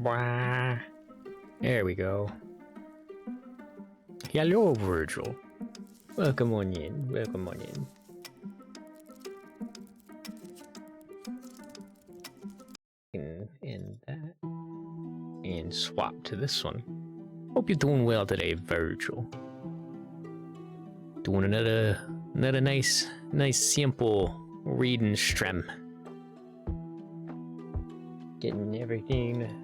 There we go. Hello, Virgil. Welcome on in. Welcome on in. And that. And swap to this one. Hope you're doing well today, Virgil. Doing another nice simple reading stream. Getting everything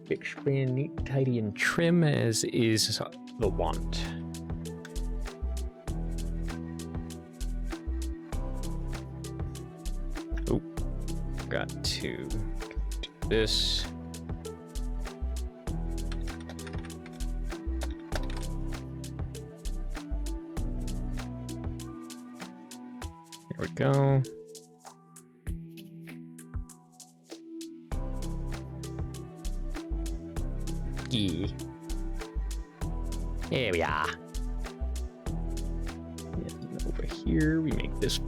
fixed, neat, tidy, and trim as is the want. Oh, got to do this. There we go. Yeah. There we are. And over here, we make this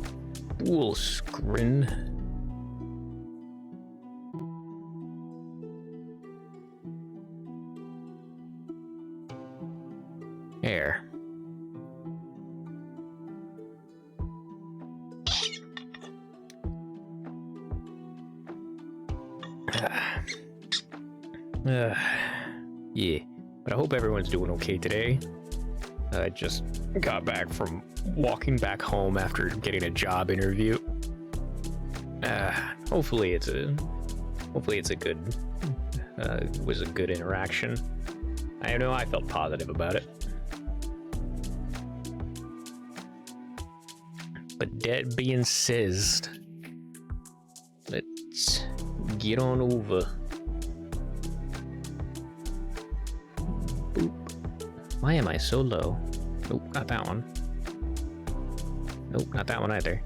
full screen. There. Yeah, but I hope everyone's doing okay today. I just got back from walking back home after getting a job interview. Hopefully it's a good was a good interaction. I know I felt positive about it. But that being said, let's get on over. Boop. Why am I so low? Nope, not that one. Nope, not that one either.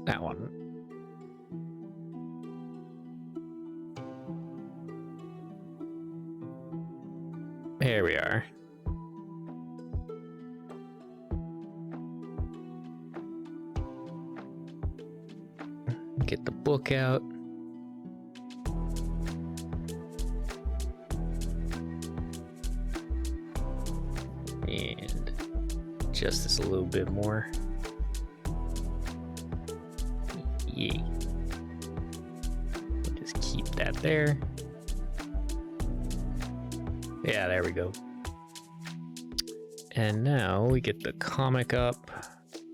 That one. There we are. Get the book out. And adjust this a little bit more. Yeah. Just keep that there. Yeah, there we go. And now we get the comic up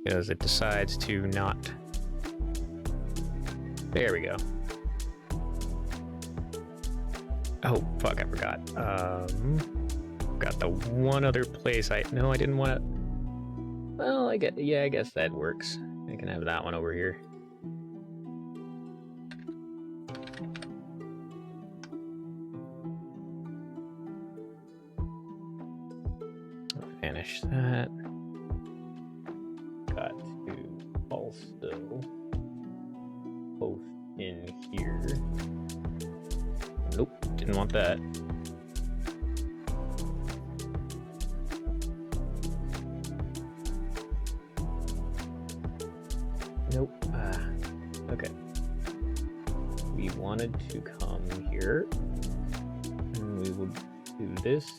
because it decides to not. There we go. Oh, fuck, I forgot. Got the one other place I didn't want to. Well, I guess that works. I can have that one over here. Vanish that. Got to also both in here. Nope, didn't want that. Nope. Okay. We wanted to come here, and we will do this.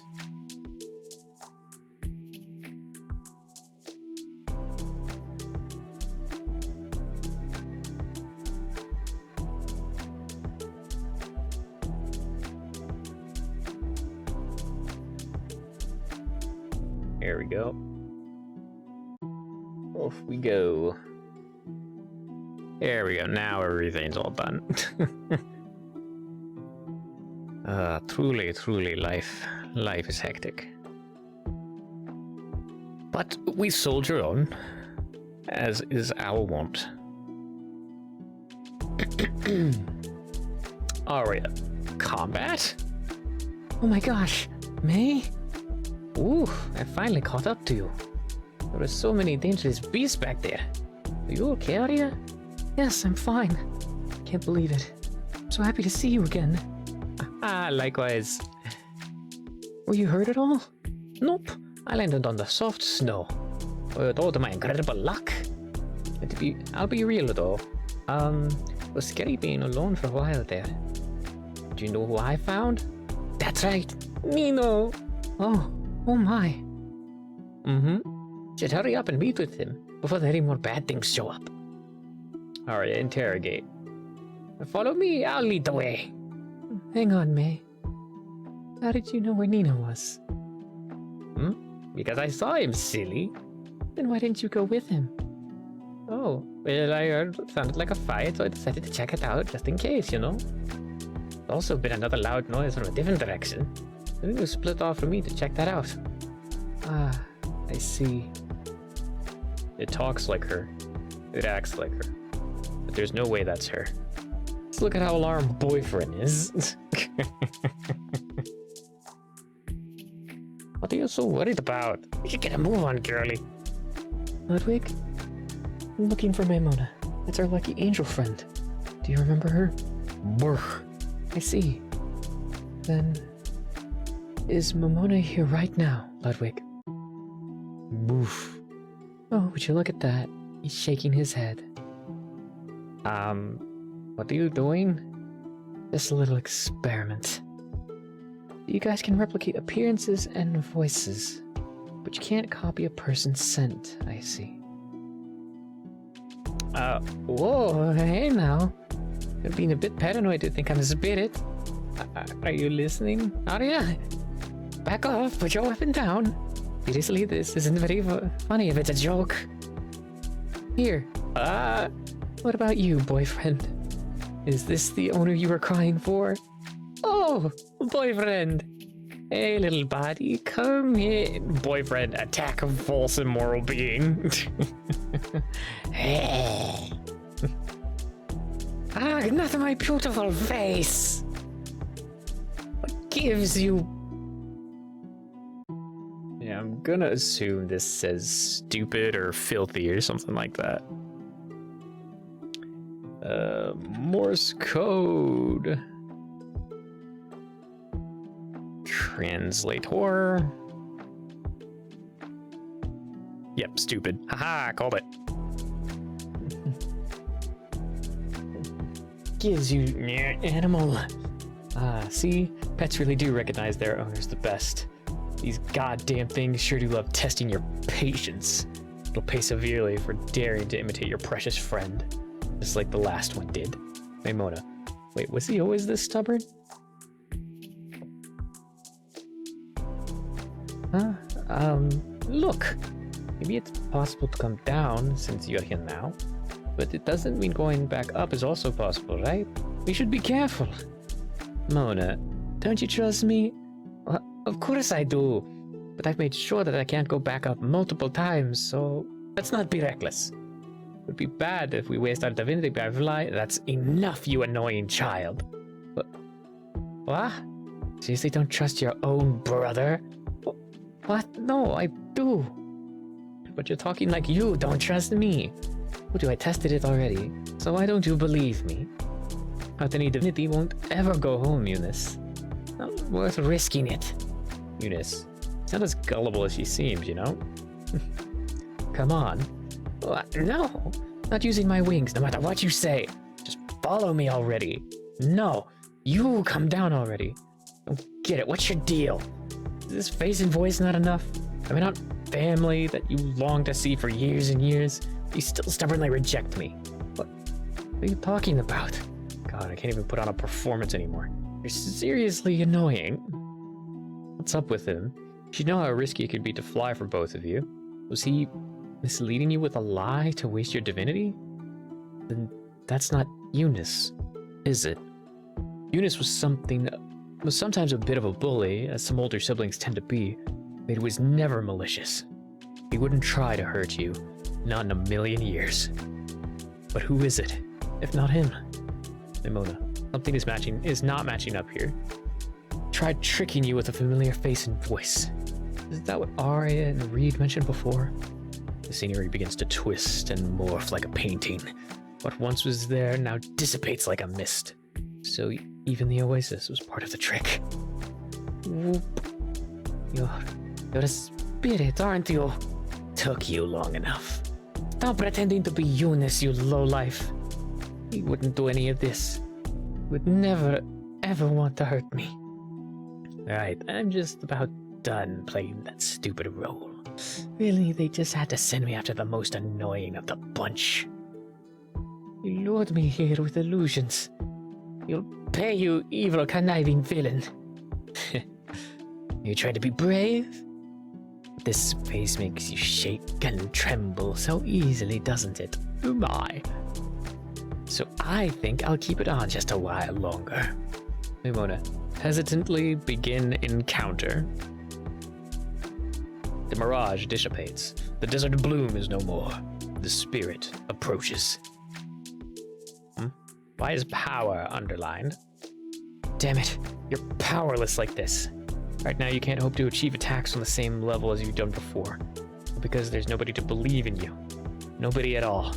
There we go. Off we go. There we go. Now everything's all done. Truly, life is hectic. But we soldier on, as is our wont. Aria, combat? Oh my gosh, May? Ooh, I finally caught up to you. There were so many dangerous beasts back there. Are you okay, Aria? Yes, I'm fine. Can't believe it. I'm so happy to see you again. Likewise. Were you hurt at all? Nope. I landed on the soft snow. With all to my incredible luck. I'll be real though. was scary being alone for a while there. Do you know who I found? That's right, Nino. Oh my. Should hurry up and meet with him before any more bad things show up. Alright, interrogate. Follow me, I'll lead the way. Hang on, May. How did you know where Nino was? Because I saw him, silly. Then why didn't you go with him? Oh, well, I heard it sounded like a fight, so I decided to check it out just in case, you know? There's also been another loud noise from a different direction. I think it was split off from me to check that out. Ah, I see. It talks like her. It acts like her. But there's no way that's her. Let's look at how alarmed boyfriend is. What are you so worried about? You should get a move on, girlie. Ludwig? I'm looking for Maimona. That's our lucky angel friend. Do you remember her? Brr. I see. Then... is Momona here right now, Ludwig? Boof. Oh, would you look at that? He's shaking his head. What are you doing? Just a little experiment. You guys can replicate appearances and voices, but you can't copy a person's scent, I see. Whoa, hey now. You're being a bit paranoid to think I'm a spirit. Are you listening? Arya? Back off, put your weapon down. Seriously, this isn't very funny if it's a joke. Here. What about you, boyfriend? Is this the owner you were crying for? Oh, boyfriend. Hey, little body, come here. Boyfriend, attack of false immoral being. Not my beautiful face. What gives you... Yeah, I'm gonna assume this says stupid or filthy or something like that. Morse code. Translator. Yep, stupid. Haha, called it. Gives you animal. See? Pets really do recognize their owners the best. These goddamn things sure do love testing your patience. It'll pay severely for daring to imitate your precious friend. Just like the last one did. Maimona. Wait, was he always this stubborn? Look. Maybe it's possible to come down since you're here now. But it doesn't mean going back up is also possible, right? We should be careful. Mona, don't you trust me? Of course I do. But I've made sure that I can't go back up multiple times, so let's not be reckless. It would be bad if we waste our divinity by flying. That's enough, you annoying child. What? Seriously, don't trust your own brother? What? No, I do. But you're talking like you don't trust me. Told you I tested it already, so why don't you believe me? Not any divinity won't ever go home, Eunice. Not worth risking it. Eunice, she's not as gullible as she seems, you know? Come on. No, not using my wings, no matter what you say. Just follow me already. No, you come down already. Don't get it, what's your deal? Is this face and voice not enough? Am I not family that you long to see for years and years? You still stubbornly reject me. What are you talking about? God, I can't even put on a performance anymore. You're seriously annoying. What's up with him? You should know how risky it could be to fly for both of you. Was he misleading you with a lie to waste your divinity? Then that's not Eunice, is it? Eunice was sometimes a bit of a bully, as some older siblings tend to be, but it was never malicious. He wouldn't try to hurt you, not in a million years. But who is it, if not him? Maimona, something is not matching up here. Tried tricking you with a familiar face and voice. Is that what Arya and Reed mentioned before? The scenery begins to twist and morph like a painting. What once was there now dissipates like a mist. So even the oasis was part of the trick. Whoop. You're a spirit, aren't you? Took you long enough. Stop pretending to be Eunice, you lowlife. He wouldn't do any of this. Would never, ever want to hurt me. Alright, I'm just about done playing that stupid role. Really, they just had to send me after the most annoying of the bunch. You lured me here with illusions. You'll pay, you evil, conniving villain. You tried to be brave? This face makes you shake and tremble so easily, doesn't it? Oh my. So I think I'll keep it on just a while longer. Mimona, hesitantly begin encounter. The mirage dissipates. The desert bloom is no more. The spirit approaches. Why is power underlined? Damn it, you're powerless like this. Right now you can't hope to achieve attacks on the same level as you've done before. Because there's nobody to believe in you. Nobody at all.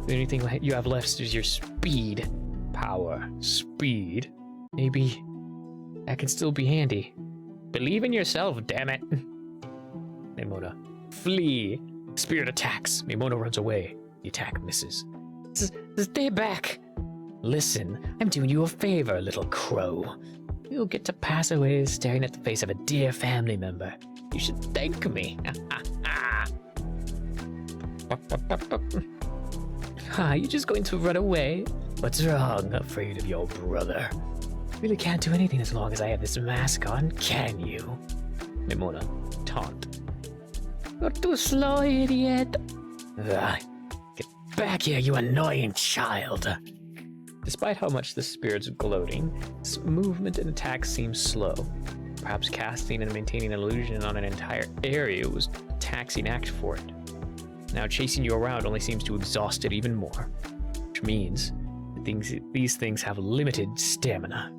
The only thing you have left is your speed. Power. Speed. Maybe that can still be handy. Believe in yourself, damn it. Mimona. Flee. Spirit attacks. Mimona runs away. The attack misses. Stay back. Listen, I'm doing you a favor, little crow. You'll get to pass away staring at the face of a dear family member. You should thank me. You just going to run away? What's wrong? Afraid of your brother? Really can't do anything as long as I have this mask on, can you? Mimona, taunt. You're too slow, idiot. Get back here, you annoying child. Despite how much the spirit's gloating, its movement and attack seems slow. Perhaps casting and maintaining an illusion on an entire area was a taxing act for it. Now chasing you around only seems to exhaust it even more, which means these things have limited stamina.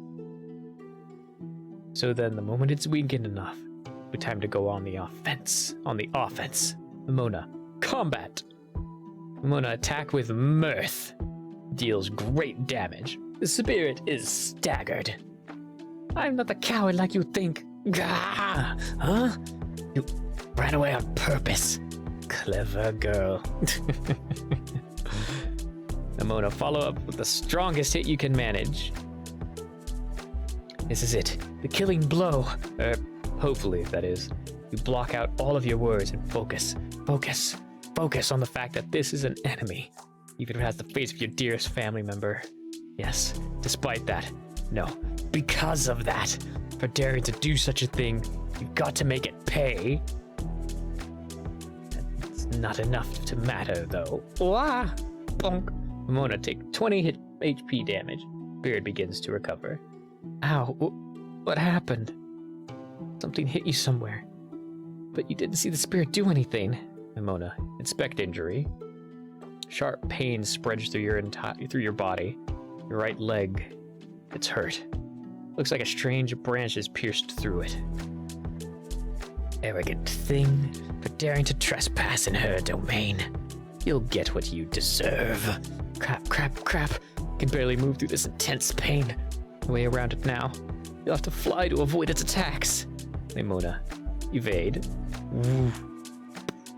So then, the moment it's weakened enough, it's time to go on the offense. Mimona, combat! Mimona, attack with mirth. Deals great damage. The spirit is staggered. I'm not the coward like you think. Gah! Huh? You ran away on purpose. Clever girl. Mimona, follow up with the strongest hit you can manage. This is it. The killing blow. Hopefully, that is. You block out all of your words and focus. Focus on the fact that this is an enemy. Even if it has the face of your dearest family member. Yes, despite that. No, because of that. For daring to do such a thing, you've got to make it pay. That's not enough to matter, though. Wah! Bonk. Mimona, take 20 HP damage. Beard begins to recover. Ow, what happened? Something hit you somewhere. But you didn't see the spirit do anything. Mimona, inspect injury. Sharp pain spreads through your body. Your right leg, it's hurt. Looks like a strange branch has pierced through it. Arrogant thing, for daring to trespass in her domain. You'll get what you deserve. Crap. Can barely move through this intense pain. No way around it now. You'll have to fly to avoid its attacks. Mimona, evade. Woo.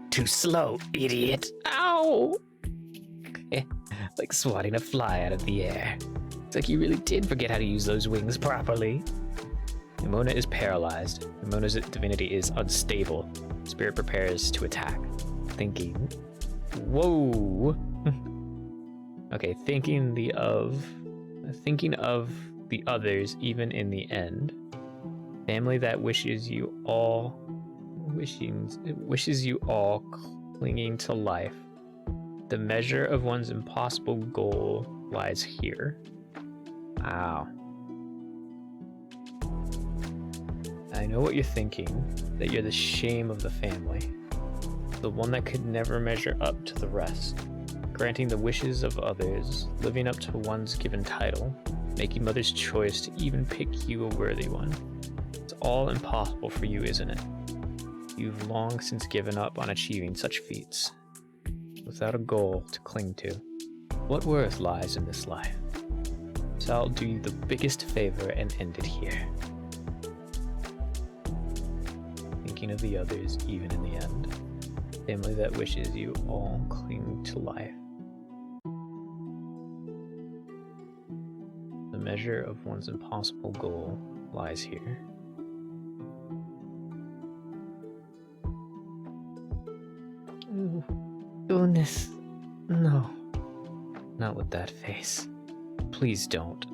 Too slow, idiot. Ow! Like swatting a fly out of the air. It's like you really did forget how to use those wings properly. Mimona is paralyzed. Mimona's divinity is unstable. Spirit prepares to attack. Thinking. Whoa! Okay, thinking of the others even in the end. Family that wishes you all clinging to life. The measure of one's impossible goal lies here. Wow. I know what you're thinking, that you're the shame of the family. The one that could never measure up to the rest. Granting the wishes of others, living up to one's given title, making mother's choice to even pick you a worthy one. It's all impossible for you, isn't it? You've long since given up on achieving such feats. Without a goal to cling to, what worth lies in this life? So I'll do you the biggest favor and end it here. Thinking of the others even in the end. Family that wishes you all cling to life. measure of one's impossible goal lies here. Oh, goodness. No. Not with that face. Please don't.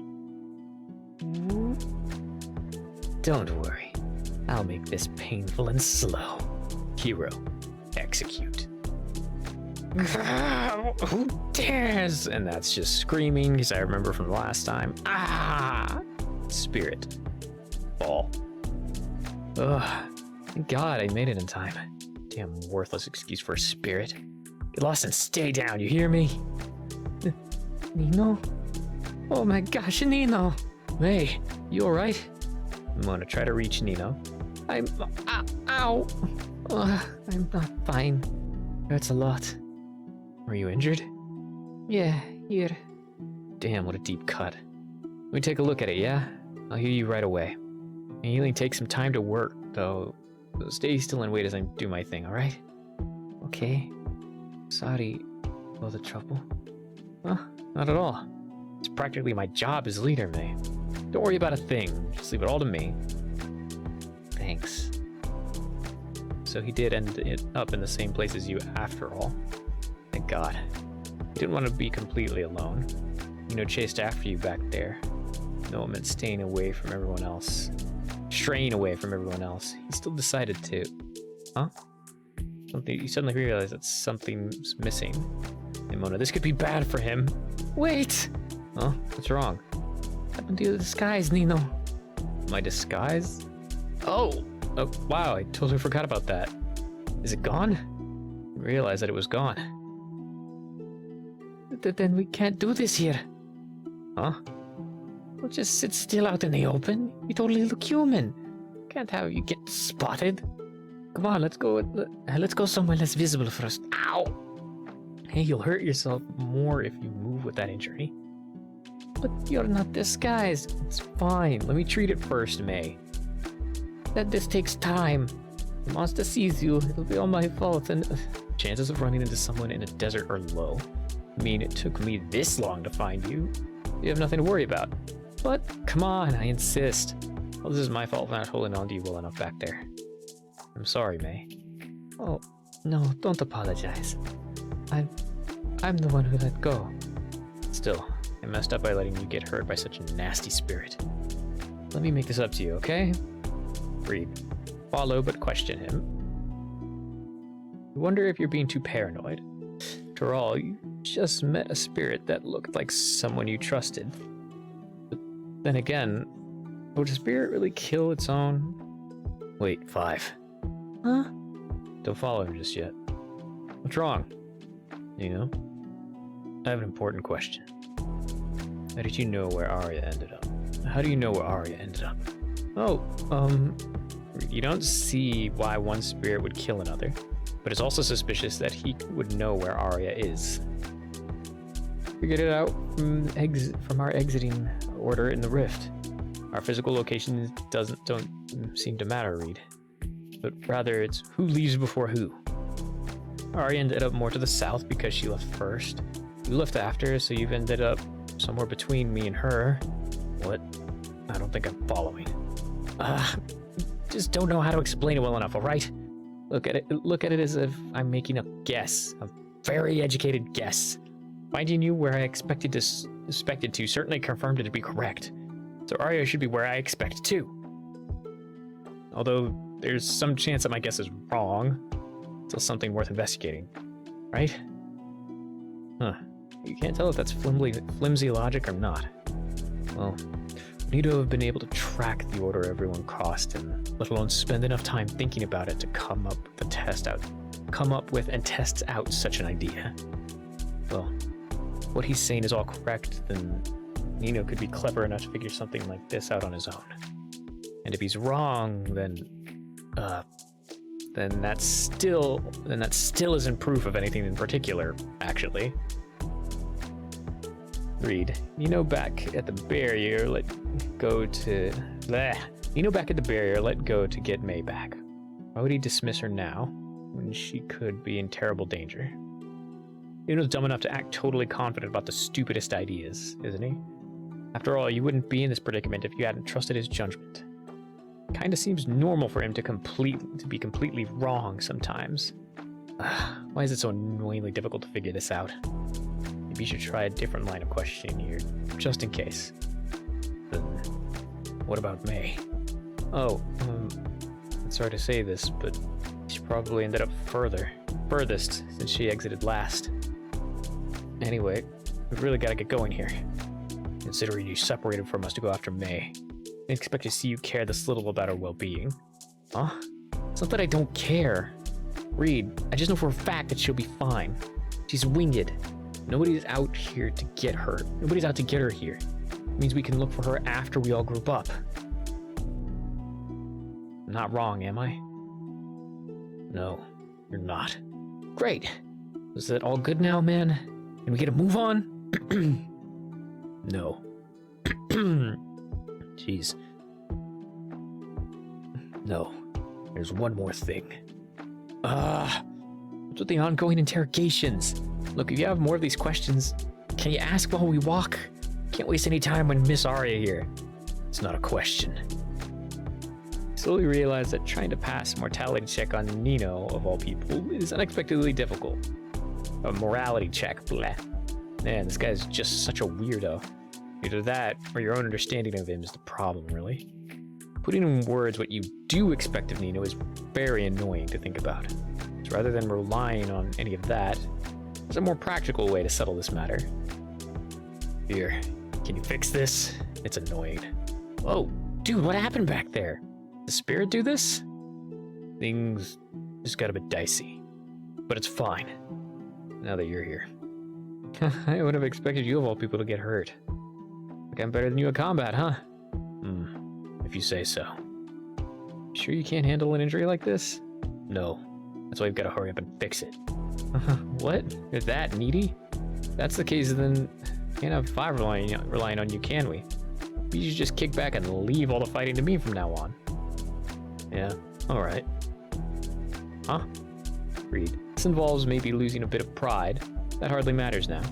Don't worry. I'll make this painful and slow. Hero, execute. Who dares? And that's just screaming, because I remember from the last time. Ah! Spirit. Fall. Ugh. Thank God I made it in time. Damn worthless excuse for a spirit. Get lost and stay down, you hear me? Nino? Oh my gosh, Nino! Hey, you alright? I'm gonna try to reach Nino. Ow! I'm not fine. Hurts a lot. Are you injured? Yeah, here. Damn, what a deep cut. Let me take a look at it, yeah? I'll heal you right away. And healing takes some time to work, though. So stay still and wait as I do my thing, alright? Okay. Sorry for the trouble. Huh? Not at all. It's practically my job as leader, May. Don't worry about a thing. Just leave it all to me. Thanks. So he did end it up in the same place as you after all. Thank God. He didn't want to be completely alone. You know, chased after you back there. No, it meant staying away from everyone else. Straying away from everyone else. He still decided to... Huh? Something. You suddenly realize that something's missing. Hey, Mona, this could be bad for him. Wait! Huh? What's wrong? What happened to your disguise, Nino? My disguise? Oh, wow, I totally forgot about that. Is it gone? I realized that it was gone. Then we can't do this here. Huh? We'll just sit still out in the open. You totally look human. Can't have you get spotted. Come on, let's go. Let's go somewhere less visible first. Ow! Hey, you'll hurt yourself more if you move with that injury. But you're not disguised. It's fine. Let me treat it first, May. This takes time. The monster sees you. It'll be all my fault, and chances of running into someone in a desert are low. I mean, it took me this long to find you. You have nothing to worry about. But come on, I insist. Well, this is my fault for not holding on to you well enough back there. I'm sorry, May. Oh, no, don't apologize. I'm the one who let go. Still, I messed up by letting you get hurt by such a nasty spirit. Let me make this up to you, okay? Read. Follow but question him. You wonder if you're being too paranoid. After all, you just met a spirit that looked like someone you trusted. But then again, would a spirit really kill its own? Wait, 5. Huh? Don't follow him just yet. What's wrong? You know? I have an important question. How did you know where Arya ended up? How do you know where Arya ended up? Oh, you don't see why one spirit would kill another, but it's also suspicious that he would know where Arya is. Figured it out from our exiting order in the rift. Our physical locations don't seem to matter, Reed. But rather it's who leaves before who. Arya ended up more to the south because she left first. You left after, so you've ended up somewhere between me and her. What? I don't think I'm following. Just don't know how to explain it well enough, alright? Look at it as if I'm making a guess. A very educated guess. Finding you where I expected to certainly confirmed it to be correct. So Arya should be where I expect too. Although there's some chance that my guess is wrong. Still something worth investigating. Right? Huh. You can't tell if that's flimsy logic or not. Well, we need to have been able to track the order everyone crossed, and let alone spend enough time thinking about it to come up with and test out such an idea. Well, what he's saying is all correct, then Nino could be clever enough to figure something like this out on his own. And if he's wrong, then that still isn't proof of anything in particular, actually. Reed, Nino back at the barrier let go to get May back. Why would he dismiss her now, when she could be in terrible danger? Nino's dumb enough to act totally confident about the stupidest ideas, isn't he? After all, you wouldn't be in this predicament if you hadn't trusted his judgment. Kinda seems normal for him to be completely wrong sometimes. Why is it so annoyingly difficult to figure this out? Maybe you should try a different line of questioning here, just in case. Then, what about May? Oh, I'm sorry to say this, but she probably ended up furthest since she exited last. Anyway, we've really got to get going here. Considering you separated from us to go after May, I didn't expect to see you care this little about her well-being. Huh? It's not that I don't care. Reed, I just know for a fact that she'll be fine. She's winged. Nobody's out here to get her. Nobody's out to get her here. It means we can look for her after we all group up. I'm not wrong, am I? No, you're not. Great. Is that all good now, man? Can we get a move on? No. Jeez. No. There's one more thing. What's with the ongoing interrogations? Look, if you have more of these questions, can you ask while we walk? Can't waste any time when Miss Arya here. It's not a question. I slowly realized that trying to pass a mortality check on Nino, of all people, is unexpectedly difficult. A morality check, bleh. Man, this guy's just such a weirdo. Either that, or your own understanding of him is the problem, really. Putting in words what you do expect of Nino is very annoying to think about. So rather than relying on any of that, there's a more practical way to settle this matter. Here, can you fix this? It's annoying. Whoa, dude, what happened back there? Did the spirit do this? Things just got a bit dicey. But it's fine, now that you're here. I would have expected you of all people to get hurt. Like I'm better than you at combat, huh? If you say so. Sure you can't handle an injury like this? No. That's why we've got to hurry up and fix it. What? You're that needy? If that's the case, then can't have five relying on you, can we? You should just kick back and leave all the fighting to me from now on. Yeah, alright. Huh? Reed. This involves maybe losing a bit of pride. That hardly matters now.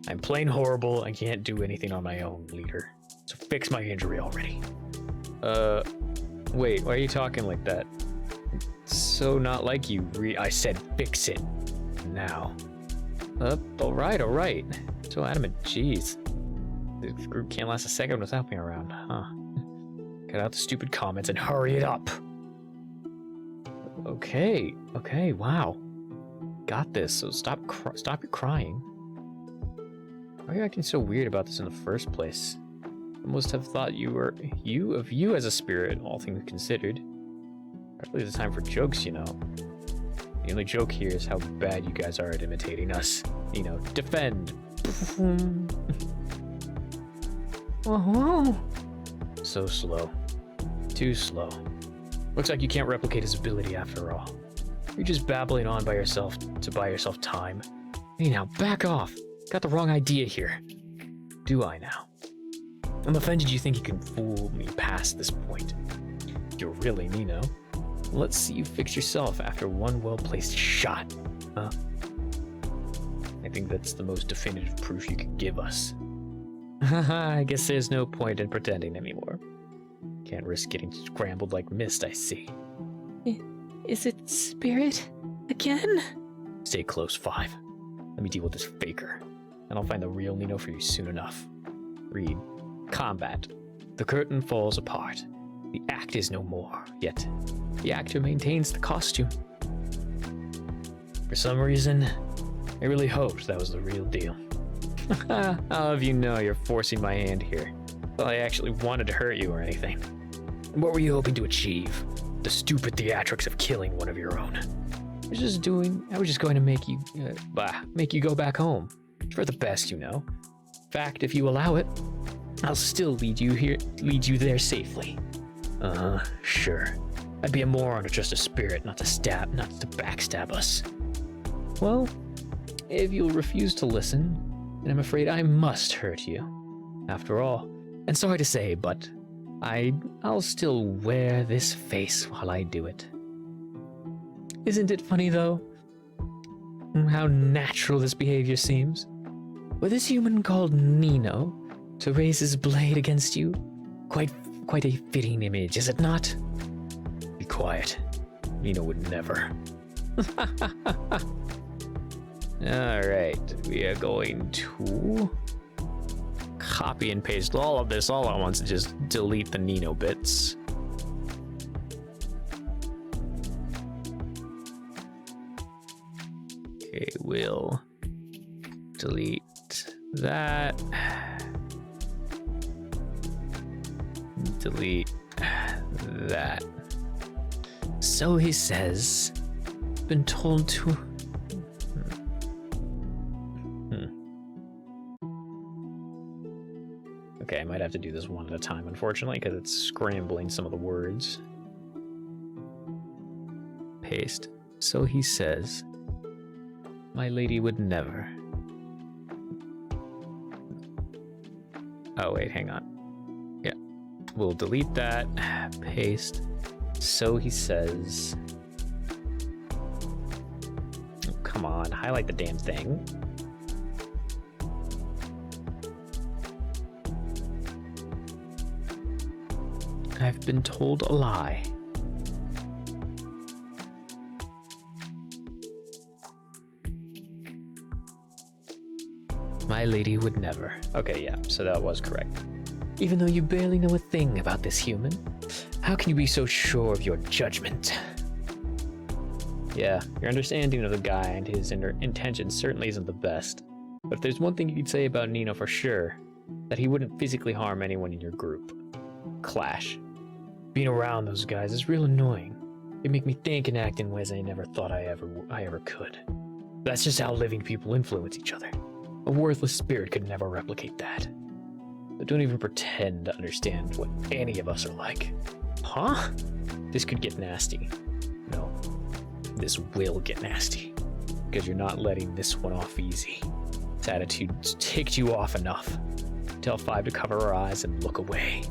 I'm plain horrible. I can't do anything on my own, leader. So fix my injury already. Wait, why are you talking like that? It's so not like you, I said fix it. Now. Alright. So adamant, jeez. This group can't last a second without me around, huh? Cut out the stupid comments and hurry it up. Okay, wow. Got this, so stop your crying. Why are you acting so weird about this in the first place? I must have thought you as a spirit, all things considered. Hardly the time for jokes, you know. The only joke here is how bad you guys are at imitating us. You know, defend. So slow. Too slow. Looks like you can't replicate his ability after all. You're just babbling on by yourself to buy yourself time. Hey now, back off. Got the wrong idea here. Do I now? I'm offended you think you can fool me past this point. You're really Nino. Let's see you fix yourself after one well-placed shot. Huh? I think that's the most definitive proof you could give us. I guess there's no point in pretending anymore. Can't risk getting scrambled like mist, I see. Is it spirit again? Stay close, 5. Let me deal with this faker, and I'll find the real Nino for you soon enough. Read. Combat. The curtain falls apart. The act is no more, yet the actor maintains the costume. For some reason, I really hoped that was the real deal. I'll have you know you're forcing my hand here. Well, I actually wanted to hurt you or anything. And what were you hoping to achieve? The stupid theatrics of killing one of your own. I was just going to make you go back home. For the best, you know. In fact, if you allow it, I'll still lead you there safely. Sure. I'd be a moron to trust a spirit not to backstab us. Well, if you'll refuse to listen, then I'm afraid I must hurt you. After all, and sorry to say, but I'll still wear this face while I do it. Isn't it funny, though? How natural this behavior seems? were this human called Nino to raise his blade against you? Quite a fitting image, is it not? Be quiet. Nino would never. Alright, we are going to copy and paste all of this all at once and just delete the Nino bits. Okay, we'll delete that. Delete that. So he says, been told to... Okay, I might have to do this one at a time, unfortunately, because it's scrambling some of the words. Paste. So he says, my lady would never. Oh, wait, hang on. Yeah, we'll delete that. Paste. So he says. Oh, come on, highlight the damn thing. I've been told a lie. My lady would never. Okay, yeah, so that was correct. Even though you barely know a thing about this human, how can you be so sure of your judgment? Yeah, your understanding of the guy and his intentions certainly isn't the best. But if there's one thing you could say about Nino for sure, that he wouldn't physically harm anyone in your group. Clash. Being around those guys is real annoying. They make me think and act in ways I never thought I ever could. That's just how living people influence each other. A worthless spirit could never replicate that. So don't even pretend to understand what any of us are like. Huh? This could get nasty. No, this will get nasty. Because you're not letting this one off easy. This attitude's ticked you off enough. Tell 5 to cover her eyes and look away.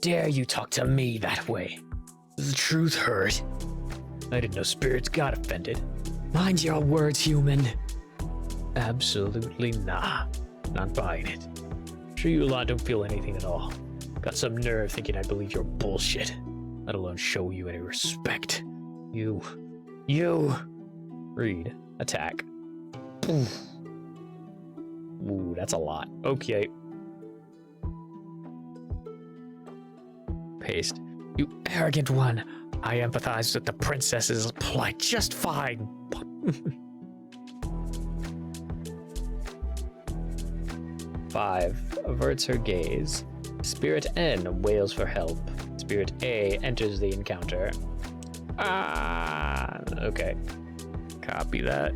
Dare you talk to me that way? Does the truth hurt? I didn't know spirits got offended. Mind your words, human. Absolutely nah. Not buying it. Sure you lot don't feel anything at all. Got some nerve thinking I believe your bullshit. Let alone show you any respect. You. Read. Attack. Ooh, that's a lot. Okay. Paste. You arrogant one. I empathize with the princess's plight just fine. Five. Averts her gaze. Spirit N wails for help. Spirit A enters the encounter. Okay. Copy that.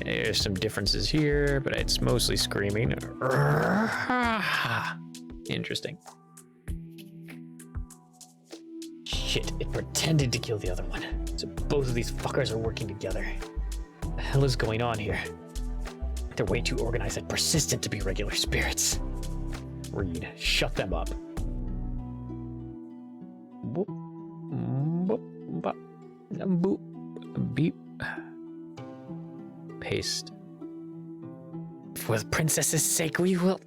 There's some differences here, but it's mostly screaming. Interesting. Shit, it pretended to kill the other one. So both of these fuckers are working together. What the hell is going on here? They're way too organized and persistent to be regular spirits. Read, shut them up. Boop. Boop. Bop. Boop. Beep. Paste. For the princess's sake, we will...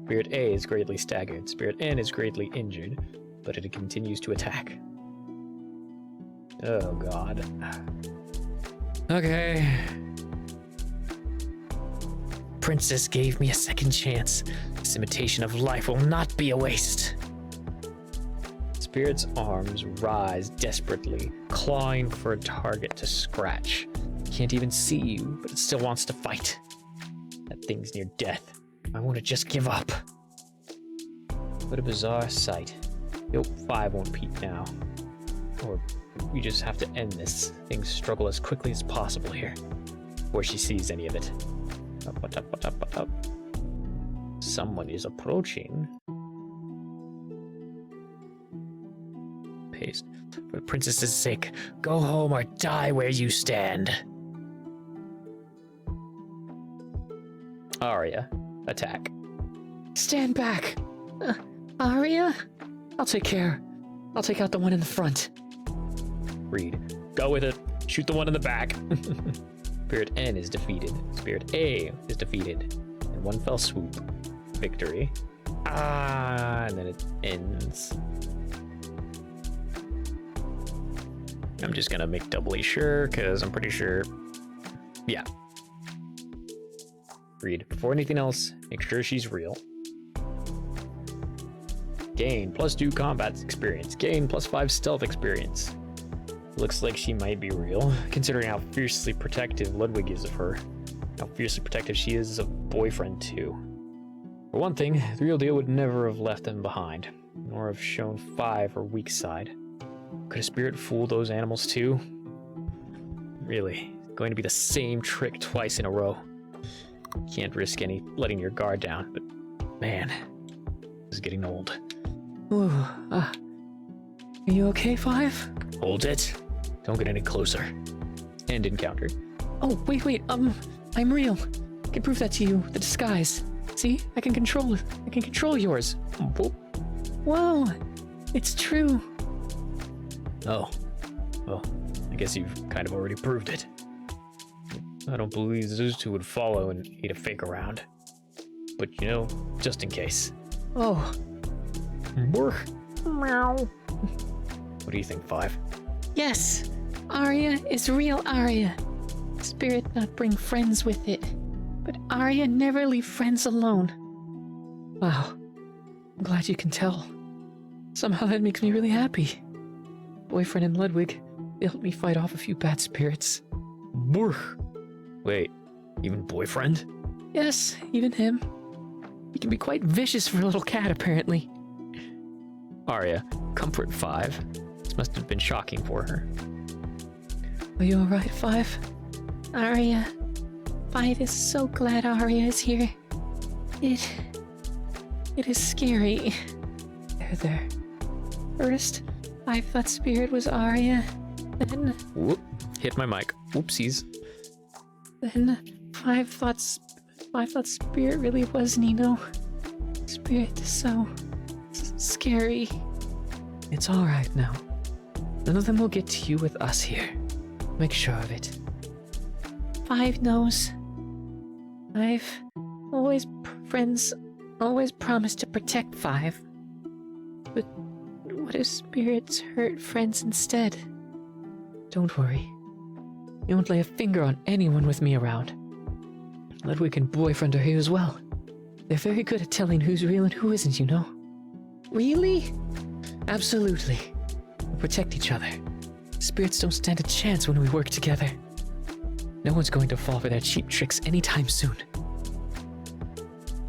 Spirit A is greatly staggered. Spirit N is greatly injured, but it continues to attack. Oh god. Okay. Princess gave me a second chance. This imitation of life will not be a waste. Spirit's arms rise desperately, clawing for a target to scratch. Can't even see you, but it still wants to fight. That thing's near death. I want to just give up. What a bizarre sight. Nope, 5 won't peek now. Or we just have to end this. Things struggle as quickly as possible here. Before she sees any of it. Up. Someone is approaching. Paste. For the princess's sake, go home or die where you stand. Arya, attack. Stand back. Arya? I'll take care. I'll take out the one in the front. Reed, go with it. Shoot the one in the back. Spirit N is defeated. Spirit A is defeated. In one fell swoop. Victory. And then it ends. I'm just gonna make doubly sure, because I'm pretty sure. Yeah. Read. Before anything else, make sure she's real. Gain +2 combat experience. Gain +5 stealth experience. Looks like she might be real, considering how fiercely protective Ludwig is of her. How fiercely protective she is as a boyfriend, too. For one thing, the real deal would never have left them behind, nor have shown 5 her weak side. Could a spirit fool those animals, too? Really, going to be the same trick twice in a row. Can't risk any letting your guard down, but man, this is getting old. Ooh, are you okay, 5? Hold it. Don't get any closer. End encounter. Oh, wait, I'm real. I can prove that to you, the disguise. See, I can control it. I can control yours. Whoop. Whoa, it's true. Oh, well, I guess you've kind of already proved it. I don't believe those two would follow and eat a fake around. But you know, just in case. Oh. Meow. What do you think, 5? Yes, Arya is real Arya. Spirit not bring friends with it, but Arya never leave friends alone. Wow, I'm glad you can tell. Somehow that makes me really happy. Boyfriend and Ludwig, they helped me fight off a few bad spirits. Wait, even boyfriend? Yes, even him. He can be quite vicious for a little cat, apparently. Arya, comfort 5. This must have been shocking for her. Are you alright, 5? Arya, 5 is so glad Arya is here. It is scary. There. First, 5 thought Spirit was Arya. Then... Whoop, hit my mic. Whoopsies. Then 5 thought Spirit really was Nino. Spirit is so scary. It's alright now. None of them will get to you with us here. Make sure of it. 5 knows. 5 always promised to protect 5. But what if spirits hurt friends instead? Don't worry. You won't lay a finger on anyone with me around. Ludwig and boyfriend are here as well. They're very good at telling who's real and who isn't, you know. Really? Absolutely. We'll protect each other. Spirits don't stand a chance when we work together. No one's going to fall for their cheap tricks anytime soon.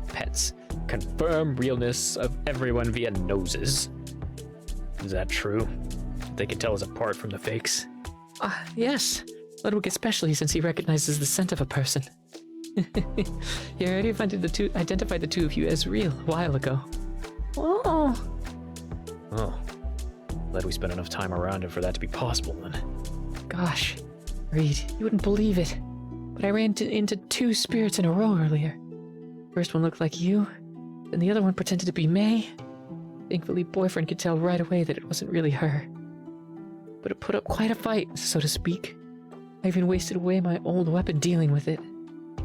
Pets. Confirm realness of everyone via noses. Is that true? They can tell us apart from the fakes? Yes. Ludwig especially, since he recognizes the scent of a person. He already identified the two of you as real a while ago. Oh. Glad we spent enough time around him for that to be possible then. Gosh, Reed, you wouldn't believe it, but I ran into 2 spirits in a row earlier. First one looked like you, and the other one pretended to be May. Thankfully, boyfriend could tell right away that it wasn't really her. But it put up quite a fight, so to speak. I even wasted away my old weapon dealing with it,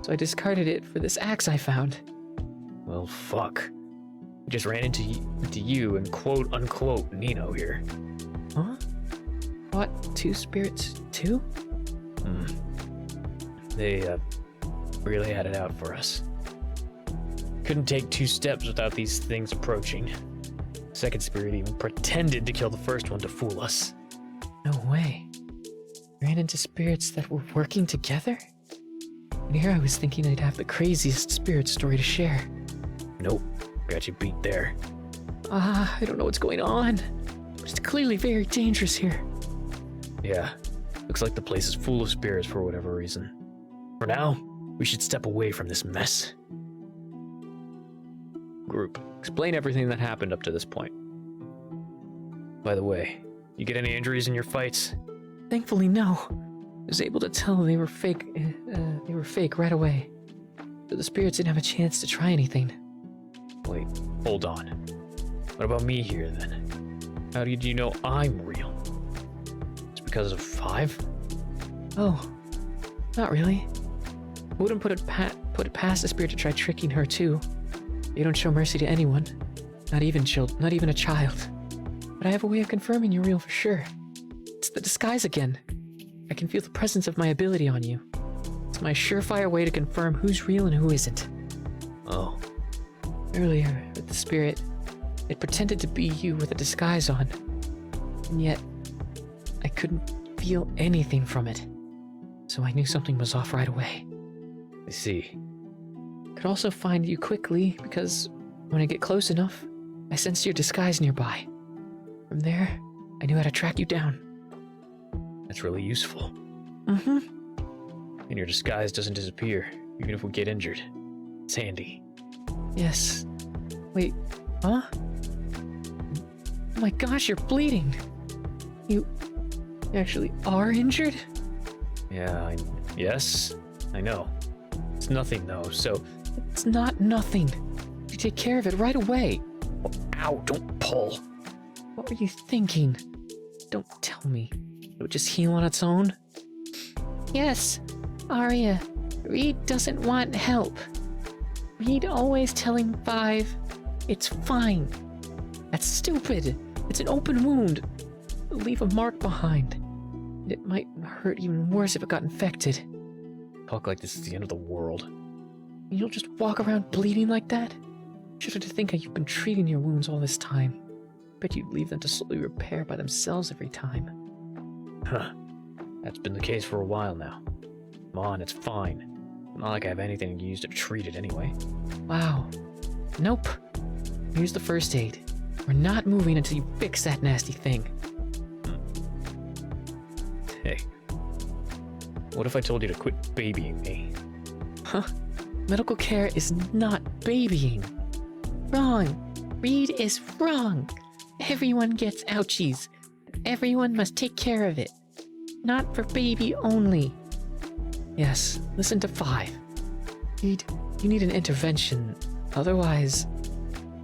so I discarded it for this axe I found. Well, fuck. We just ran into you and quote-unquote Nino here. Huh? What? 2 spirits too? They, really had it out for us. Couldn't take 2 steps without these things approaching. Second spirit even pretended to kill the first one to fool us. No way. Ran into spirits that were working together? And here I was thinking I'd have the craziest spirit story to share. Nope. Got you beat there. I don't know what's going on. But it's clearly very dangerous here. Yeah. Looks like the place is full of spirits for whatever reason. For now, we should step away from this mess. Group, explain everything that happened up to this point. By the way, you get any injuries in your fights? Thankfully, no. I was able to tell they were fake. They were fake right away. So the spirits didn't have a chance to try anything. Wait, hold on. What about me here then? How did you know I'm real? It's because of 5? Oh, not really. I wouldn't put it past the spirit to try tricking her too. You don't show mercy to anyone, not even a child. But I have a way of confirming you're real for sure. It's the disguise again. I can feel the presence of my ability on you. It's my surefire way to confirm who's real and who isn't. Oh. Earlier, with the spirit, it pretended to be you with a disguise on. And yet, I couldn't feel anything from it. So I knew something was off right away. I see. Could also find you quickly because when I get close enough, I sensed your disguise nearby. From there, I knew how to track you down. That's really useful. Mm-hmm. And your disguise doesn't disappear, even if we get injured. It's handy. Yes. Wait, huh? Oh my gosh, you're bleeding. You actually are injured? Yeah, yes, I know. It's nothing though, so... It's not nothing. You take care of it right away. Oh, ow, don't pull. What were you thinking? Don't tell me. It would just heal on its own? Yes, Arya. Reed doesn't want help. Reed always telling 5, it's fine. That's stupid. It's an open wound. It'll leave a mark behind. And it might hurt even worse if it got infected. Talk like this is the end of the world. You'll just walk around bleeding like that? Shudder to think how you've been treating your wounds all this time. Bet you'd leave them to slowly repair by themselves every time. Huh. That's been the case for a while now. Come on, it's fine. Not like I have anything to use to treat it anyway. Wow. Nope. Here's the first aid. We're not moving until you fix that nasty thing. Hey. What if I told you to quit babying me? Huh? Medical care is not babying. Wrong. Reed is wrong. Everyone gets ouchies. Everyone must take care of it. Not for baby only. Yes, listen to 5. You need an intervention. Otherwise,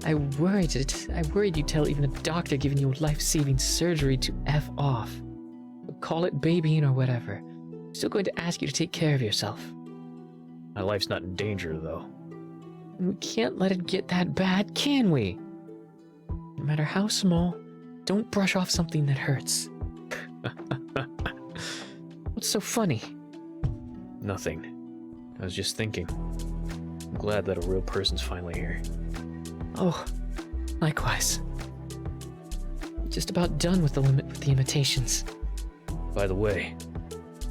I worried you'd tell even a doctor giving you life-saving surgery to F off. Call it babying or whatever. I'm still going to ask you to take care of yourself. My life's not in danger, though. And we can't let it get that bad, can we? No matter how small, don't brush off something that hurts. What's so funny? Nothing. I was just thinking. I'm glad that a real person's finally here. Oh, likewise. Just about done with the imitations. By the way,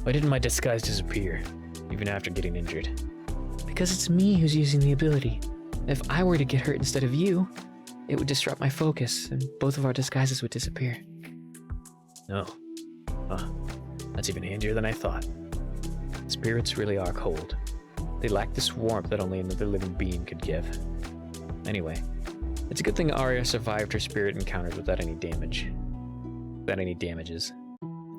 why didn't my disguise disappear, even after getting injured? Because it's me who's using the ability. If I were to get hurt instead of you, it would disrupt my focus, and both of our disguises would disappear. No. Huh. That's even handier than I thought. Spirits really are cold. They lack this warmth that only another living being could give. Anyway, it's a good thing Arya survived her spirit encounters without any damage. Without any damages.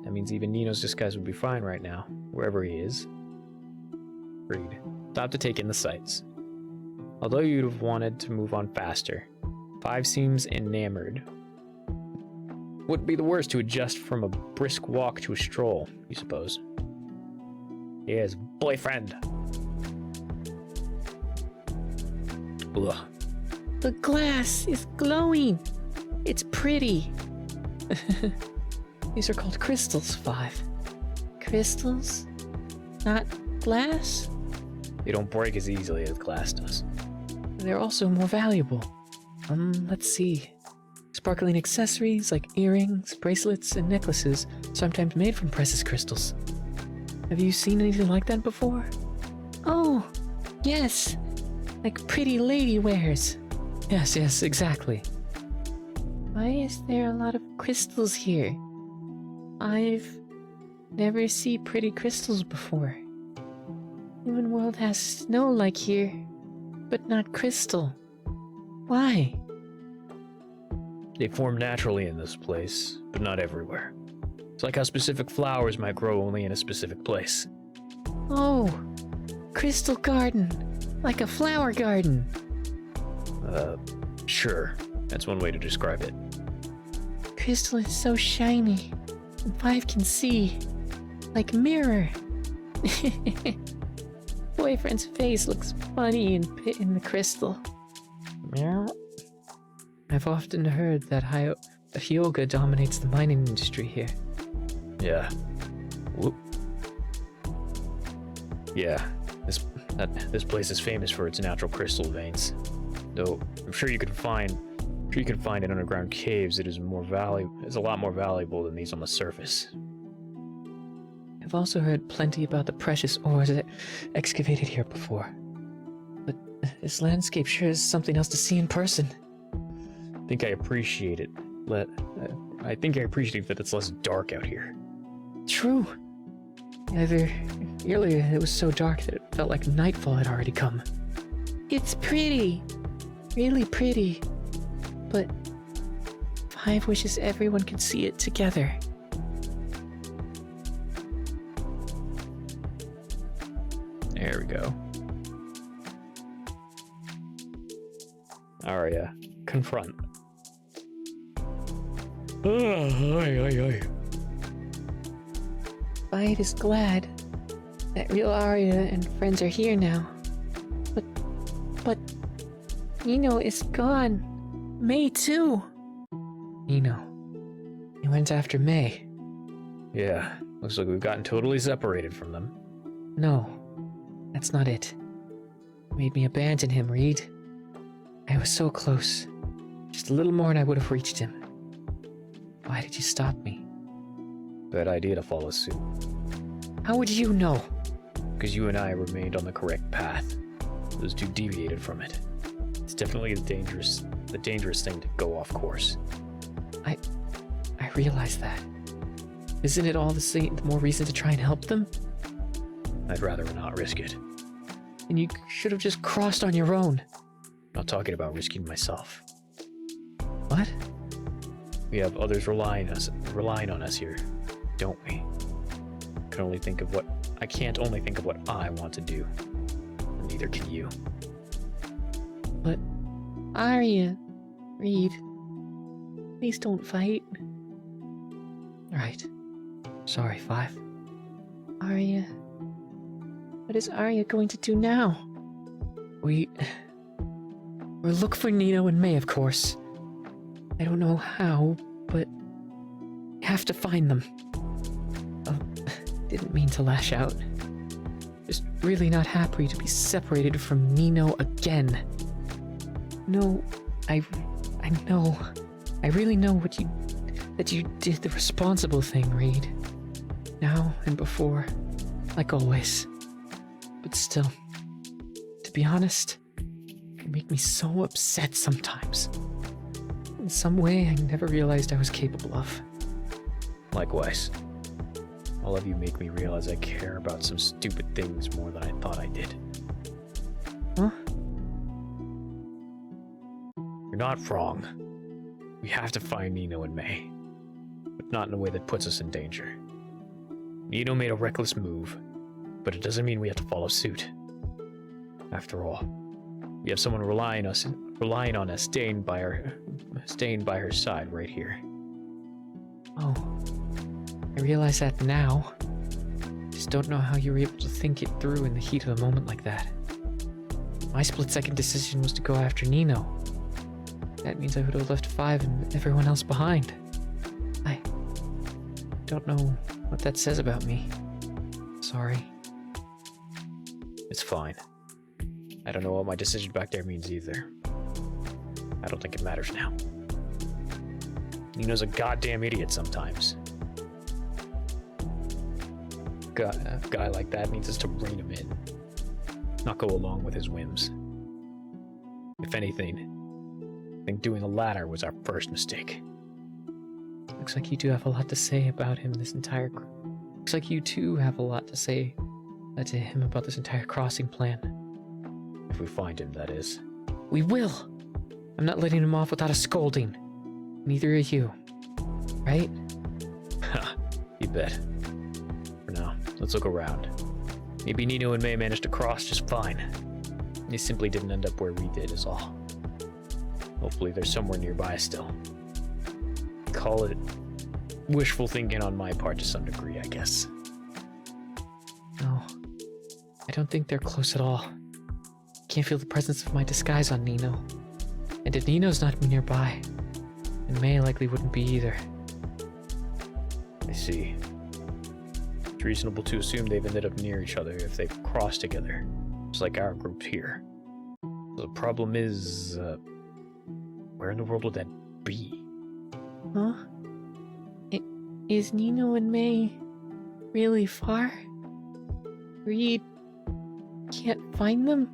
That means even Nino's disguise would be fine right now, wherever he is. Reed, stop to take in the sights. Although you'd have wanted to move on faster, 5 seems enamored. Wouldn't be the worst to adjust from a brisk walk to a stroll, you suppose. Yes, boyfriend. Ugh. The glass is glowing. It's pretty. These are called crystals, 5. Crystals? Not glass? They don't break as easily as glass does. They're also more valuable. Let's see. Sparkling accessories like earrings, bracelets, and necklaces, sometimes made from precious crystals. Have you seen anything like that before? Oh, yes. Like pretty lady wares. Yes, exactly. Why is there a lot of crystals here? I've never seen pretty crystals before. Human world has snow like here, but not crystal. Why? They form naturally in this place, but not everywhere. It's like how specific flowers might grow only in a specific place. Oh, crystal garden. Like a flower garden. Sure. That's one way to describe it. crystal is so shiny, and Five can see. Like a mirror. Boyfriend's face looks funny in the crystal. Meow. I've often heard that Hyoga dominates the mining industry here. Yeah. Whoop. Yeah, this place is famous for its natural crystal veins. Though I'm sure you could find in underground caves that is a lot more valuable than these on the surface. I've also heard plenty about the precious ores that excavated here before. But this landscape sure is something else to see in person. I think I appreciate it. I think I appreciate that it's less dark out here. True. Earlier it was so dark that it felt like nightfall had already come. It's pretty. Really pretty. But Five wishes everyone could see it together. There we go. Arya, confront. Five is glad that real Arya and friends are here now. But Nino is gone. May too. Nino. He went after May. Yeah, looks like we've gotten totally separated from them. No, that's not it. It made me abandon him, Reed. I was so close. Just a little more and I would have reached him. Why did you stop me? Bad idea to follow suit. How would you know? Because you and I remained on the correct path. Those two deviated from it. It's definitely the dangerous thing to go off course. I realize that. Isn't it all the more reason to try and help them? I'd rather not risk it. And you should have just crossed on your own. Not talking about risking myself. What? We have others relying on us here, don't we? I can't only think of what I want to do. And neither can you. But Arya, Reed, please don't fight. Right. Sorry, Five. Arya, what is Arya going to do now? We'll look for Nino and May, of course. I don't know how, but we have to find them. Oh, didn't mean to lash out. Just really not happy to be separated from Nino again. No, I know. I really know that you did the responsible thing, Reed. Now and before, like always. But still, to be honest, you make me so upset sometimes. In some way I never realized I was capable of. Likewise. All of you make me realize I care about some stupid things more than I thought I did. Huh? You're not wrong. We have to find Nino and May. But not in a way that puts us in danger. Nino made a reckless move, but it doesn't mean we have to follow suit. After all, we have someone relying on us, staying by her side right here. Oh, I realize that now. Just don't know how you were able to think it through in the heat of a moment like that. My split-second decision was to go after Nino. That means I would have left Five and everyone else behind. I don't know what that says about me. Sorry. It's fine. I don't know what my decision back there means either. I don't think it matters now. Nino's a goddamn idiot sometimes. A guy like that needs us to rein him in, not go along with his whims. If anything, I think doing the latter was our first mistake. Looks like you do have a lot to say about him Looks like you too have a lot to say to him about this entire crossing plan. If we find him, that is. We will! I'm not letting him off without a scolding. Neither are you. Right? Ha, you bet. For now, let's look around. Maybe Nino and May managed to cross just fine. They simply didn't end up where we did is all. Hopefully they're somewhere nearby still. call it wishful thinking on my part to some degree, I guess. No, I don't think they're close at all. Can't feel the presence of my disguise on Nino. And if Nino's not nearby, then May likely wouldn't be either. I see. It's reasonable to assume they've ended up near each other if they've crossed together, just like our group here. The problem is, where in the world would that be? Huh? Is Nino and May really far? Reed can't find them?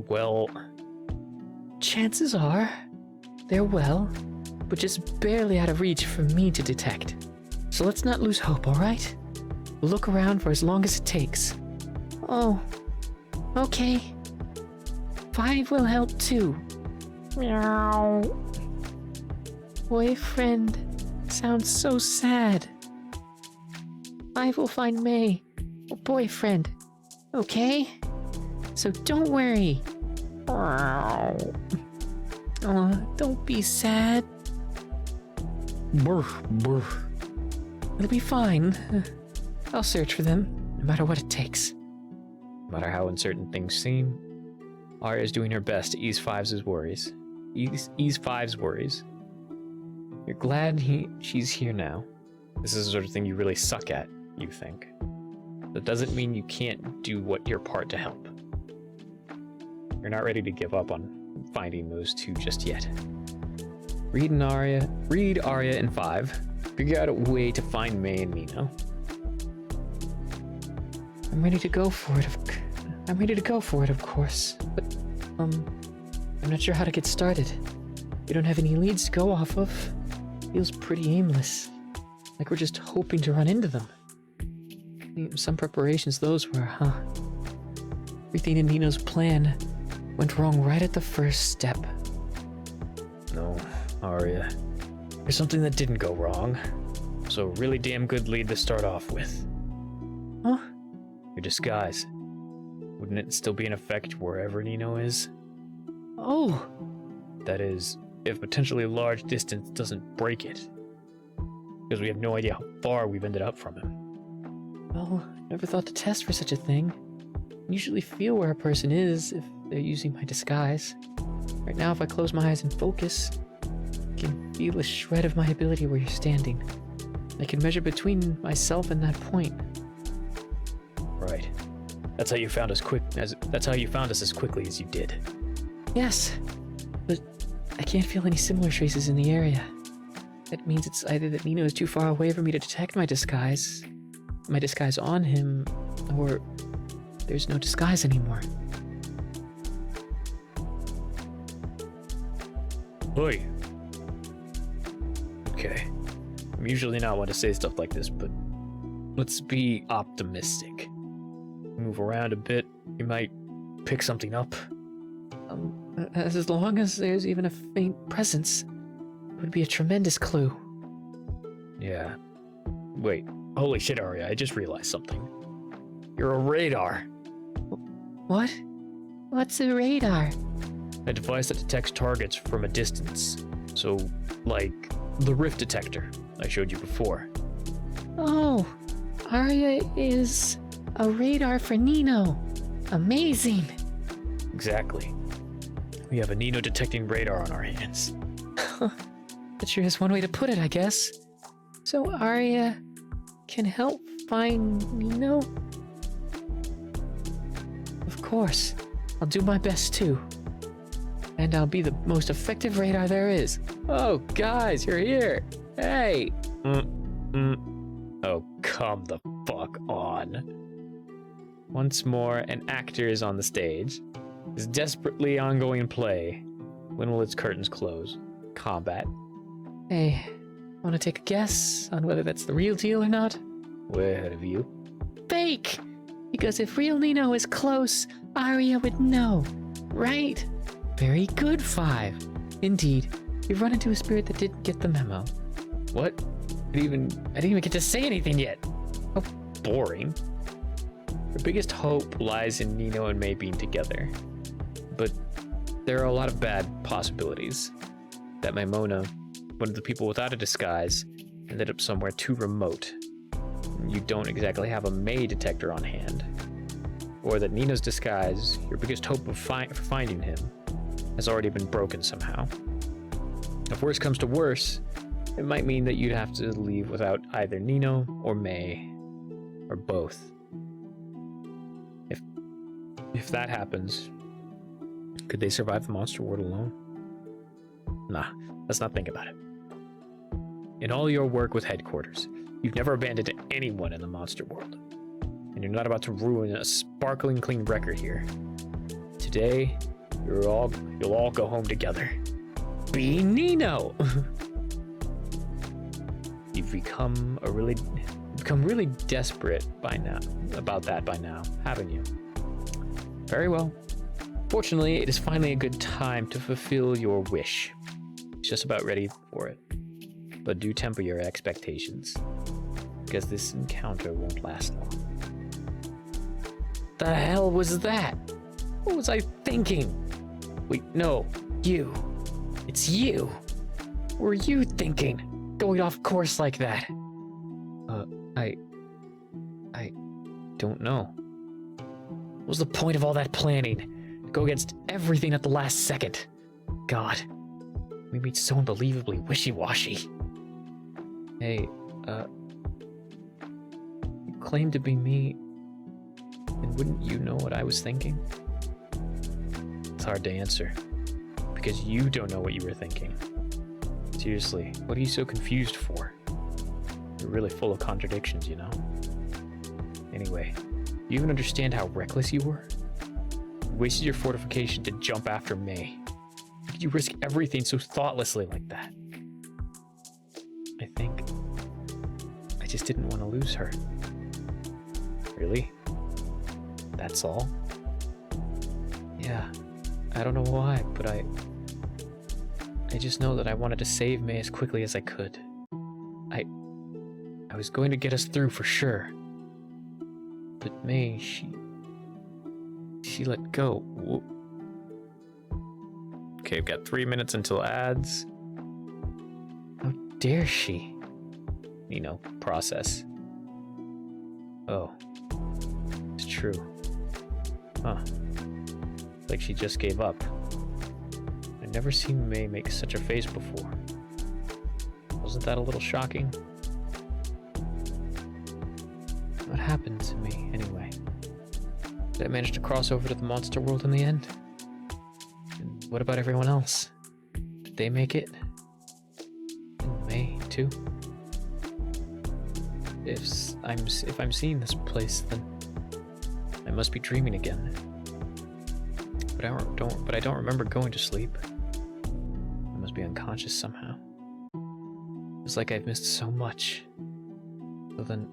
Well... Chances are they're well, but just barely out of reach for me to detect. So let's not lose hope, alright? We'll look around for as long as it takes. Oh, okay. 5 will help too. Meow. Boyfriend sounds so sad. 5 will find May. Boyfriend. Okay? So don't worry. Don't be sad. Brr, brr. It'll be fine. I'll search for them, no matter what it takes. No matter how uncertain things seem, Arya's doing her best to ease Five's worries. Ease Five's worries. You're glad she's here now. This is the sort of thing you really suck at, you think. That doesn't mean you can't do your part to help. You're not ready to give up on finding those two just yet. Reed, Arya, and 5 figure out a way to find May and Nino. I'm ready to go for it, of course. But, I'm not sure how to get started. We don't have any leads to go off of. Feels pretty aimless. Like we're just hoping to run into them. Some preparations those were, huh? Everything in Nino's plan went wrong right at the first step. No, Arya. There's something that didn't go wrong. So a really damn good lead to start off with. Huh? Your disguise. Wouldn't it still be in effect wherever Nino is? Oh! That is, if potentially large distance doesn't break it. Because we have no idea how far we've ended up from him. Well, never thought to test for such a thing. I usually feel where a person is if they're using my disguise. Right now, if I close my eyes and focus, I can feel a shred of my ability where you're standing. I can measure between myself and that point. Right. That's how you found us as quickly as you did. Yes, but I can't feel any similar traces in the area. That means it's either that Nino is too far away for me to detect my disguise on him, or there's no disguise anymore. Oi. Okay. I'm usually not one to say stuff like this, but let's be optimistic. Move around a bit, you might pick something up. As long as there's even a faint presence, it would be a tremendous clue. Yeah. Wait, holy shit, Arya, I just realized something. You're a radar. What? What's a radar? A device that detects targets from a distance. So, like, the rift detector I showed you before. Oh, Arya is a radar for Nino. Amazing. Exactly. We have a Nino detecting radar on our hands. That sure is one way to put it, I guess. So Arya can help find Nino? Of course. I'll do my best too. And I'll be the most effective radar there is. Oh, guys, you're here. Hey. Oh, come the fuck on. Once more, an actor is on the stage. This desperately ongoing play. When will its curtains close? Combat. Hey, want to take a guess on whether that's the real deal or not? Way ahead of you. Fake! Because if real Nino is close, Arya would know, right? Very good, 5. Indeed, you've run into a spirit that didn't get the memo. What? I didn't even get to say anything yet. How boring. Our biggest hope lies in Nino and May being together. But there are a lot of bad possibilities. That Maimona one of the people without a disguise ended up somewhere too remote. You don't exactly have a May detector on hand. Or that Nino's disguise, your biggest hope of finding him, has already been broken somehow. If worse comes to worse, it might mean that you'd have to leave without either Nino or May, or both. If that happens, could they survive the monster world alone? Nah, let's not think about it. In all your work with headquarters, you've never abandoned anyone in the monster world. And you're not about to ruin a sparkling clean record here. Today, you'll all go home together. Be Nino! You've become really desperate about that by now, haven't you? Very well. Fortunately, it is finally a good time to fulfill your wish. It's just about ready for it. But do temper your expectations, because this encounter won't last long. The hell was that? What was I thinking? Wait, no, you. It's you. What were you thinking? Going off course like that? I don't know. What was the point of all that planning? Go against everything at the last second. God, we made so unbelievably wishy-washy. Hey, you claim to be me, and wouldn't you know what I was thinking? It's hard to answer, because you don't know what you were thinking. Seriously, what are you so confused for? You're really full of contradictions, you know? Anyway, you even understand how reckless you were? You wasted your fortification to jump after May. How could you risk everything so thoughtlessly like that? I think I just didn't want to lose her. Really? That's all? Yeah, I don't know why, but I just know that I wanted to save May as quickly as I could. I was going to get us through for sure. But May, she let go. Whoa. Okay, I've got 3 minutes until ads. How dare she? You know, process. Oh, it's true. Huh. Like she just gave up. I've never seen May make such a face before. Wasn't that a little shocking? What happened to me, anyway? Did I manage to cross over to the monster world in the end? And what about everyone else? Did they make it? And May, too? If I'm seeing this place, then I must be dreaming again. But I don't remember going to sleep. I must be unconscious somehow. It's like I've missed so much. So then,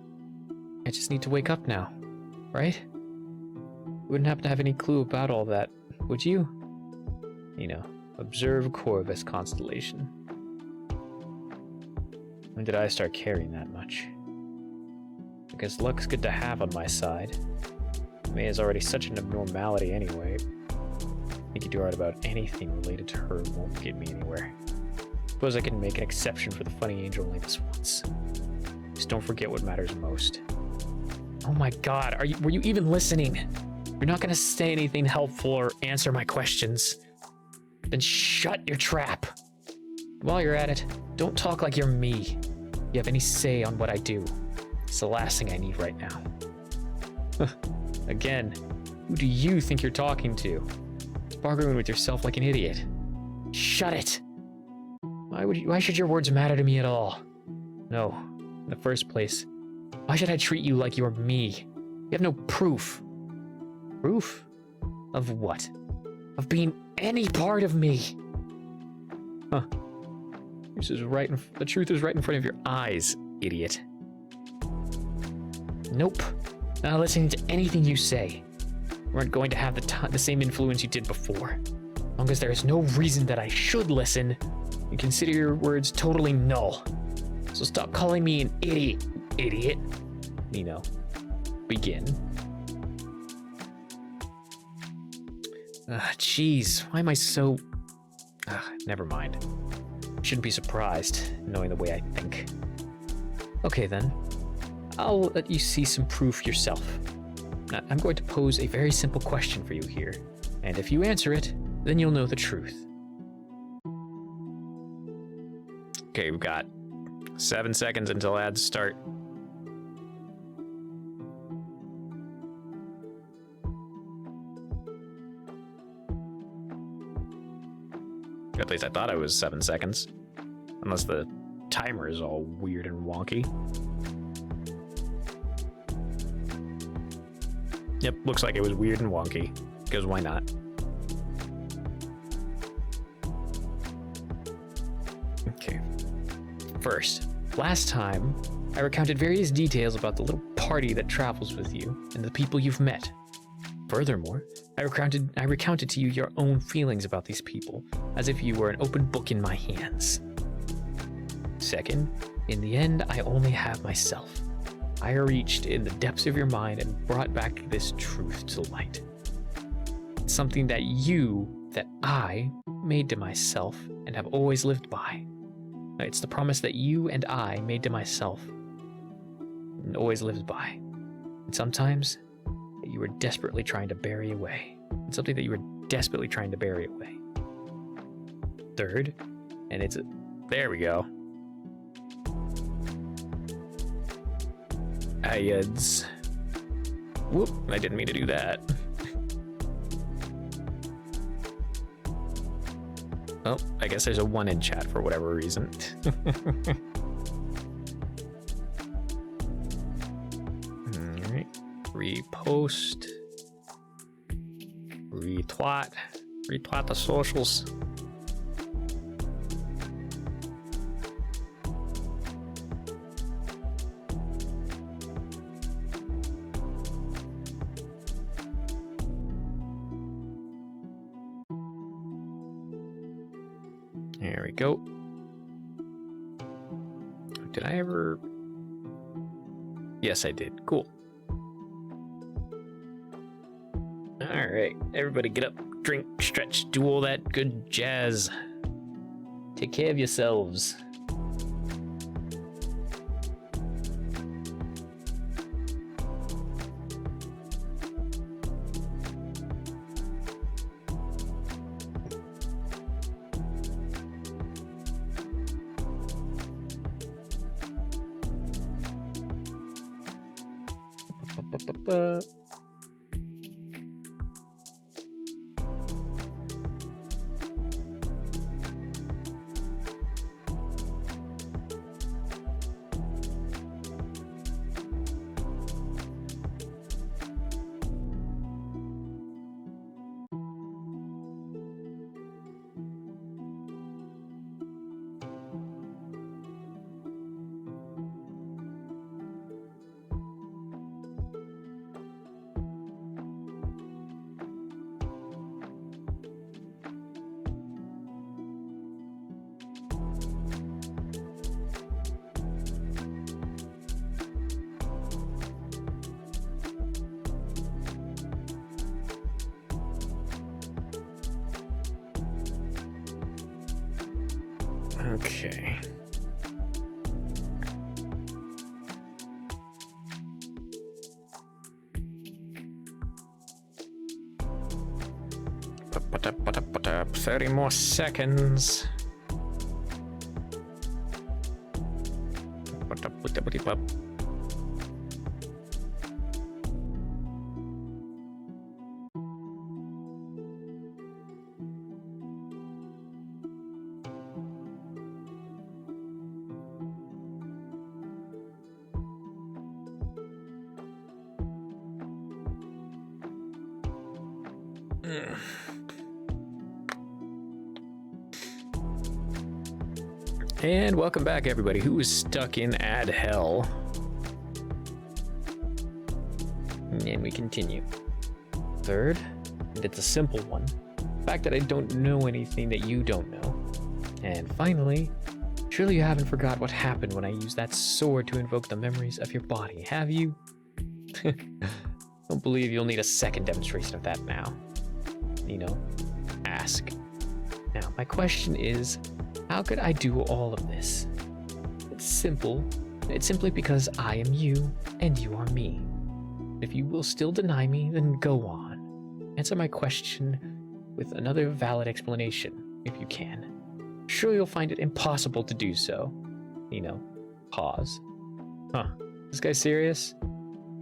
I just need to wake up now, right? You wouldn't happen to have any clue about all that, would you? You know, observe Corvus constellation. When did I start caring that much? I guess luck's good to have on my side. May is already such an abnormality anyway. I think you do art about anything related to her won't get me anywhere. Suppose I can make an exception for the funny angel only this once. Just don't forget what matters most. Oh my god, were you even listening? You're not gonna say anything helpful or answer my questions. Then shut your trap. While you're at it, don't talk like you're me. You have any say on what I do. It's the last thing I need right now. Again, who do you think you're talking to? Bargaining with yourself like an idiot. Shut it! Why should your words matter to me at all? No, in the first place, why should I treat you like you're me? You have no proof. Proof? Of what? Of being any part of me? Huh. The truth is right in front of your eyes, idiot. Nope. Not listening to anything you say. You aren't going to have the same influence you did before. As long as there is no reason that I should listen, you consider your words totally null. So stop calling me an idiot. Nino, begin. Jeez, why am I so... never mind. Shouldn't be surprised, knowing the way I think. Okay then, I'll let you see some proof yourself. Now, I'm going to pose a very simple question for you here, and if you answer it, then you'll know the truth. Okay, we've got 7 seconds until ads start. At least I thought it was 7 seconds. Unless the timer is all weird and wonky. Yep, looks like it was weird and wonky. Because why not? Okay. First, last time, I recounted various details about the little party that travels with you and the people you've met. Furthermore, I recounted to you your own feelings about these people, as if you were an open book in my hands. Second, in the end, I only have myself. I reached in the depths of your mind and brought back this truth to light. It's something that I made to myself and have always lived by. It's the promise that you and I made to myself and always lived by. And sometimes that you were desperately trying to bury away. It's something that you were desperately trying to bury away. Third, and there we go. Ayeds. Whoop, I didn't mean to do that. Oh, I guess there's a 1 in chat for whatever reason. Alright. Repost. Retweet. Retweet the socials. There we go. Did I ever? Yes, I did. Cool. All right, everybody get up, drink, stretch, do all that good jazz. Take care of yourselves. Okay. Up, 30 more seconds. Up. And welcome back, everybody who is stuck in ad hell. And we continue. Third, and it's a simple one, the fact that I don't know anything that you don't know. And finally, surely you haven't forgot what happened when I used that sword to invoke the memories of your body, have you? Don't believe you'll need a second demonstration of that now. Ask. Now, my question is, How could I do all of this? It's simple. It's simply because I am you and you are me. If you will still deny me, then go on. Answer my question with another valid explanation, if you can. Sure, you'll find it impossible to do so. Pause. Huh. This guy serious?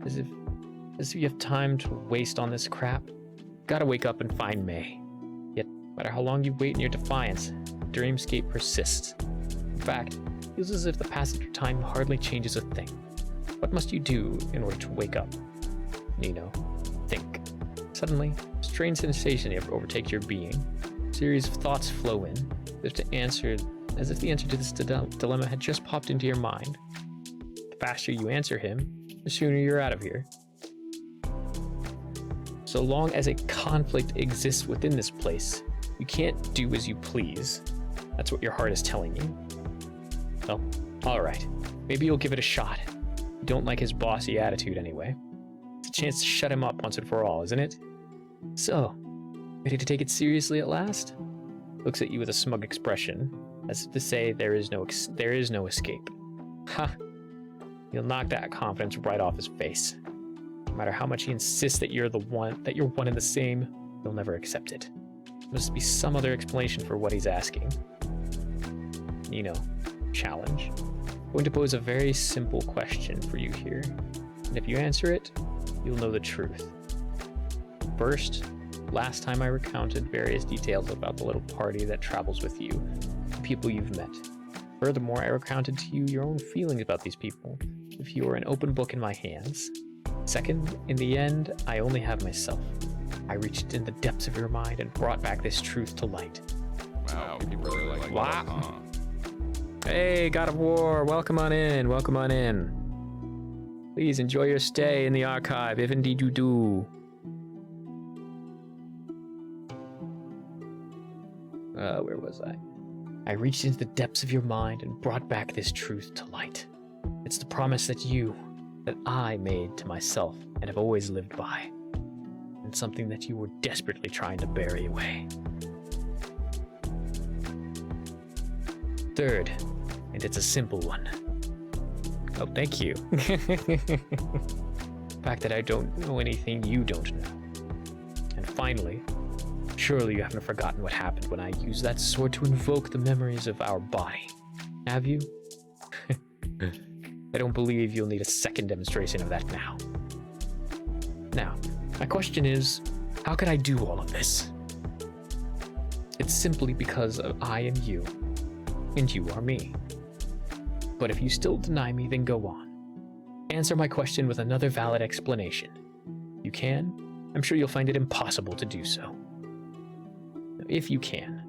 As if you have time to waste on this crap. Gotta wake up and find May. Yet, no matter how long you wait in your defiance, the dreamscape persists. In fact, it feels as if the passage of time hardly changes a thing. What must you do in order to wake up? Think. Suddenly, a strange sensation overtakes your being. A series of thoughts flow in, as if the answer to this dilemma had just popped into your mind. The faster you answer him, the sooner you're out of here. So long as a conflict exists within this place, you can't do as you please. That's what your heart is telling you. Oh, alright. Maybe you'll give it a shot. You don't like his bossy attitude anyway. It's a chance to shut him up once and for all, isn't it? So, ready to take it seriously at last? Looks at you with a smug expression, as if to say there is no escape. Ha! You'll knock that confidence right off his face. No matter how much he insists that you're one and the same, you'll never accept it. There must be some other explanation for what he's asking. Challenge. I'm going to pose a very simple question for you here, and if you answer it, you'll know the truth. First, last time I recounted various details about the little party that travels with you, the people you've met. Furthermore, I recounted to you your own feelings about these people, if you were an open book in my hands. Second, in the end, I only have myself. I reached in the depths of your mind and brought back this truth to light. Wow, people really like that, huh? Hey, God of War, welcome on in, welcome on in. Please enjoy your stay in the archive, if indeed you do. Where was I? I reached into the depths of your mind and brought back this truth to light. It's the promise that I made to myself and have always lived by. And something that you were desperately trying to bury away. Third, and it's a simple one. Oh, thank you. The fact that I don't know anything you don't know. And finally, surely you haven't forgotten what happened when I used that sword to invoke the memories of our body. Have you? I don't believe you'll need a second demonstration of that now. Now, my question is, how could I do all of this? It's simply because I am you, and you are me. But if you still deny me, then go on. Answer my question with another valid explanation. You can? I'm sure you'll find it impossible to do so. If you can.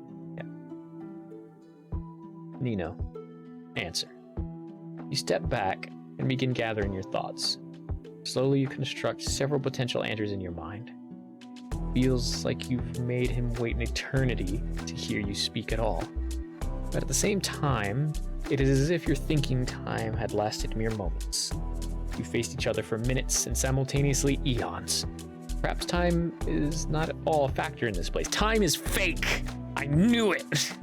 Yeah. Answer. You step back and begin gathering your thoughts. Slowly you construct several potential answers in your mind. Feels like you've made him wait an eternity to hear you speak at all. But at the same time, it is as if your thinking time had lasted mere moments. You faced each other for minutes and simultaneously eons. Perhaps time is not at all a factor in this place. Time is fake! I knew it!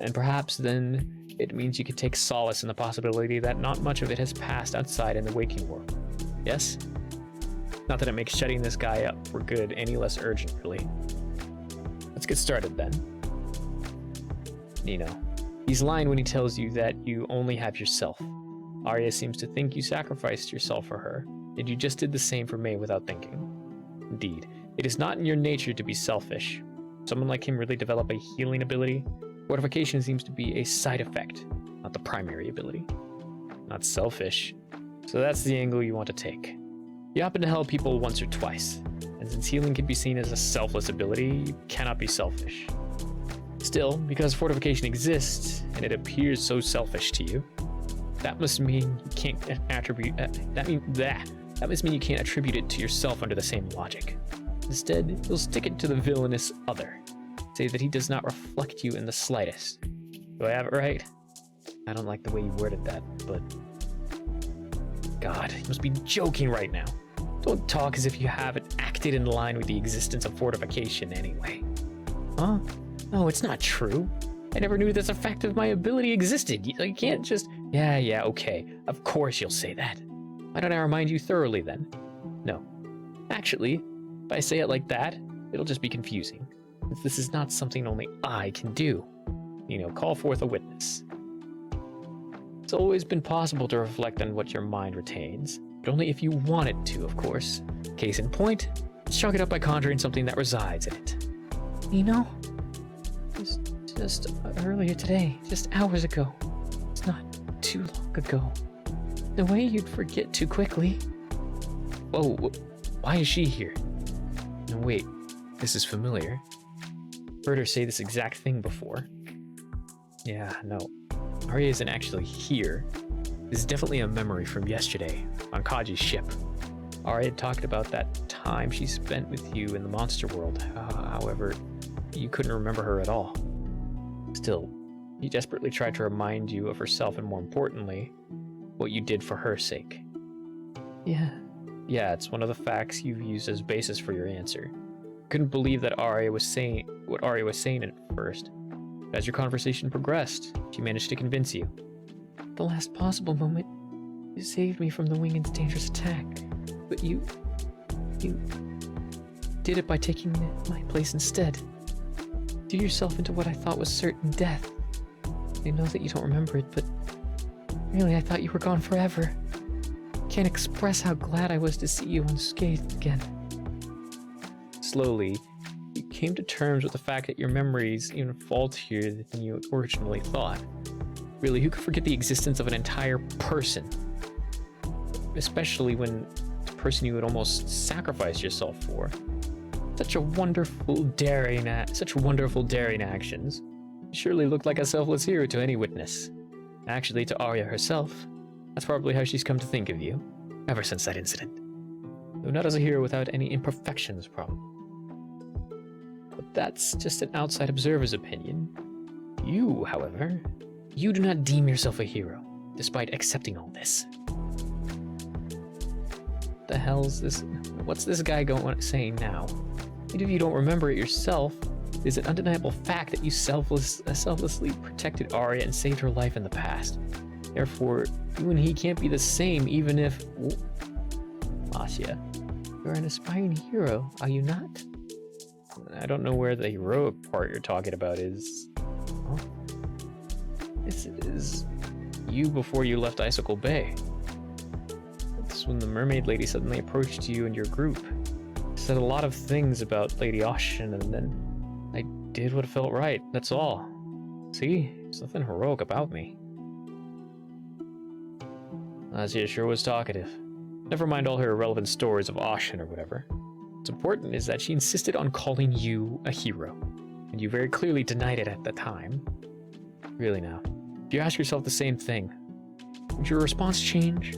And perhaps then it means you could take solace in the possibility that not much of it has passed outside in the waking world. Yes? Not that it makes shutting this guy up for good any less urgent, really. Let's get started then. He's lying when he tells you that you only have yourself. Arya seems to think you sacrificed yourself for her, and you just did the same for May without thinking. Indeed, it is not in your nature to be selfish. Someone like him really develop a healing ability? Fortification seems to be a side effect, not the primary ability. Not selfish. So that's the angle you want to take. You happen to help people once or twice, and since healing can be seen as a selfless ability, you cannot be selfish. Still, because fortification exists, and it appears so selfish to you, that must mean you can't attribute it to yourself under the same logic. Instead, you'll stick it to the villainous other. Say that he does not reflect you in the slightest. Do I have it right? I don't like the way you worded that, but... God, you must be joking right now. Don't talk as if you haven't acted in line with the existence of fortification anyway. Huh? No, it's not true. I never knew this effect of my ability existed. You can't just... Yeah, okay. Of course you'll say that. Why don't I remind you thoroughly then? No. Actually, if I say it like that, it'll just be confusing. Since this is not something only I can do. Call forth a witness. It's always been possible to reflect on what your mind retains, but only if you want it to, of course. Case in point, let's chalk it up by conjuring something that resides in it. Just earlier today, just hours ago. It's not too long ago. The way you'd forget too quickly. Whoa, why is she here? No, wait, this is familiar. Heard her say this exact thing before. Yeah, no. Arya isn't actually here. This is definitely a memory from yesterday, on Kaji's ship. Arya had talked about that time she spent with you in the monster world. However, you couldn't remember her at all. Still, she desperately tried to remind you of herself and, more importantly, what you did for her sake. Yeah, it's one of the facts you've used as basis for your answer. Couldn't believe that Arya was saying what Arya was saying at first. As your conversation progressed, she managed to convince you. the last possible moment, you saved me from the Wingen's dangerous attack. But you did it by taking my place instead. Threw yourself into what I thought was certain death. I know that you don't remember it, but really I thought you were gone forever. Can't express how glad I was to see you unscathed again. Slowly, you came to terms with the fact that your memories even faultier than you originally thought. Really, who could forget the existence of an entire person? Especially when it's a person you would almost sacrifice yourself for. Such wonderful daring actions. You surely looked like a selfless hero to any witness. Actually, to Arya herself. That's probably how she's come to think of you, ever since that incident. Though not as a hero without any imperfections, probably. But that's just an outside observer's opinion. You, however, you do not deem yourself a hero, despite accepting all this. The hell's this? What's this guy saying now? Even if you don't remember it yourself, it is an undeniable fact that you selflessly protected Arya and saved her life in the past. Therefore, you and he can't be the same, even if... Asya, You're an aspiring hero, are you not? I don't know where the heroic part you're talking about is. Huh? This is you before you left Icicle Bay. That's when the mermaid lady suddenly approached you and your group. Said a lot of things about Lady Ocean, and then I did what felt right, that's all. See? There's nothing heroic about me. Asya sure was talkative. Never mind all her irrelevant stories of Ocean or whatever. What's important is that she insisted on calling you a hero, and you very clearly denied it at the time. Really now, if you ask yourself the same thing, would your response change?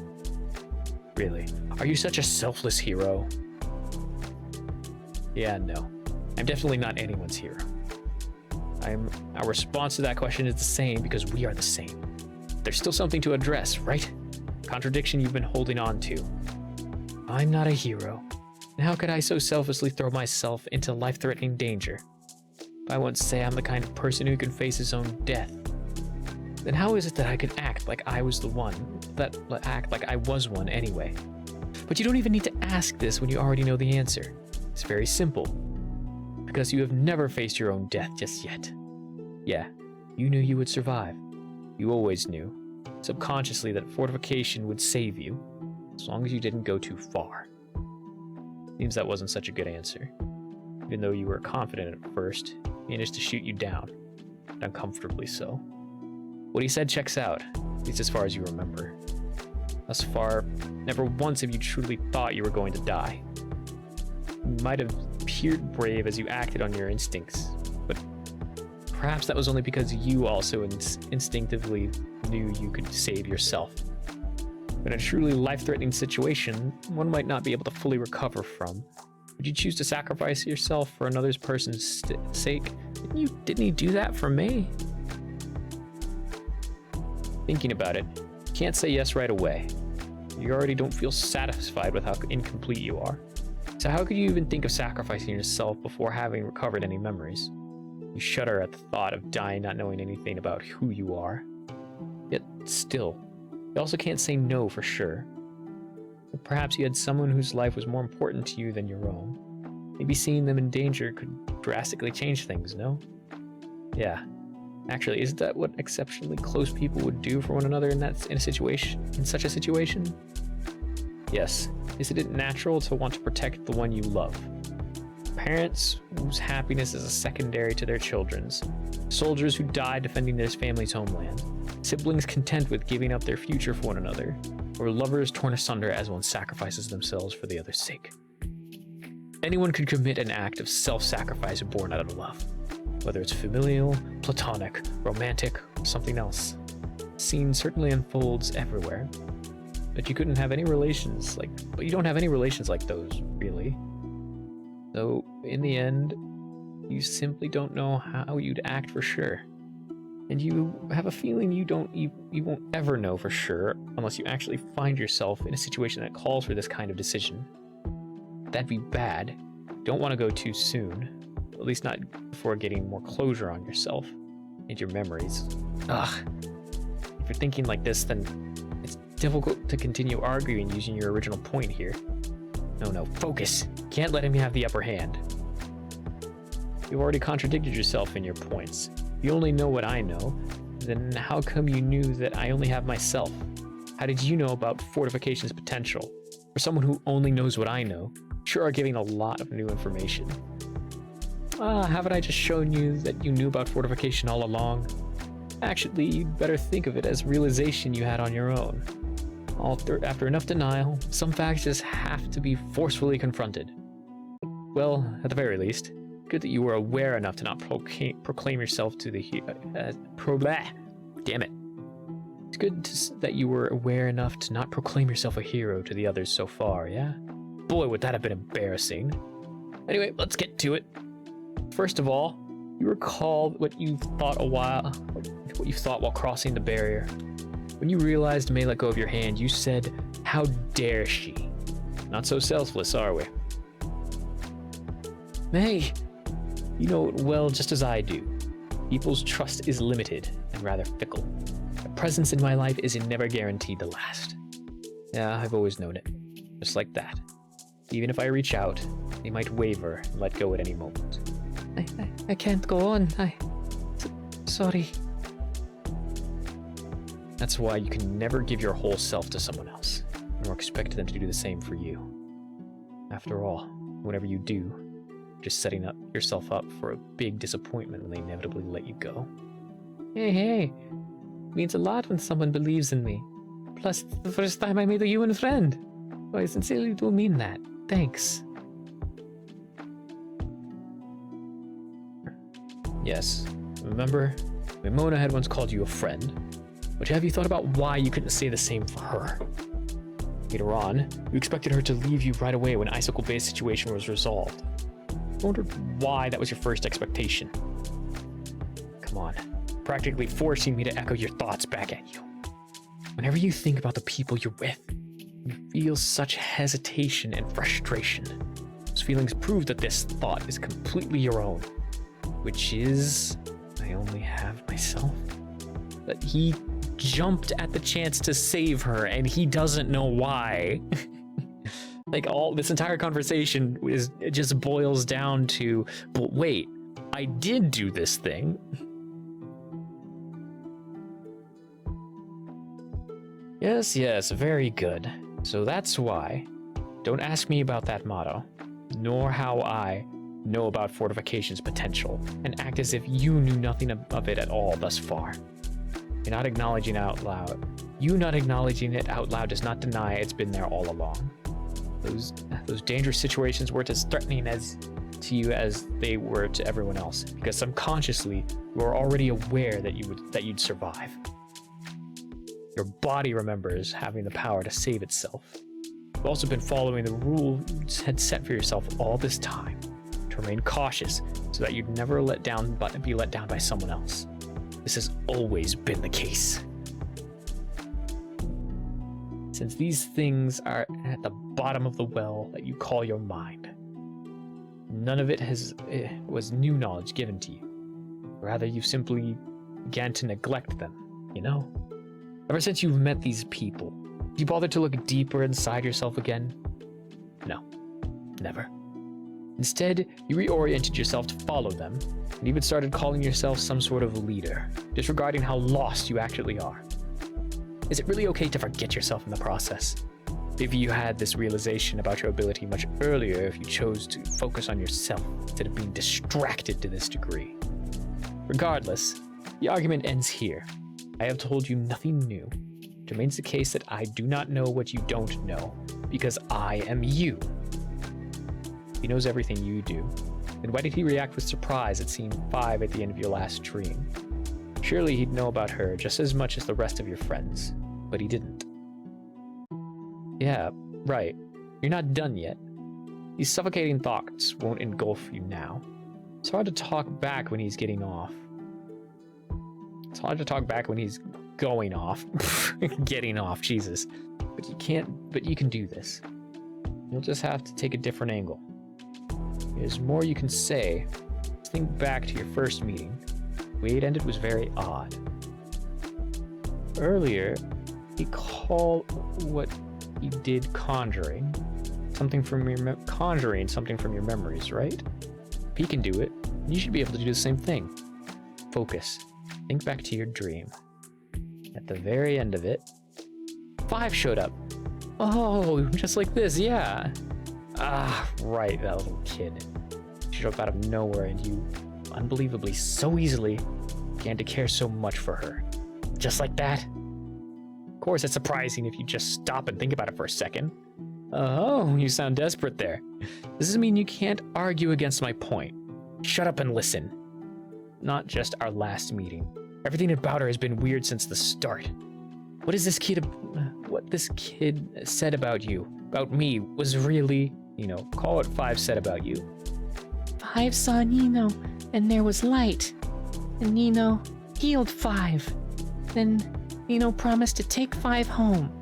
Really, are you such a selfless hero? Yeah, no. I'm definitely not anyone's hero. Our response to that question is the same because we are the same. There's still something to address, right? Contradiction you've been holding on to. I'm not a hero. And how could I so selflessly throw myself into life-threatening danger? If I once say I'm the kind of person who can face his own death, then how is it that I could act like I was one anyway? But you don't even need to ask this when you already know the answer. It's very simple. Because you have never faced your own death just yet. Yeah, you knew you would survive. You always knew, subconsciously, that fortification would save you, as long as you didn't go too far. Seems that wasn't such a good answer. Even though you were confident at first, he managed to shoot you down, and uncomfortably so. What he said checks out, at least as far as you remember. Thus far, never once have you truly thought you were going to die. You might have appeared brave as you acted on your instincts, but perhaps that was only because you also instinctively knew you could save yourself. In a truly life-threatening situation, one might not be able to fully recover from. Would you choose to sacrifice yourself for another person's sake? Didn't you do that for me? Thinking about it, you can't say yes right away. You already don't feel satisfied with how incomplete you are. So how could you even think of sacrificing yourself before having recovered any memories? You shudder at the thought of dying not knowing anything about who you are. Yet still, you also can't say no for sure. Or perhaps you had someone whose life was more important to you than your own. Maybe seeing them in danger could drastically change things, no? Yeah. Actually, isn't that what exceptionally close people would do for one another in such a situation? Yes. Isn't it natural to want to protect the one you love? Parents whose happiness is a secondary to their children's, soldiers who die defending their family's homeland, siblings content with giving up their future for one another, or lovers torn asunder as one sacrifices themselves for the other's sake. Anyone could commit an act of self-sacrifice born out of love, whether it's familial, platonic, romantic, or something else. The scene certainly unfolds everywhere, but you don't have any relations like those, really. So, in the end, you simply don't know how you'd act for sure. And you have a feeling you won't ever know for sure unless you actually find yourself in a situation that calls for this kind of decision. That'd be bad. Don't want to go too soon. At least not before getting more closure on yourself and your memories. Ugh. If you're thinking like this, then it's difficult to continue arguing using your original point here. No, focus. Can't let him have the upper hand. You've already contradicted yourself in your points. You only know what I know, then how come you knew that I only have myself? How did you know about fortification's potential? For someone who only knows what I know, sure are giving a lot of new information. Haven't I just shown you that you knew about fortification all along? Actually, you'd better think of it as realization you had on your own. After enough denial, some facts just have to be forcefully confronted. Well, at the very least, good that you were aware enough to not proclaim yourself to the damn it. It's good that you were aware enough to not proclaim yourself a hero to the others so far, yeah? Boy, would that have been embarrassing. Anyway, let's get to it. First of all, you recall what you thought while crossing the barrier. When you realized May let go of your hand, you said, "How dare she?" Not so selfless, are we? May! You know it well just as I do. People's trust is limited and rather fickle. A presence in my life is never guaranteed to last. Yeah, I've always known it. Just like that. Even if I reach out, they might waver and let go at any moment. I can't go on. Sorry. That's why you can never give your whole self to someone else, nor expect them to do the same for you. After all, whenever you do, you're just setting yourself up for a big disappointment when they inevitably let you go. Hey. It means a lot when someone believes in me. Plus, it's the first time I made a human friend. I sincerely do mean that. Thanks. Yes. Remember, Ramona had once called you a friend. But have you thought about why you couldn't say the same for her? Later on, you expected her to leave you right away when Icicle Bay's situation was resolved. I wondered why that was your first expectation. Come on, practically forcing me to echo your thoughts back at you. Whenever you think about the people you're with, you feel such hesitation and frustration. Those feelings prove that this thought is completely your own, which is, I only have myself. But he jumped at the chance to save her, and he doesn't know why. This entire conversation it just boils down to, but wait, I did do this thing. Yes, very good. So that's why. Don't ask me about that motto, nor how I know about fortification's potential, and act as if you knew nothing of it at all thus far. You not acknowledging it out loud does not deny it's been there all along. Those dangerous situations weren't as threatening to you as they were to everyone else, because subconsciously you are already aware that you'd survive. Your body remembers having the power to save itself. You've also been following the rule you had set for yourself all this time, to remain cautious so that you'd never be let down by someone else. This has always been the case. Since these things are at the bottom of the well that you call your mind, none of it was new knowledge given to you. Rather, you've simply began to neglect them, you know? Ever since you've met these people, have you bothered to look deeper inside yourself again? No, never. Instead, you reoriented yourself to follow them, and even started calling yourself some sort of leader, disregarding how lost you actually are. Is it really okay to forget yourself in the process? Maybe you had this realization about your ability much earlier if you chose to focus on yourself instead of being distracted to this degree. Regardless, the argument ends here. I have told you nothing new. It remains the case that I do not know what you don't know, because I am you. He knows everything you do. Then why did he react with surprise at seeing 5 at the end of your last dream? Surely he'd know about her just as much as the rest of your friends, but he didn't. Yeah, right. You're not done yet. These suffocating thoughts won't engulf you now. It's hard to talk back when he's getting off. It's hard to talk back when he's going off. Getting off, Jesus. But you can do this. You'll just have to take a different angle. There's more you can say. Just think back to your first meeting. The way it ended was very odd. Earlier, he called what he did conjuring something from your memories, right? If he can do it, you should be able to do the same thing. Focus. Think back to your dream. At the very end of it, 5 showed up. Oh, just like this, yeah. Ah, right, that little kid. She showed up out of nowhere, and you, unbelievably, so easily, began to care so much for her. Just like that. Of course, it's surprising if you just stop and think about it for a second. Oh, you sound desperate there. Does this mean you can't argue against my point? Shut up and listen. Not just our last meeting. Everything about her has been weird since the start. What this kid said about you, about me, was really, call what 5 said about you. 5 saw Nino, and there was light. And Nino healed 5. Then Nino promised to take 5 home.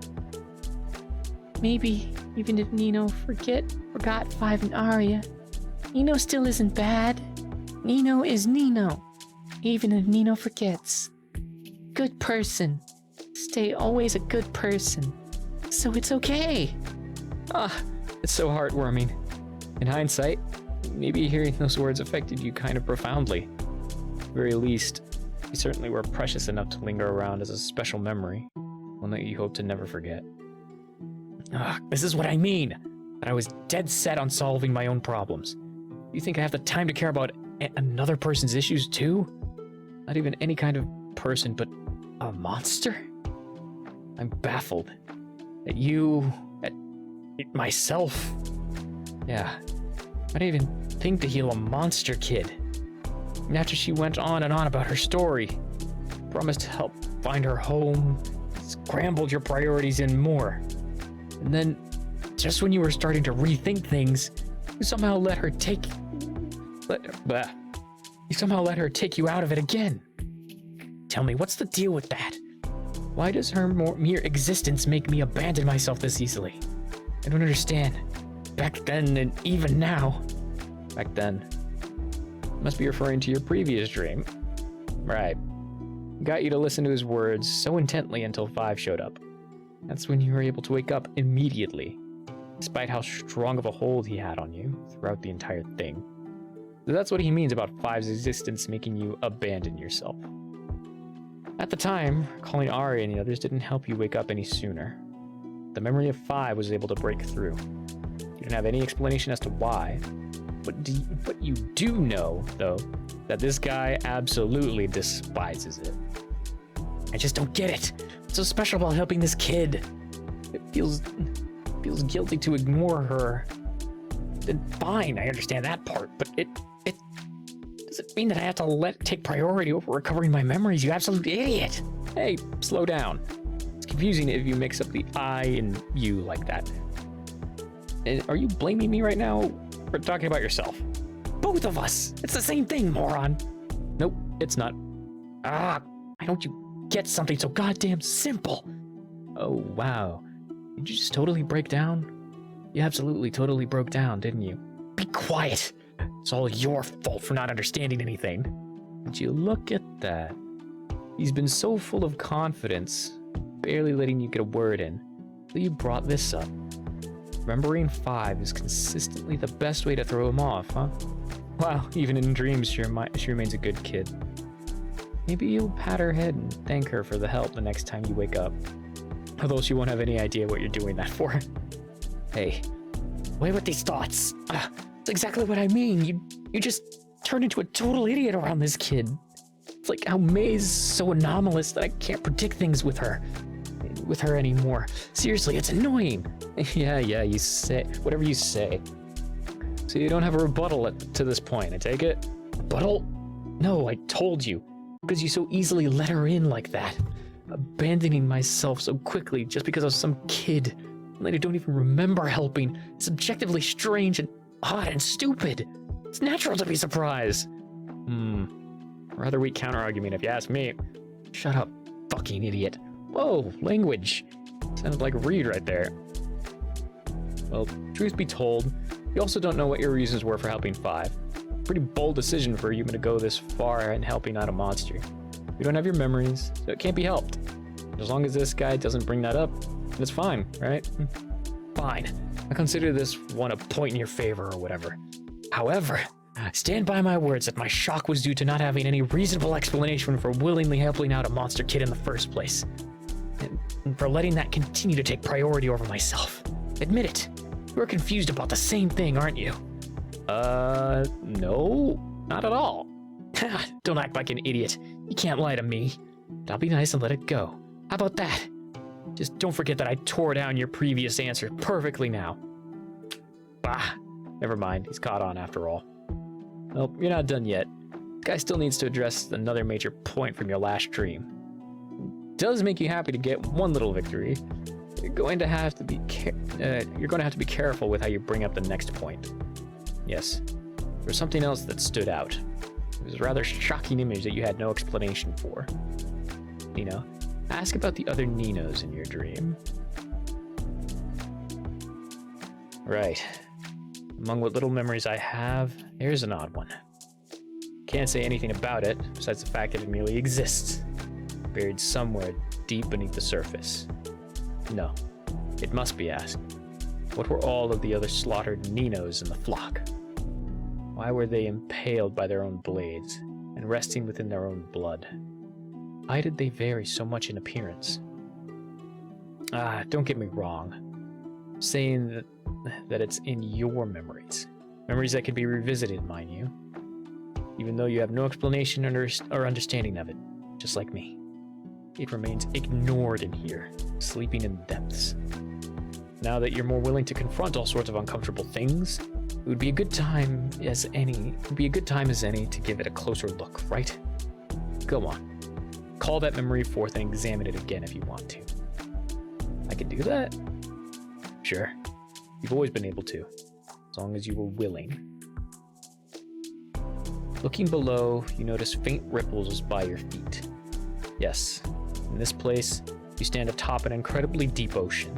Maybe even if Nino forgot 5 and Arya, Nino still isn't bad. Nino is Nino, even if Nino forgets. Good person. Stay always a good person. So it's okay. It's so heartwarming. In hindsight, maybe hearing those words affected you kind of profoundly. At the very least, you certainly were precious enough to linger around as a special memory, one that you hope to never forget. This is what I mean, that I was dead set on solving my own problems. You think I have the time to care about another person's issues too? Not even any kind of person, but a monster? I'm baffled. At you, at myself. Yeah, I didn't even think to heal a monster kid. And after she went on and on about her story, promised to help find her home, scrambled your priorities in more. And then, just when you were starting to rethink things, you somehow let her take you out of it again. Tell me, what's the deal with that? Why does her mere existence make me abandon myself this easily? I don't understand. Back then and even now. Back then. Must be referring to your previous dream. Right. Got you to listen to his words so intently until 5 showed up. That's when you were able to wake up immediately, despite how strong of a hold he had on you throughout the entire thing. So that's what he means about 5's existence making you abandon yourself. At the time, calling Ari and the others didn't help you wake up any sooner. The memory of 5 was able to break through. You didn't have any explanation as to why, but you do know, though, that this guy absolutely despises it. I just don't get it. What's so special about helping this kid? It feels guilty to ignore her. Then fine, I understand that part, but it does it mean that I have to take priority over recovering my memories, you absolute idiot? Hey, slow down. It's confusing if you mix up the I and you like that. And are you blaming me right now for talking about yourself? Both of us! It's the same thing, moron! Nope, it's not. Why don't you get something so goddamn simple? Oh, wow. Did you just totally break down? You absolutely totally broke down, didn't you? Be quiet! It's all your fault for not understanding anything. Would you look at that? He's been so full of confidence, barely letting you get a word in, till you brought this up. Remembering 5 is consistently the best way to throw him off, huh? Wow, even in dreams, she remains a good kid. Maybe you'll pat her head and thank her for the help the next time you wake up. Although she won't have any idea what you're doing that for. Hey, Away with these thoughts. That's exactly what I mean. You just turned into a total idiot around this kid. It's like how May's so anomalous that I can't predict things with her anymore. Seriously, it's annoying. yeah, you say whatever you say. So you don't have a rebuttal to this point, I take it? Rebuttal? No, I told you. Because you so easily let her in like that. Abandoning myself so quickly just because of some kid that I don't even remember helping is objectively strange and odd and stupid. It's natural to be surprised. Rather weak counter-argument if you ask me. Shut up, fucking idiot. Whoa, language. Sounded like Reed right there. Well, truth be told, you also don't know what your reasons were for helping 5. Pretty bold decision for a human to go this far in helping out a monster. You don't have your memories, so it can't be helped. As long as this guy doesn't bring that up, it's fine, right? Fine. I consider this one a point in your favor or whatever. However, I stand by my words that my shock was due to not having any reasonable explanation for willingly helping out a monster kid in the first place. And for letting that continue to take priority over myself. Admit it. You're confused about the same thing, aren't you? No, not at all. Don't act like an idiot. You can't lie to me. But I'll be nice and let it go. How about that? Just don't forget that I tore down your previous answer perfectly now. Bah, never mind. He's caught on after all. Nope, you're not done yet. This guy still needs to address another major point from your last dream. It does make you happy to get one little victory. You're going to have to be careful with how you bring up the next point. Yes, there was something else that stood out. It was a rather shocking image that you had no explanation for. Nino, ask about the other Ninos in your dream. Right. Among what little memories I have, here's an odd one. Can't say anything about it, besides the fact that it merely exists, buried somewhere deep beneath the surface. No, it must be asked. What were all of the other slaughtered Ninos in the flock? Why were they impaled by their own blades and resting within their own blood? Why did they vary so much in appearance? Don't get me wrong. I'm saying that it's in your memories. Memories that can be revisited, mind you. Even though you have no explanation or understanding of it, just like me. It remains ignored in here, sleeping in the depths. Now that you're more willing to confront all sorts of uncomfortable things, it would be a good time as any to give it a closer look, right? Go on. Call that memory forth and examine it again if you want to. I can do that? Sure. You've always been able to, as long as you were willing. Looking below, you notice faint ripples by your feet. Yes, in this place, you stand atop an incredibly deep ocean.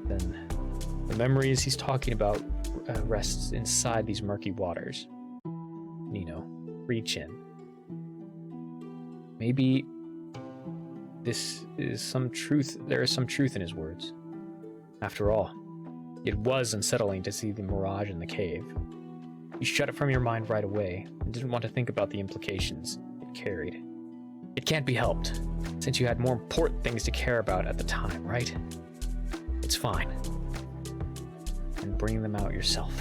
Then, the memories he's talking about rests inside these murky waters. Nino, reach in. Maybe there is some truth in his words. After all, it was unsettling to see the mirage in the cave. You shut it from your mind right away and didn't want to think about the implications it carried. It can't be helped, since you had more important things to care about at the time, right? It's fine. And bring them out yourself.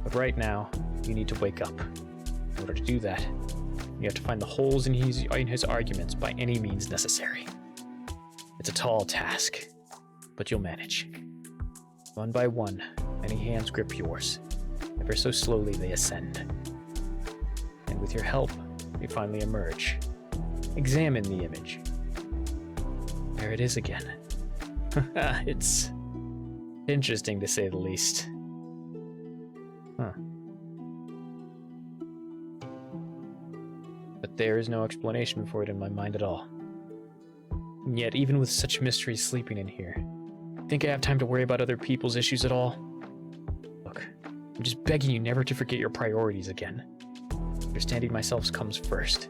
But right now, you need to wake up. In order to do that, you have to find the holes in his arguments by any means necessary. It's a tall task, but you'll manage. One by one, many hands grip yours. Ever so slowly they ascend. And with your help, you finally emerge. Examine the image. There it is again. It's interesting to say the least. Huh. But there is no explanation for it in my mind at all. And yet, even with such mysteries sleeping in here, think I have time to worry about other people's issues at all? Look, I'm just begging you never to forget your priorities again. Understanding myself comes first.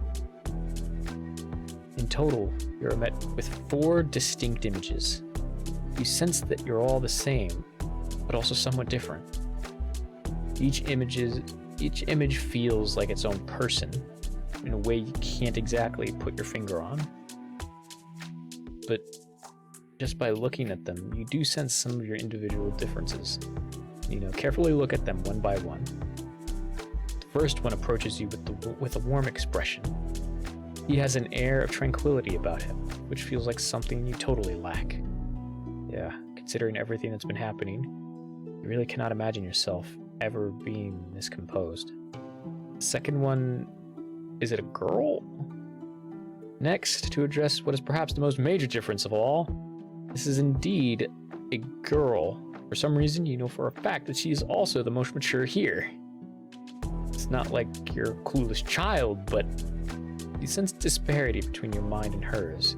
In total, you're met with 4 distinct images. You sense that you're all the same, but also somewhat different. Each image feels like its own person, in a way you can't exactly put your finger on. But just by looking at them, you do sense some of your individual differences. Carefully look at them one by one. The first one approaches you with a warm expression. He has an air of tranquility about him, which feels like something you totally lack. Yeah, considering everything that's been happening, you really cannot imagine yourself ever being this composed. The second one, is it a girl? Next, to address what is perhaps the most major difference of all, this is indeed a girl. For some reason, you know for a fact that she is also the most mature here. It's not like you're a clueless child, but you sense disparity between your mind and hers,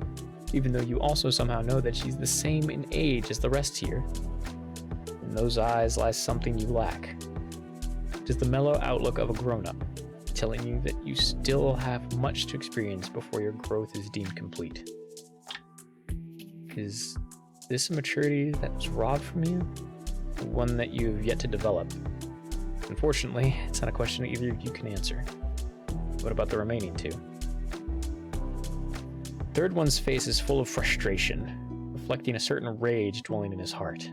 even though you also somehow know that she's the same in age as the rest here. In those eyes lies something you lack. It is the mellow outlook of a grown-up, telling you that you still have much to experience before your growth is deemed complete. Is this a maturity that was robbed from you? One that you have yet to develop? Unfortunately, it's not a question either of you can answer. What about the remaining 2? Third one's face is full of frustration, reflecting a certain rage dwelling in his heart.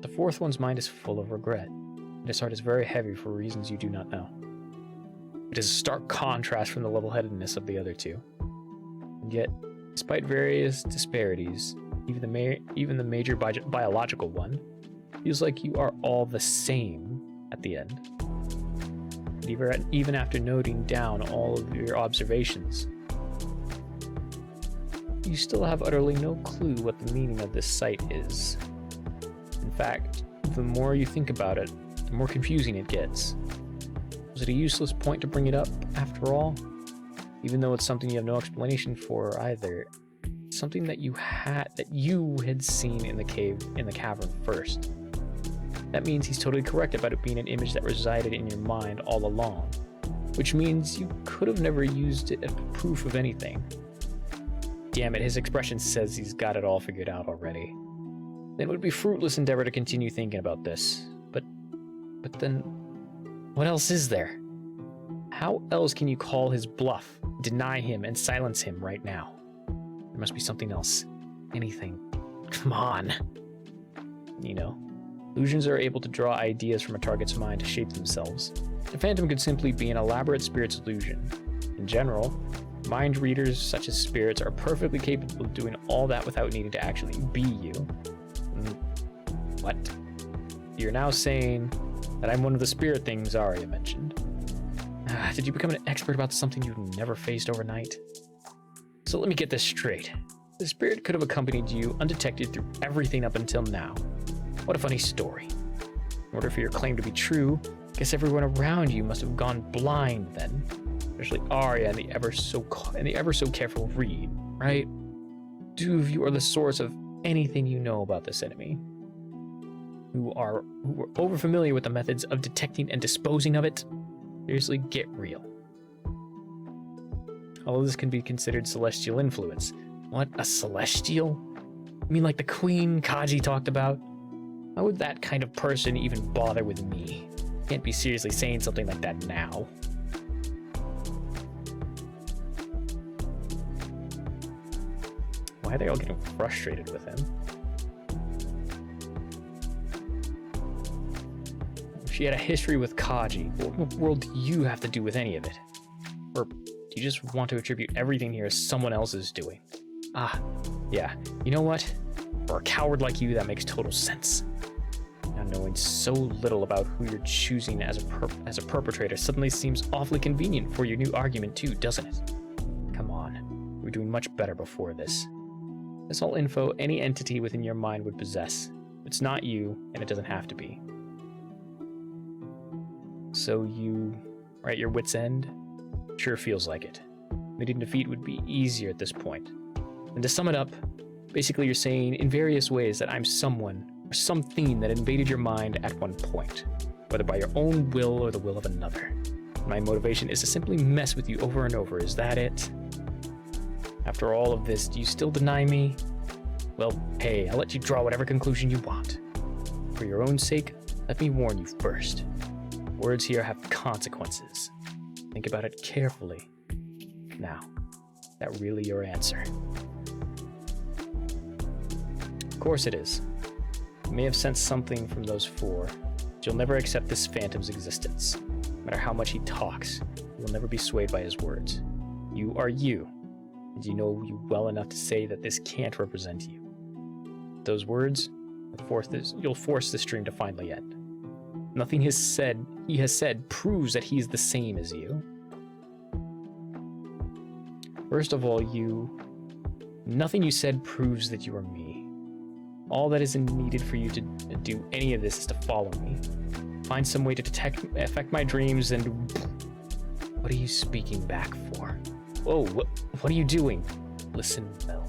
The fourth one's mind is full of regret, and his heart is very heavy for reasons you do not know. It is a stark contrast from the level-headedness of the other 2. And yet, despite various disparities, even the major biological one feels like you are all the same at the end. And even after noting down all of your observations, you still have utterly no clue what the meaning of this sight is. In fact, the more you think about it, the more confusing it gets. Was it a useless point to bring it up, after all? Even though it's something you have no explanation for either, it's something that you had seen in the cavern first. That means he's totally correct about it being an image that resided in your mind all along, which means you could have never used it as proof of anything. Damn it, his expression says he's got it all figured out already. Then it would be a fruitless endeavor to continue thinking about this. But then, what else is there? How else can you call his bluff, deny him, and silence him right now? There must be something else. Anything. Come on. Illusions are able to draw ideas from a target's mind to shape themselves. The phantom could simply be an elaborate spirit's illusion. In general, mind readers such as spirits are perfectly capable of doing all that without needing to actually be you. What? You're now saying that I'm one of the spirit things Arya mentioned. Did you become an expert about something you never faced overnight? So let me get this straight. The spirit could have accompanied you undetected through everything up until now. What a funny story. In order for your claim to be true, I guess everyone around you must have gone blind then. Especially Arya and the ever so careful Reed, right? 2 of you are the source of anything you know about this enemy. Who were overfamiliar with the methods of detecting and disposing of it. Seriously, get real. All of this can be considered celestial influence. What, a celestial? You mean like the Queen Kaji talked about? How would that kind of person even bother with me? Can't be seriously saying something like that now. Why are they all getting frustrated with him? If she had a history with Kaji, what in the world do you have to do with any of it? Or do you just want to attribute everything here as someone else's doing? Yeah, you know what? For a coward like you, that makes total sense. Now knowing so little about who you're choosing as a perpetrator suddenly seems awfully convenient for your new argument too, doesn't it? Come on, we were doing much better before this. That's all info any entity within your mind would possess. It's not you, and it doesn't have to be. So you are at your wit's end? Sure feels like it. Admitting defeat would be easier at this point. And to sum it up, basically you're saying in various ways that I'm someone or something that invaded your mind at one point. whether by your own will or the will of another. My motivation is to simply mess with you over and over. Is that it? After all of this, do you still deny me? Well, hey, I'll let you draw whatever conclusion you want. For your own sake, let me warn you first. Words here have consequences. Think about it carefully. Now, is that really your answer? Of course it is. You may have sensed something from those four, but you'll never accept this phantom's existence. No matter how much he talks, you will never be swayed by his words. You are you, and you know you well enough to say that this can't represent you. Those words, you'll force this dream to finally end. Nothing he has said proves that he is the same as you. First of all, nothing you said proves that you are me. All that is needed for you to do any of this is to follow me. Find some way to affect my dreams and... What are you speaking back for? Whoa, what are you doing? Listen well.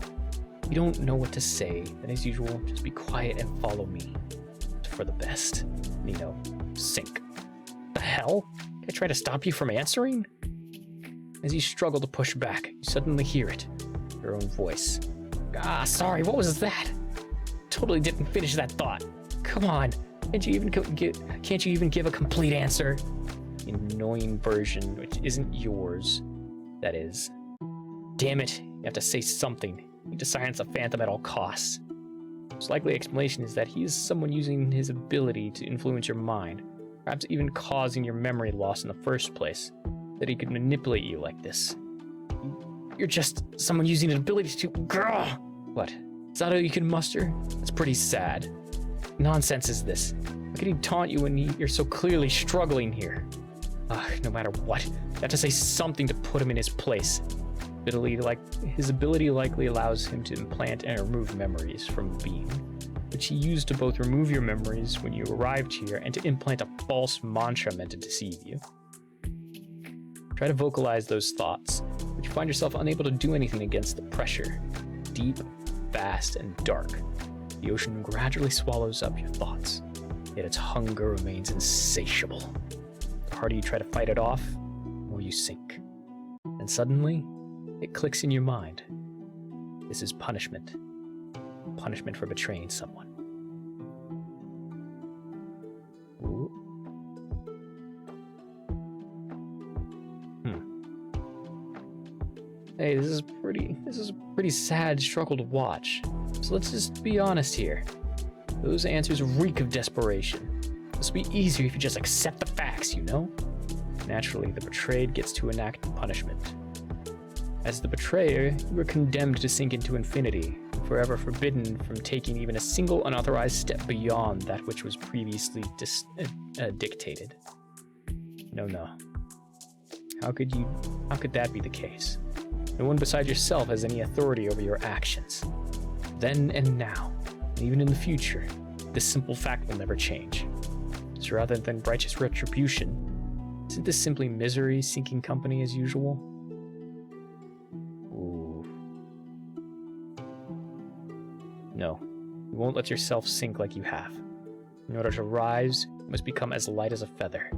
If you don't know what to say, then as usual, just be quiet and follow me. It's for the best. Nino, sink. The hell? Did I try to stop you from answering? As you struggle to push back, you suddenly hear it. Your own voice. Ah, sorry, what was that? Totally didn't finish that thought. Come on, can't you even give a complete answer? The annoying version, which isn't yours, that is. Damn it, you have to say something. You need to silence the phantom at all costs. The most likely explanation is that he is someone using his ability to influence your mind, perhaps even causing your memory loss in the first place, that he could manipulate you like this. You're just someone using an ability to... Grr! What? Is that all you can muster? That's pretty sad. Nonsense is this. How can he taunt you when you're so clearly struggling here? No matter what, you have to say something to put him in his place. His ability likely allows him to implant and remove memories from being, which he used to both remove your memories when you arrived here and to implant a false mantra meant to deceive you. Try to vocalize those thoughts, but you find yourself unable to do anything against the pressure. Deep, vast, and dark, the ocean gradually swallows up your thoughts, yet its hunger remains insatiable. The harder you try to fight it off, the more you sink. And suddenly, it clicks in your mind. This is punishment. Punishment for betraying someone. Ooh. Hey, this is a pretty sad struggle to watch. So let's just be honest here. Those answers reek of desperation. This would be easier if you just accept the facts, you know? Naturally, the betrayed gets to enact punishment. As the betrayer, you are condemned to sink into infinity, forever forbidden from taking even a single unauthorized step beyond that which was previously dictated. No. How could that be the case? No one beside yourself has any authority over your actions. Then and now, and even in the future, this simple fact will never change. So rather than righteous retribution, isn't this simply misery seeking company as usual? Ooh. No, you won't let yourself sink like you have. In order to rise, you must become as light as a feather.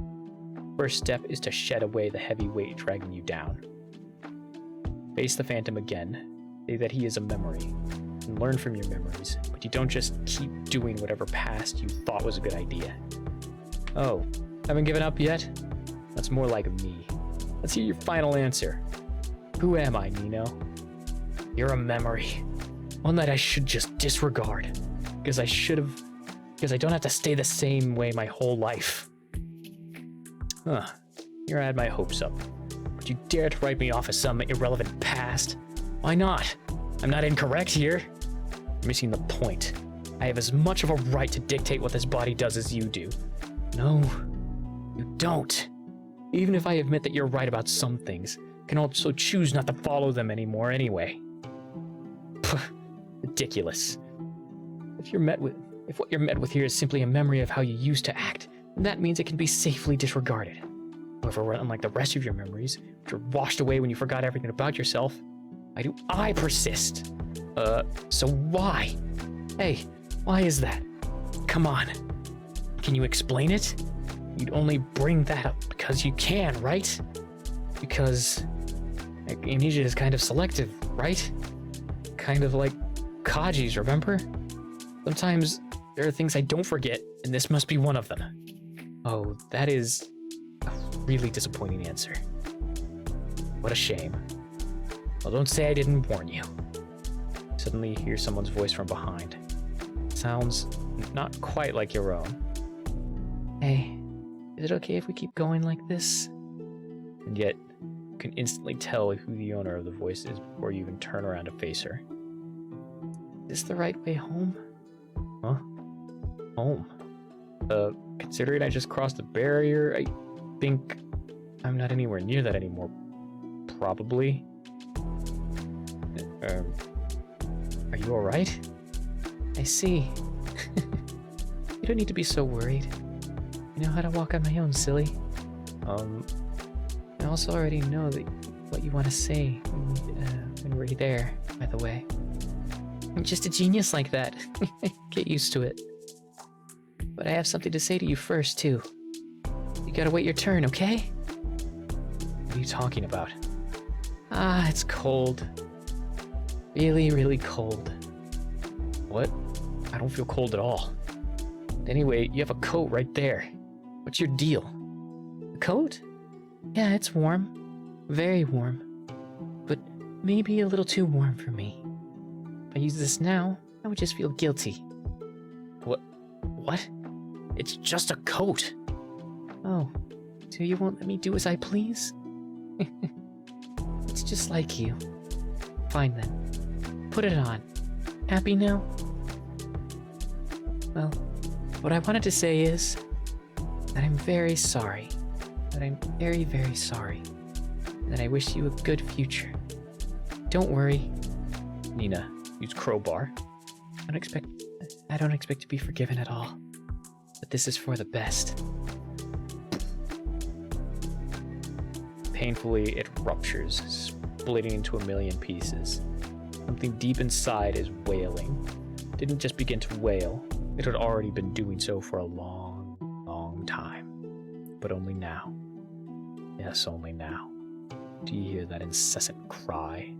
First step is to shed away the heavy weight dragging you down. Face the phantom again, say that he is a memory, and learn from your memories, but you don't just keep doing whatever past you thought was a good idea. Oh, haven't given up yet? That's more like me. Let's hear your final answer. Who am I, Nino? You're a memory. One that I should just disregard. Because I don't have to stay the same way my whole life. Huh. Here I had my hopes up. But you dare to write me off as some irrelevant past? Why not? I'm not incorrect here. You're missing the point. I have as much of a right to dictate what this body does as you do. No, you don't. Even if I admit that you're right about some things, I can also choose not to follow them anymore anyway. Ridiculous. If what you're met with here is simply a memory of how you used to act, then that means it can be safely disregarded. However, unlike the rest of your memories, which were washed away when you forgot everything about yourself, I persist. So why? Hey, why is that? Come on. Can you explain it? you'd only bring that up because you can, right? Because amnesia is kind of selective, right? Kind of like Kaji's, remember? Sometimes there are things I don't forget, and this must be one of them. Oh, that is a really disappointing answer. What a shame. Well, don't say I didn't warn you. Suddenly you hear someone's voice from behind. Sounds not quite like your own. Hey, is it okay if we keep going like this? And yet, you can instantly tell who the owner of the voice is before you even turn around to face her. Is this the right way home? Huh? Home? Considering I just crossed the barrier, I think I'm not anywhere near that anymore. Probably. Are you alright? I see. You don't need to be so worried. I know how to walk on my own, silly. I also already know that what you want to say when we're there, by the way. I'm just a genius like that. Get used to it. But I have something to say to you first, too. You gotta wait your turn, okay? What are you talking about? Ah, it's cold. Really, really cold. What? I don't feel cold at all. Anyway, you have a coat right there. What's your deal? A coat? Yeah, it's warm. Very warm. But maybe a little too warm for me. If I use this now, I would just feel guilty. What? It's just a coat. Oh, so you won't let me do as I please? It's just like you. Fine then. Put it on. Happy now? Well, what I wanted to say is that I'm very sorry. That I'm very, very sorry. And that I wish you a good future. Don't worry. Nina, use crowbar. I don't expect to be forgiven at all. But this is for the best. Painfully, it ruptures, splitting into a million pieces. Something deep inside is wailing. It didn't just begin to wail, it had already been doing so for a long, long time. But only now. Yes, only now. Do you hear that incessant cry?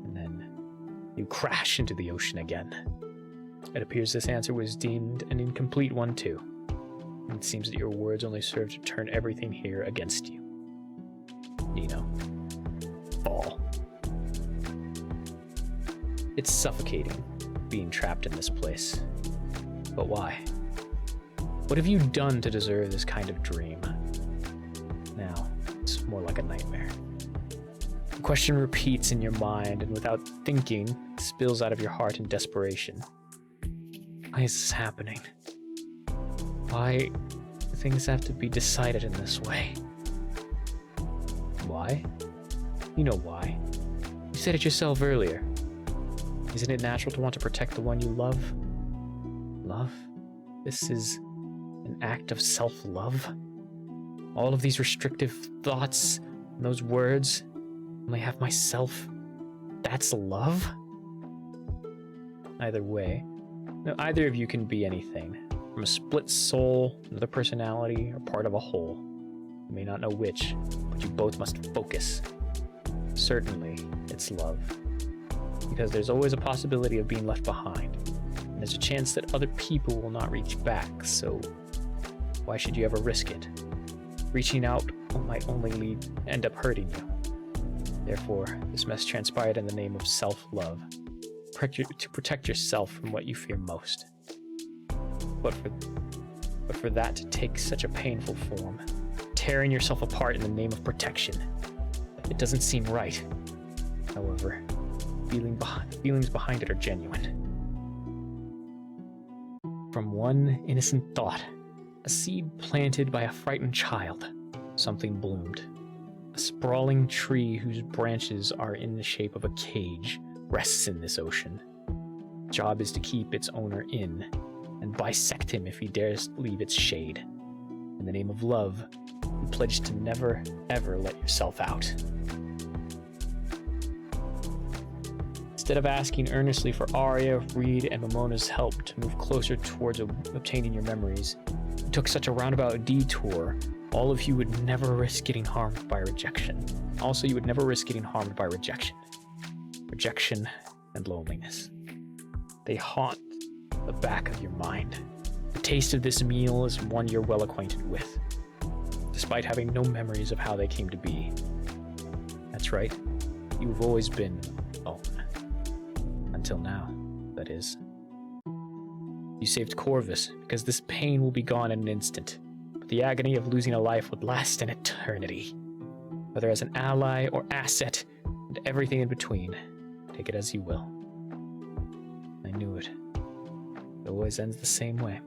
And then you crash into the ocean again. It appears this answer was deemed an incomplete one too. It seems that your words only serve to turn everything here against you. Nino. Fall. It's suffocating, being trapped in this place. But why? What have you done to deserve this kind of dream? Now, it's more like a nightmare. The question repeats in your mind, and without thinking, spills out of your heart in desperation. Why is this happening? Why do things have to be decided in this way? Why? You know why. You said it yourself earlier. Isn't it natural to want to protect the one you love? Love? This is an act of self-love? All of these restrictive thoughts and those words, only have myself. That's love? Either way, no, either of you can be anything. From a split soul, another personality, or part of a whole. You may not know which, but you both must focus. Certainly, it's love. Because there's always a possibility of being left behind. And there's a chance that other people will not reach back, so why should you ever risk it? Reaching out might only end up hurting you. Therefore, this mess transpired in the name of self-love. To protect yourself from what you fear most. But for that to take such a painful form, tearing yourself apart in the name of protection, it doesn't seem right. However, feelings behind it are genuine. From one innocent thought, a seed planted by a frightened child, something bloomed. A sprawling tree whose branches are in the shape of a cage rests in this ocean. Job is to keep its owner in, and bisect him if he dares leave its shade. In the name of love, you pledge to never, ever let yourself out. Instead of asking earnestly for Arya, Reed, and Momona's help to move closer towards obtaining your memories, you took such a roundabout detour, all of you would never risk getting harmed by rejection. Also, you would never risk getting harmed by rejection. Rejection and loneliness. They haunt the back of your mind. The taste of this meal is one you're well acquainted with, despite having no memories of how they came to be. That's right, you've always been alone. Until now, that is. You saved Corvus because this pain will be gone in an instant, but the agony of losing a life would last an eternity. Whether as an ally or asset, and everything in between, take it as you will. I knew it. It always ends the same way.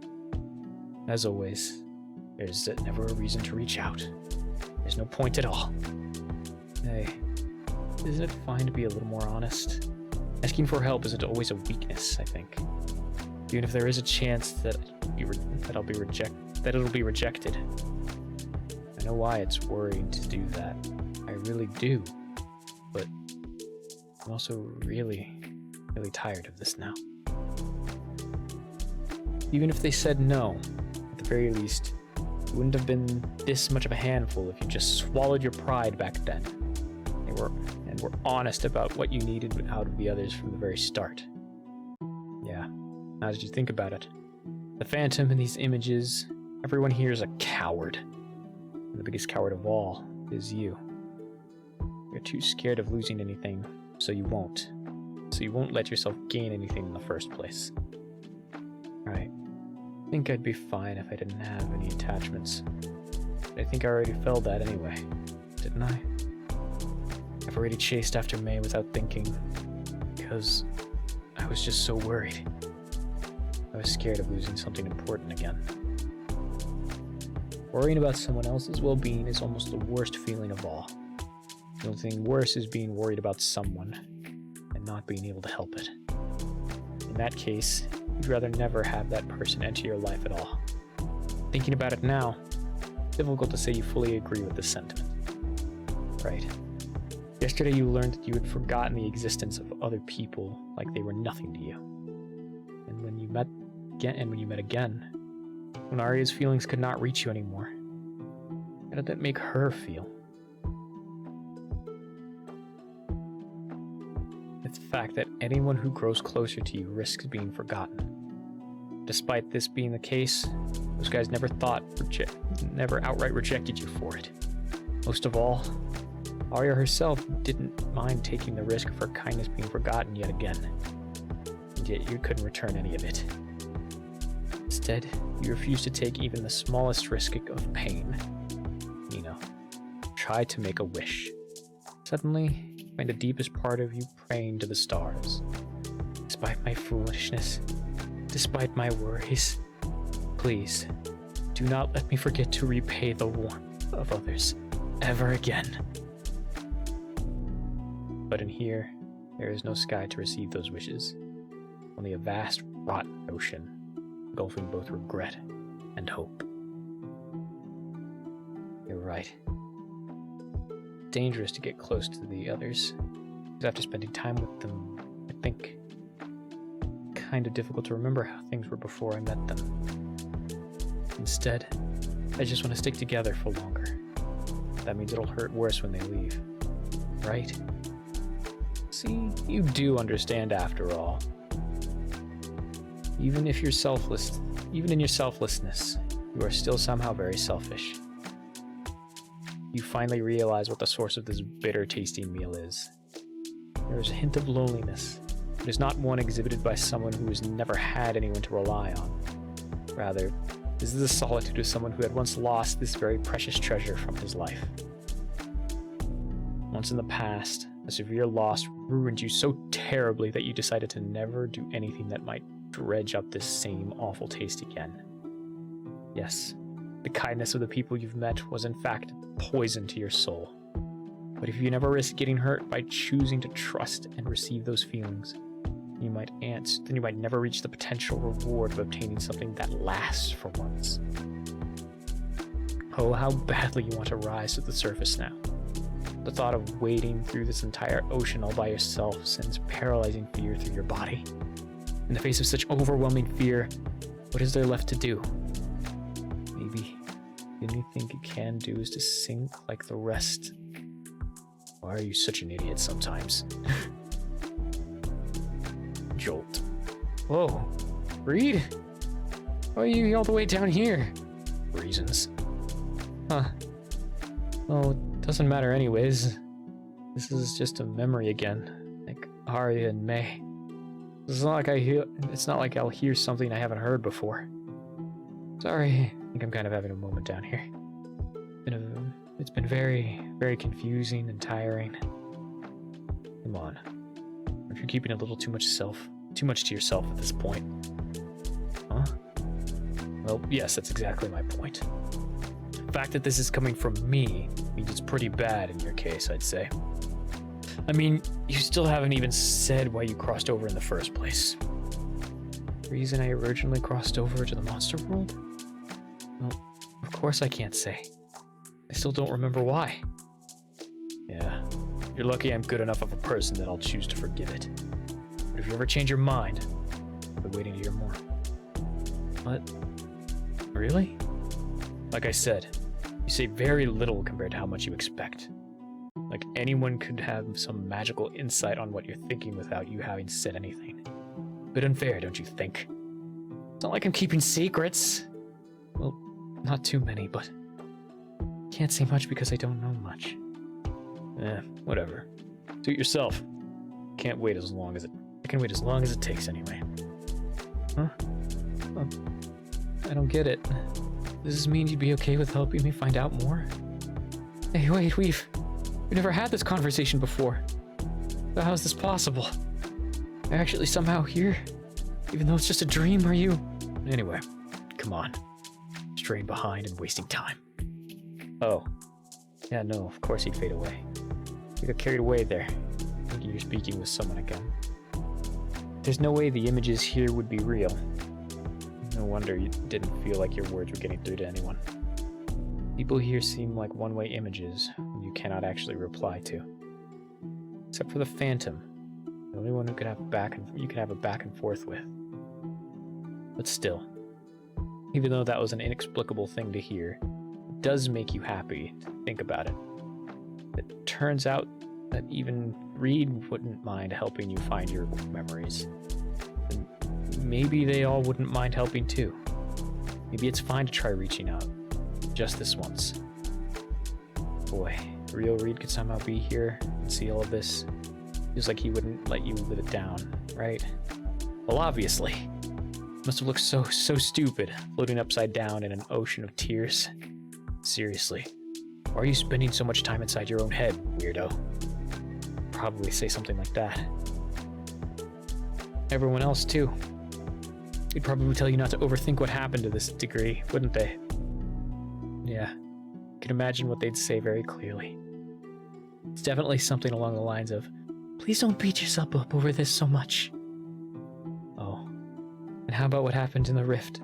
As always, there's never a reason to reach out. There's no point at all. Hey, isn't it fine to be a little more honest? Asking for help isn't always a weakness, I think. Even if there is a chance that it'll be rejected. I know why it's worrying to do that. I really do. But I'm also really tired of this now. Even if they said no, at the very least, you wouldn't have been this much of a handful if you just swallowed your pride back then. And were honest about what you needed out of the others from the very start. Yeah, now that you think about it, the Phantom in these images, everyone here is a coward. And the biggest coward of all is you. You're too scared of losing anything, so you won't. So you won't let yourself gain anything in the first place. Right. I think I'd be fine if I didn't have any attachments. But I think I already felt that anyway, didn't I? I've already chased after May without thinking, because I was just so worried. I was scared of losing something important again. Worrying about someone else's well-being is almost the worst feeling of all. The only thing worse is being worried about someone and not being able to help it. In that case, you'd rather never have that person enter your life at all. Thinking about it now, it's difficult to say you fully agree with this sentiment. Right. Yesterday you learned that you had forgotten the existence of other people like they were nothing to you. And when you met again, when Arya's feelings could not reach you anymore, how did that make her feel? It's the fact that anyone who grows closer to you risks being forgotten. Despite this being the case, those guys never outright rejected you for it. Most of all, Arya herself didn't mind taking the risk of her kindness being forgotten yet again. And yet you couldn't return any of it. Instead, you refused to take even the smallest risk of pain. Tried to make a wish. Suddenly, you find the deepest part of you praying to the stars. Despite my foolishness, despite my worries, please, do not let me forget to repay the warmth of others ever again. But in here, there is no sky to receive those wishes, only a vast, rotten ocean, engulfing both regret and hope. You're right. Dangerous to get close to the others, because after spending time with them, I think kind of difficult to remember how things were before I met them. Instead, I just want to stick together for longer. That means it'll hurt worse when they leave, right? See, you do understand after all. Even in your selflessness, you are still somehow very selfish. You finally realize what the source of this bitter-tasting meal is. There is a hint of loneliness. It is not one exhibited by someone who has never had anyone to rely on. Rather, this is the solitude of someone who had once lost this very precious treasure from his life. Once in the past, a severe loss ruined you so terribly that you decided to never do anything that might dredge up this same awful taste again. Yes, the kindness of the people you've met was in fact poison to your soul. But if you never risk getting hurt by choosing to trust and receive those feelings, then you might never reach the potential reward of obtaining something that lasts for once. Oh, how badly you want to rise to the surface now. The thought of wading through this entire ocean all by yourself sends paralyzing fear through your body. In the face of such overwhelming fear, what is there left to do? The only thing it can do is to sink like the rest. Why are you such an idiot sometimes? Jolt. Whoa. Reed? Why are you all the way down here? Reasons. Huh. Well, it doesn't matter anyways. This is just a memory again. Like Arya and May. It's not like I'll hear something I haven't heard before. Sorry, I think I'm kind of having a moment down here. It's been very, very confusing and tiring. Come on. If you're keeping a little too much to yourself at this point. Huh? Well, yes, that's exactly my point. The fact that this is coming from me means it's pretty bad in your case, I'd say. I mean, you still haven't even said why you crossed over in the first place. The reason I originally crossed over to the monster world? Well, of course I can't say. I still don't remember why. Yeah, you're lucky I'm good enough of a person that I'll choose to forgive it. But if you ever change your mind, I'll be waiting to hear more. What? Really? Like I said, you say very little compared to how much you expect. Like anyone could have some magical insight on what you're thinking without you having said anything. Bit unfair, don't you think? It's not like I'm keeping secrets. Well, not too many, but can't say much because I don't know much. Whatever. Suit yourself. I can wait as long as it takes anyway. Huh? Oh, I don't get it. Does this mean you'd be okay with helping me find out more? Hey, wait, we've never had this conversation before. So how is this possible? Am I actually somehow here? Even though it's just a dream, are you? Anyway, come on. Straying behind and wasting time. Oh. Yeah, no, of course he'd fade away. You got carried away there, thinking you're speaking with someone again. There's no way the images here would be real. No wonder you didn't feel like your words were getting through to anyone. People here seem like one-way images you cannot actually reply to. Except for the Phantom, the only one who can have you can have a back and forth with. But still, even though that was an inexplicable thing to hear, it does make you happy to think about it. It turns out that even Reed wouldn't mind helping you find your memories. And maybe they all wouldn't mind helping too. Maybe it's fine to try reaching out. Just this once. Boy, the real Reed could somehow be here and see all of this. Feels like he wouldn't let you live it down, right? Well, obviously. Must have looked so stupid, floating upside down in an ocean of tears. Seriously, why are you spending so much time inside your own head, weirdo? Probably say something like that. Everyone else, too. They'd probably tell you not to overthink what happened to this degree, wouldn't they? Yeah, I can imagine what they'd say very clearly. It's definitely something along the lines of, please don't beat yourself up over this so much. Oh, and how about what happened in the rift?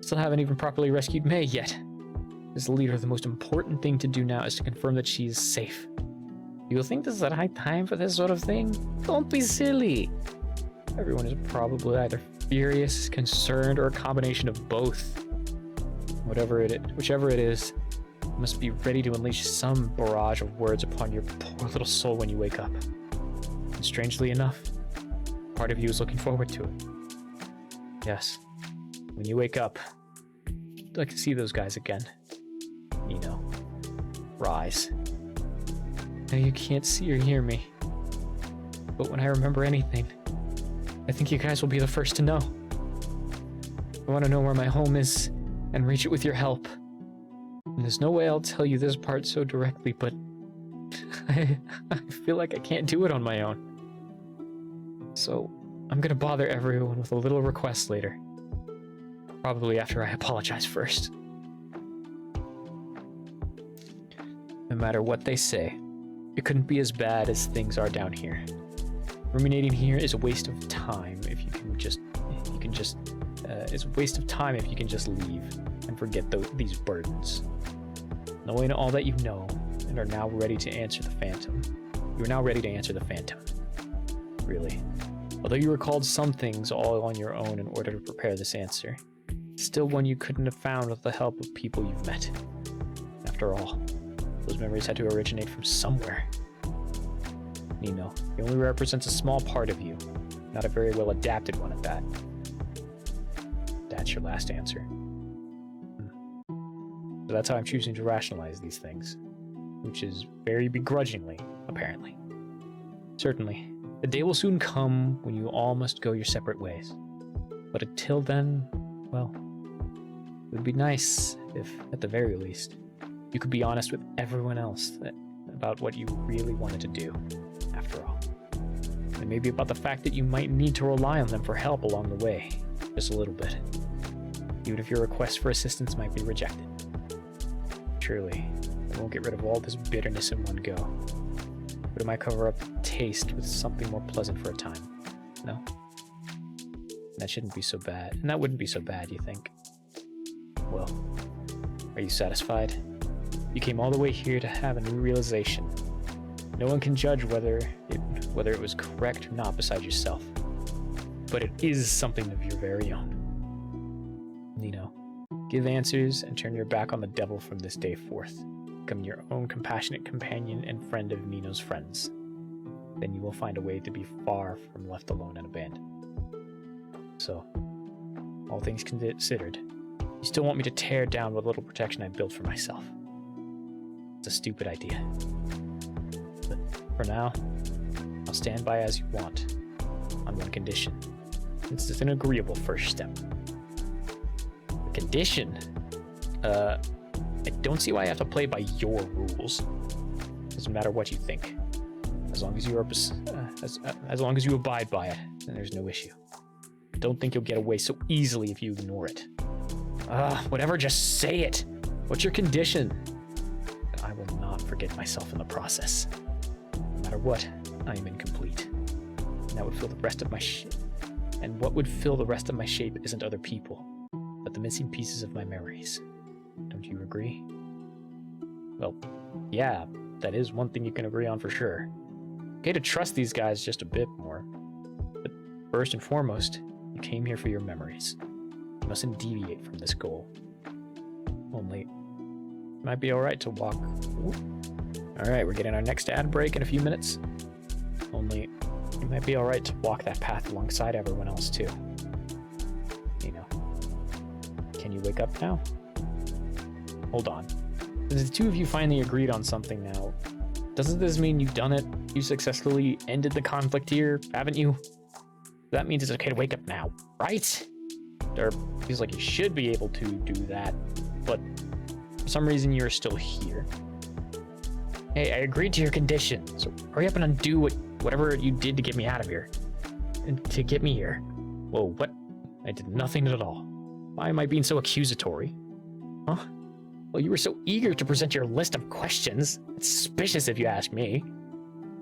Still haven't even properly rescued May yet. As the leader, the most important thing to do now is to confirm that she is safe. You think this is the right time for this sort of thing? Don't be silly. Everyone is probably either furious, concerned, or a combination of both. Whichever it is, you must be ready to unleash some barrage of words upon your poor little soul when you wake up. And strangely enough, part of you is looking forward to it. Yes, when you wake up, I'd like to see those guys again. You know, rise. Now you can't see or hear me, but when I remember anything, I think you guys will be the first to know. I want to know where my home is and reach it with your help. And there's no way I'll tell you this part so directly, but I feel like I can't do it on my own. So I'm gonna bother everyone with a little request later. Probably after I apologize first. No matter what they say, it couldn't be as bad as things are down here. Ruminating here is a waste of time if you can just it's a waste of time if you can just leave and forget these burdens. Knowing all that you know and are now ready to answer the Phantom. You are now ready to answer the Phantom. Really. Although you recalled some things all on your own in order to prepare this answer, Still one you couldn't have found with the help of people you've met. After all, those memories had to originate from somewhere. Nino, he only represents a small part of you, not a very well adapted one at that. That's your last answer. So that's how I'm choosing to rationalize these things, which is very begrudgingly, apparently. Certainly, the day will soon come when you all must go your separate ways. But until then, well, it would be nice if, at the very least, you could be honest with everyone else about what you really wanted to do, after all. And maybe about the fact that you might need to rely on them for help along the way, just a little bit. Even if your request for assistance might be rejected. Surely, I won't get rid of all this bitterness in one go. But it might cover up the taste with something more pleasant for a time. No? That shouldn't be so bad. And that wouldn't be so bad, you think? Well, are you satisfied? You came all the way here to have a new realization. No one can judge whether it was correct or not besides yourself. But it is something of your very own. Nino, give answers and turn your back on the devil from this day forth. Become your own compassionate companion and friend of Nino's friends. Then you will find a way to be far from left alone and abandoned. So, all things considered, you still want me to tear down what little protection I built for myself. It's a stupid idea. But for now, I'll stand by as you want, on one condition. This is an agreeable first step. The condition? I don't see why I have to play by your rules. Doesn't matter what you think. As long as you are, as long as you abide by it, then there's no issue. Don't think you'll get away so easily if you ignore it. Whatever, just say it. What's your condition? I will not forget myself in the process. No matter what, I am incomplete. And that would fill the rest of my and what would fill the rest of my shape isn't other people, but the missing pieces of my memories. Don't you agree? Well, yeah, that is one thing you can agree on for sure. Okay to trust these guys just a bit more. But first and foremost, you came here for your memories. You mustn't deviate from this goal. Only, it might be alright to walk... Alright, we're getting our next ad break in a few minutes. Only, it might be alright to walk that path alongside everyone else too. You know. Can you wake up now? Hold on. Since the two of you finally agreed on something now, doesn't this mean you've done it? You successfully ended the conflict here, haven't you? That means it's okay to wake up now, right? Or feels like you should be able to do that, but for some reason you're still here. Hey, I agreed to your condition, so hurry up and undo whatever you did to get me out of here. And to get me here. Whoa, what? I did nothing at all. Why am I being so accusatory? Huh? Well, you were so eager to present your list of questions. It's suspicious if you ask me.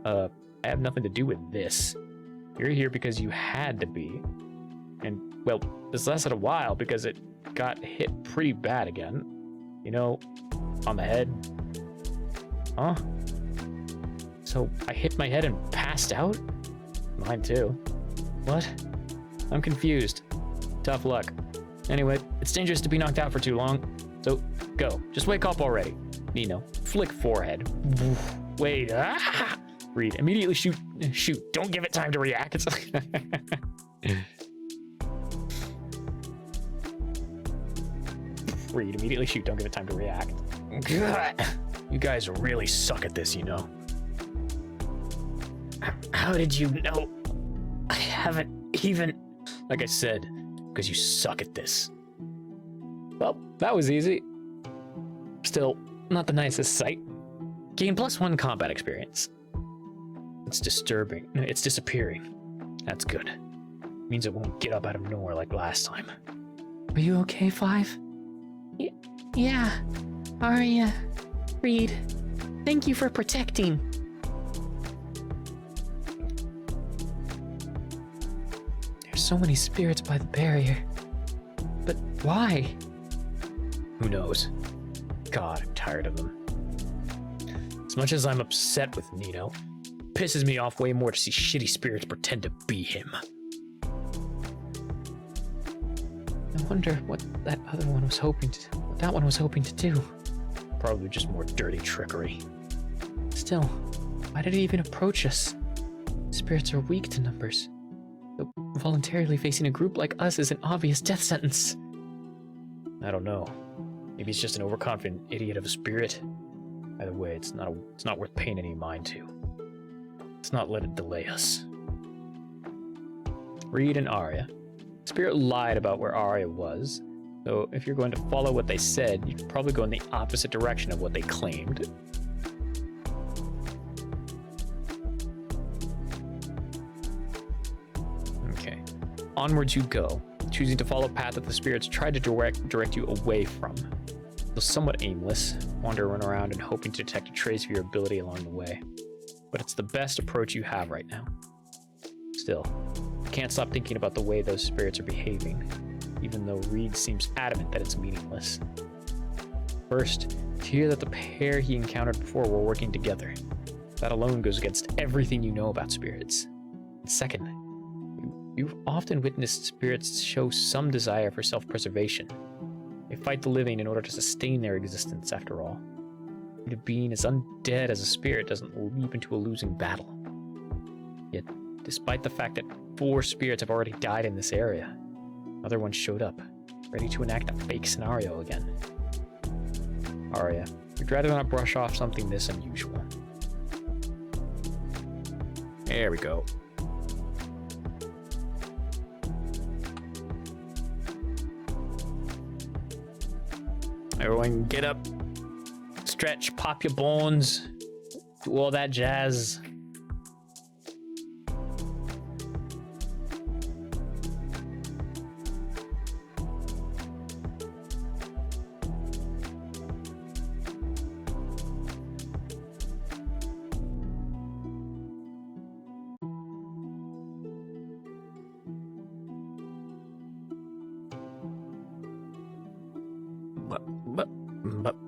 I have nothing to do with this. You're here because you had to be. And, well, this lasted a while because it got hit pretty bad again. You know, on the head. Huh? So I hit my head and passed out? Mine too. What? I'm confused. Tough luck. Anyway, it's dangerous to be knocked out for too long. So, go. Just wake up already. Nino, flick forehead. Wait. Ah! Read. Immediately shoot. Shoot. Don't give it time to react. It's like... Read. Immediately shoot. Don't give it time to react. You guys really suck at this, you know. How did you know? I haven't even... Like I said, because you suck at this. Well, that was easy. Still, not the nicest sight. Gain +1 combat experience. It's disturbing. It's disappearing. That's good. Means it won't get up out of nowhere like last time. Are you okay, Five? Yeah. Arya. Reed. Thank you for protecting. There's so many spirits by the barrier. But why? Who knows? God, I'm tired of them. As much as I'm upset with Nino, it pisses me off way more to see shitty spirits pretend to be him. And wonder what that one was hoping to do. Probably just more dirty trickery. Still, why did it even approach us? Spirits are weak to numbers. So voluntarily facing a group like us is an obvious death sentence. I don't know. Maybe he's just an overconfident idiot of a spirit. Either way, it's not worth paying any mind to. Let's not let it delay us. Reed and Arya. Spirit lied about where Arya was, so if you're going to follow what they said, you should probably go in the opposite direction of what they claimed. Okay. Onwards you go, choosing to follow a path that the spirits tried to direct you away from. Feel somewhat aimless, wandering around and hoping to detect a trace of your ability along the way. But it's the best approach you have right now. Still, I can't stop thinking about the way those spirits are behaving, even though Reed seems adamant that it's meaningless. First, to hear that the pair he encountered before were working together. That alone goes against everything you know about spirits. And second, you've often witnessed spirits show some desire for self-preservation. They fight the living in order to sustain their existence, after all. A being as undead as a spirit doesn't leap into a losing battle. Yet, despite the fact that 4 spirits have already died in this area, another one showed up, ready to enact a fake scenario again. Arya, we'd rather not brush off something this unusual. There we go. Everyone get up, stretch, pop your bones, do all that jazz.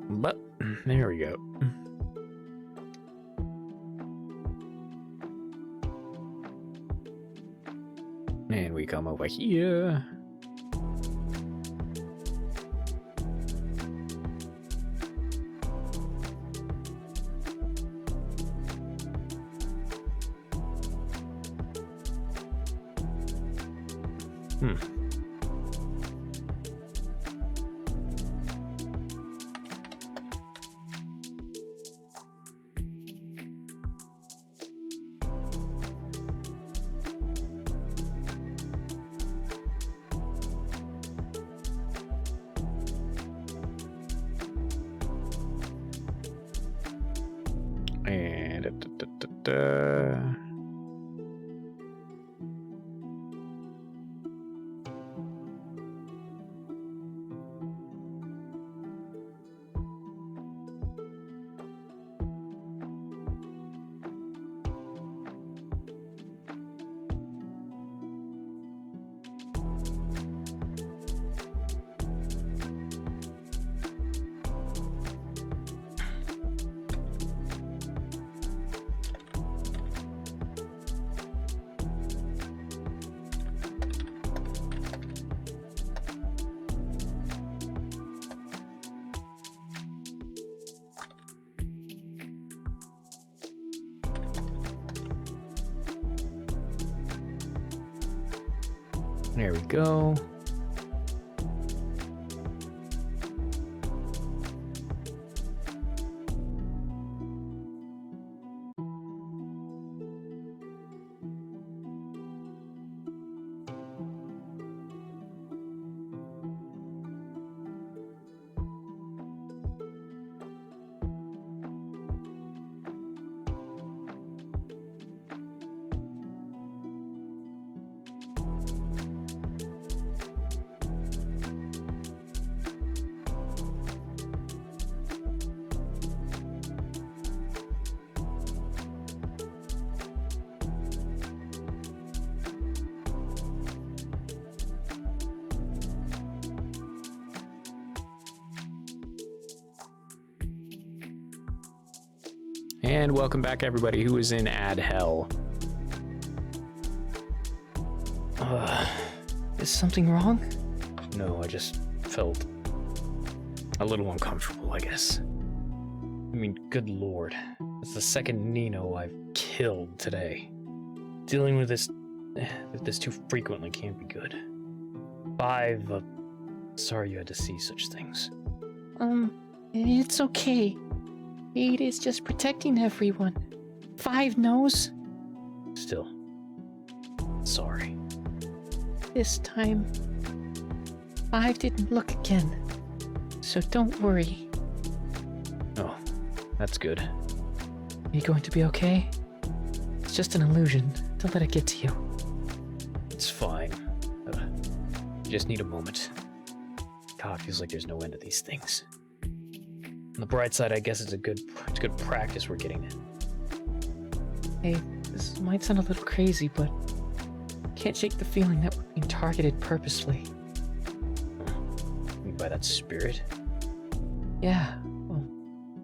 But, there we go. And we come over here. And there we go. And welcome back, everybody who is in Ad Hell. Is something wrong? No, I just felt a little uncomfortable, I guess. I mean, good lord. It's the second Nino I've killed today. Dealing with this too frequently can't be good. 5, sorry you had to see such things. It's okay. 8 is just protecting everyone. 5 knows. Still, sorry. This time, 5 didn't look again. So don't worry. Oh, that's good. Are you going to be okay? It's just an illusion. Don't let it get to you. It's fine. I just need a moment. God, it feels like there's no end to these things. On the bright side, I guess it's good practice we're getting in. Hey, this might sound a little crazy, but I can't shake the feeling that we're being targeted purposefully. You mean by that spirit? Yeah, well,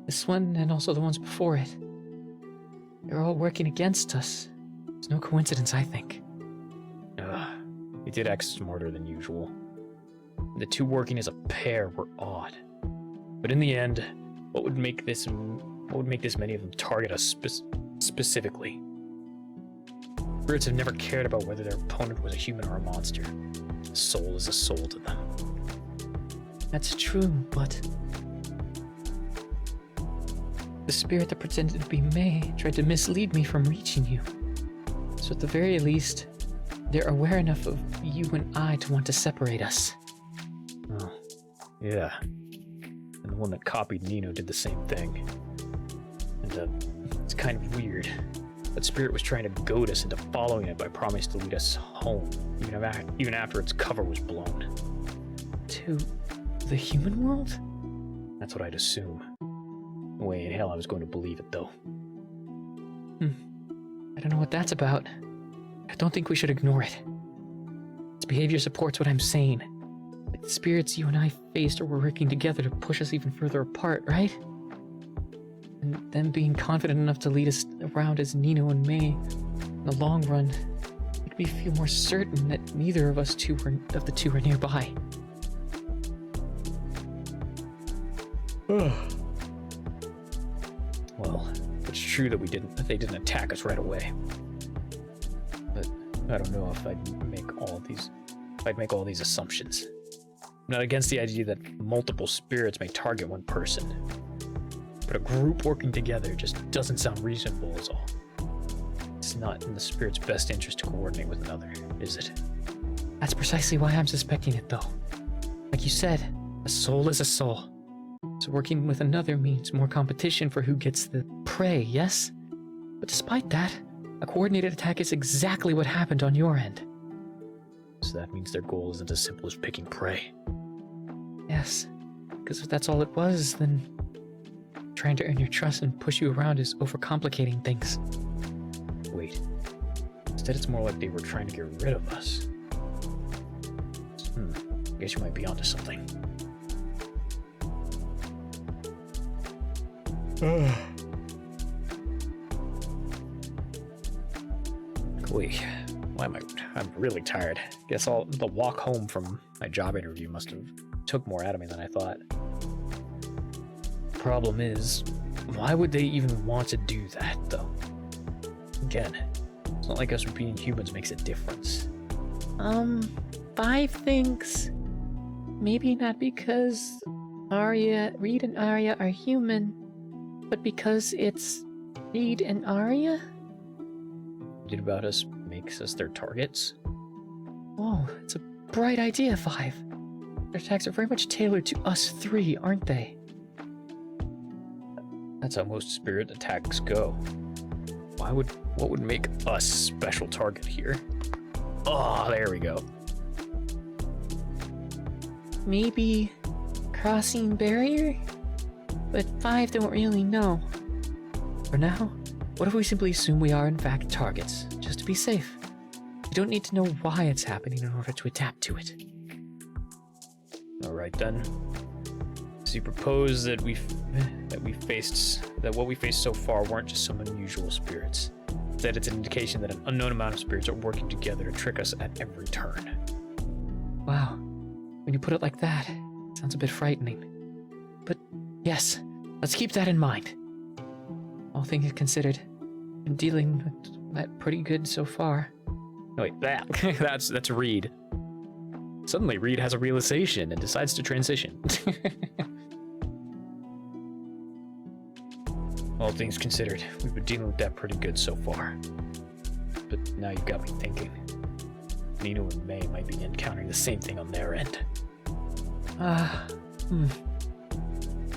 this one and also the ones before it. They're all working against us. It's no coincidence, I think. He did act smarter than usual. The two working as a pair were odd. But in the end, what would make this many of them target us specifically? Spirits have never cared about whether their opponent was a human or a monster. A soul is a soul to them. That's true, but the spirit that pretended to be May tried to mislead me from reaching you. So at the very least, they're aware enough of you and I to want to separate us. Oh, yeah. And the one that copied Nino did the same thing. And it's kind of weird. That spirit was trying to goad us into following it by promising to lead us home, even after its cover was blown. To the human world? That's what I'd assume. No way in hell I was going to believe it, though. I don't know what that's about. I don't think we should ignore it. Its behavior supports what I'm saying. The spirits you and I faced were working together to push us even further apart, right? And them being confident enough to lead us around as Nino and May, in the long run, make me feel more certain that neither of the two are nearby. Well, it's true that they didn't attack us right away. But I don't know if I'd make all these assumptions. I'm not against the idea that multiple spirits may target one person. But a group working together just doesn't sound reasonable is all. It's not in the spirit's best interest to coordinate with another, is it? That's precisely why I'm suspecting it, though. Like you said, a soul is a soul. So working with another means more competition for who gets the prey, yes? But despite that, a coordinated attack is exactly what happened on your end. So that means their goal isn't as simple as picking prey. Yes, because if that's all it was, then trying to earn your trust and push you around is overcomplicating things. Wait. Instead, it's more like they were trying to get rid of us. I guess you might be onto something. Wait, I'm really tired. Guess the walk home from my job interview must have took more out of me than I thought. Problem is, why would they even want to do that, though? Again, it's not like us being humans makes a difference. 5 thinks maybe not because Reed and Arya are human, but because it's Reed and Arya? What about us makes us their targets? Oh, it's a bright idea, 5. Their attacks are very much tailored to us 3, aren't they? That's how most spirit attacks go. What would make us special target here? Oh, there we go. Maybe crossing barrier? But 5 don't really know. For now, what if we simply assume we are in fact targets, just to be safe? We don't need to know why it's happening in order to adapt to it. Alright then. So you propose that what we faced so far weren't just some unusual spirits. Instead, it's an indication that an unknown amount of spirits are working together to trick us at every turn. Wow. when you put it like that, it sounds a bit frightening. But yes, let's keep that in mind. All things considered, I'm dealing with that pretty good so far. No, wait, that's Reed. Suddenly, Reed has a realization and decides to transition. All things considered, we've been dealing with that pretty good so far. But now you've got me thinking. Nino and May might be encountering the same thing on their end.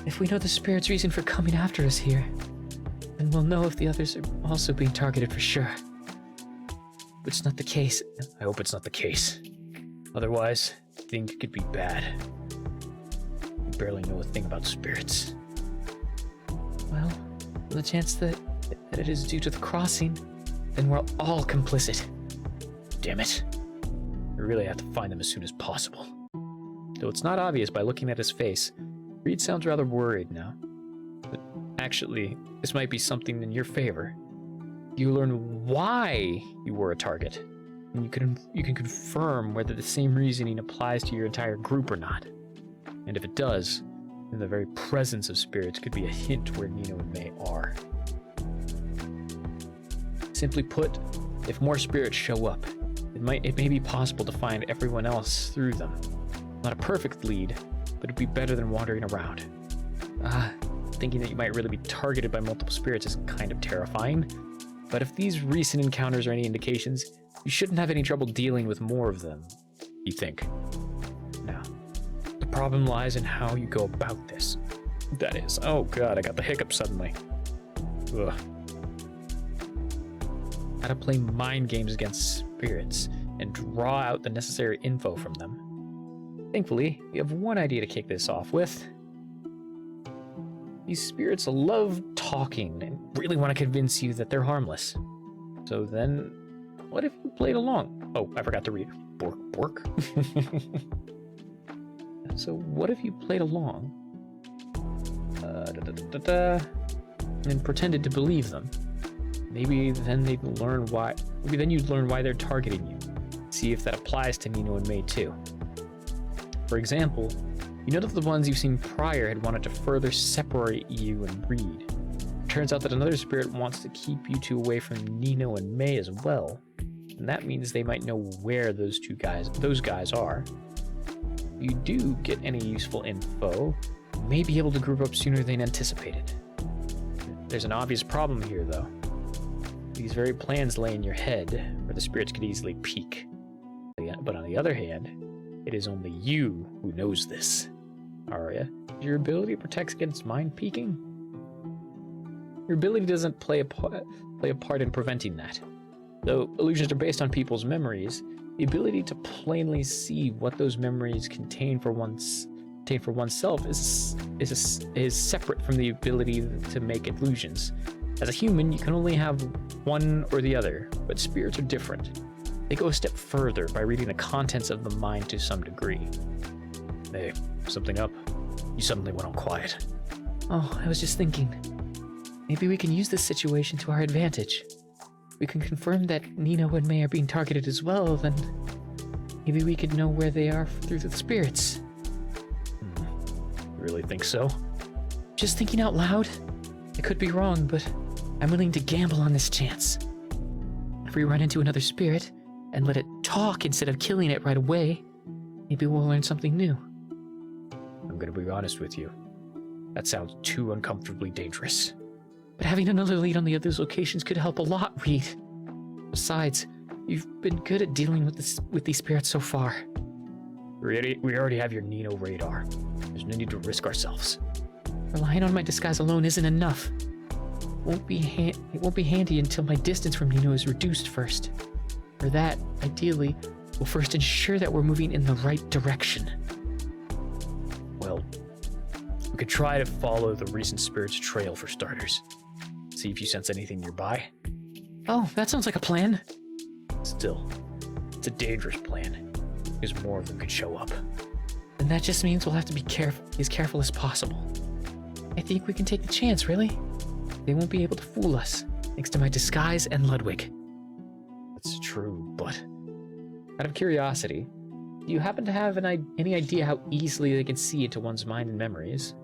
If we know the spirit's reason for coming after us here, then we'll know if the others are also being targeted for sure. But it's not the case. I hope it's not the case. Otherwise, things could be bad. We barely know a thing about spirits. Well, the chance that it is due to the crossing, then we're all complicit. Damn it. We really have to find them as soon as possible. Though it's not obvious by looking at his face, Reed sounds rather worried now. But actually, this might be something in your favor. You learn why you were a target, and you can confirm whether the same reasoning applies to your entire group or not. And if it does, then the very presence of spirits could be a hint where Nino and May are. Simply put, if more spirits show up, it may be possible to find everyone else through them. Not a perfect lead, but it'd be better than wandering around. Thinking that you might really be targeted by multiple spirits is kind of terrifying, but if these recent encounters are any indications, you shouldn't have any trouble dealing with more of them, you think. Now, the problem lies in how you go about this. That is, oh god, I got the hiccups suddenly. Ugh. How to play mind games against spirits and draw out the necessary info from them. Thankfully, we have one idea to kick this off with. These spirits love talking and really want to convince you that they're harmless. So then, what if you played along? Oh, I forgot to read. Bork. So what if you played along and pretended to believe them? Maybe then they'd learn why. Maybe then you'd learn why they're targeting you. See if that applies to Nino and May too. For example, you know that the ones you've seen prior had wanted to further separate you and Reed. It turns out that another spirit wants to keep you two away from Nino and May as well, and that means they might know where those guys are. If you do get any useful info, you may be able to group up sooner than anticipated. There's an obvious problem here, though. These very plans lay in your head, where the spirits could easily peek. But on the other hand, it is only you who knows this. Arya, is your ability protects against mind peeking? Your ability doesn't play a part in preventing that. Though illusions are based on people's memories, the ability to plainly see what those memories contain for oneself is separate from the ability to make illusions. As a human, you can only have one or the other, but spirits are different. They go a step further by reading the contents of the mind to some degree. Hey, something up? You suddenly went all quiet. Oh, I was just thinking. Maybe we can use this situation to our advantage. We can confirm that Nino and May are being targeted as well, then maybe we could know where they are through the spirits. You really think so? Just thinking out loud. I could be wrong, but I'm willing to gamble on this chance. If we run into another spirit and let it talk instead of killing it right away, maybe we'll learn something new. I'm gonna be honest with you. That sounds too uncomfortably dangerous. But having another lead on the other locations could help a lot, Reed. Besides, you've been good at dealing with these spirits so far. We already have your Nino radar. There's no need to risk ourselves. Relying on my disguise alone isn't enough. It won't be handy until my distance from Nino is reduced first. For that, ideally, we'll first ensure that we're moving in the right direction. Well, we could try to follow the recent spirit's trail for starters. See if you sense anything nearby. Oh, that sounds like a plan. Still, it's a dangerous plan, because more of them could show up. And that just means we'll have to be as careful as possible. I think we can take the chance, really. They won't be able to fool us, thanks to my disguise and Ludwig. That's true, but out of curiosity, Do you happen to have any idea how easily they can see into one's mind and memories?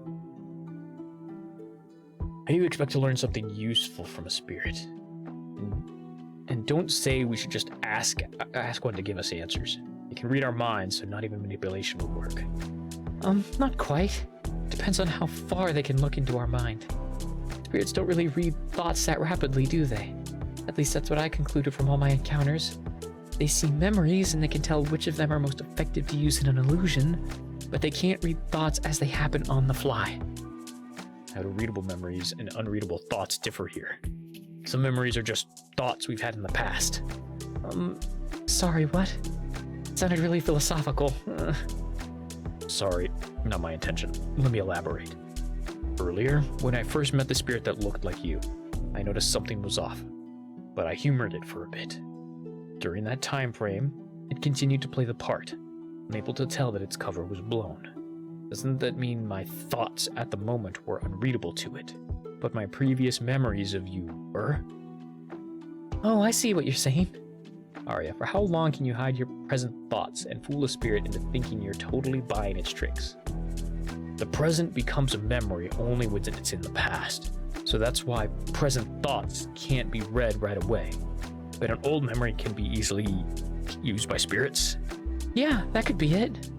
How do you expect to learn something useful from a spirit? And don't say we should just ask one to give us answers. It can read our minds, so not even manipulation will work. Not quite. Depends on how far they can look into our mind. Spirits don't really read thoughts that rapidly, do they? At least that's what I concluded from all my encounters. They see memories and they can tell which of them are most effective to use in an illusion, but they can't read thoughts as they happen on the fly. How do readable memories and unreadable thoughts differ here? Some memories are just thoughts we've had in the past. Sorry, what? It sounded really philosophical. Sorry, not my intention. Let me elaborate. Earlier, when I first met the spirit that looked like you, I noticed something was off, but I humored it for a bit. During that time frame, it continued to play the part, unable to tell that its cover was blown. Doesn't that mean my thoughts at the moment were unreadable to it, but my previous memories of you were? Oh, I see what you're saying. Arya, for how long can you hide your present thoughts and fool a spirit into thinking you're totally buying its tricks? The present becomes a memory only when it's in the past, so that's why present thoughts can't be read right away. But an old memory can be easily used by spirits? Yeah, that could be it.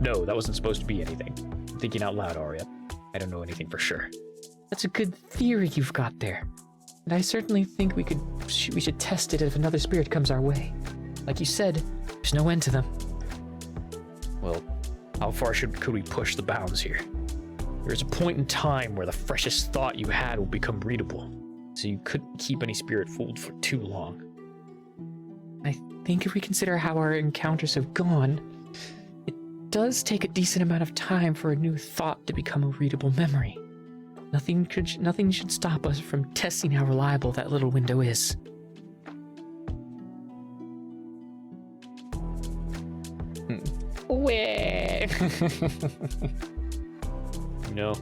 No, that wasn't supposed to be anything. I'm thinking out loud, Arya. I don't know anything for sure. That's a good theory you've got there. And I certainly think we should test it if another spirit comes our way. Like you said, there's no end to them. Well, how far could we push the bounds here? There's a point in time where the freshest thought you had will become readable, so you couldn't keep any spirit fooled for too long. I think if we consider how our encounters have gone, it does take a decent amount of time for a new thought to become a readable memory. Nothing should stop us from testing how reliable that little window is. You know,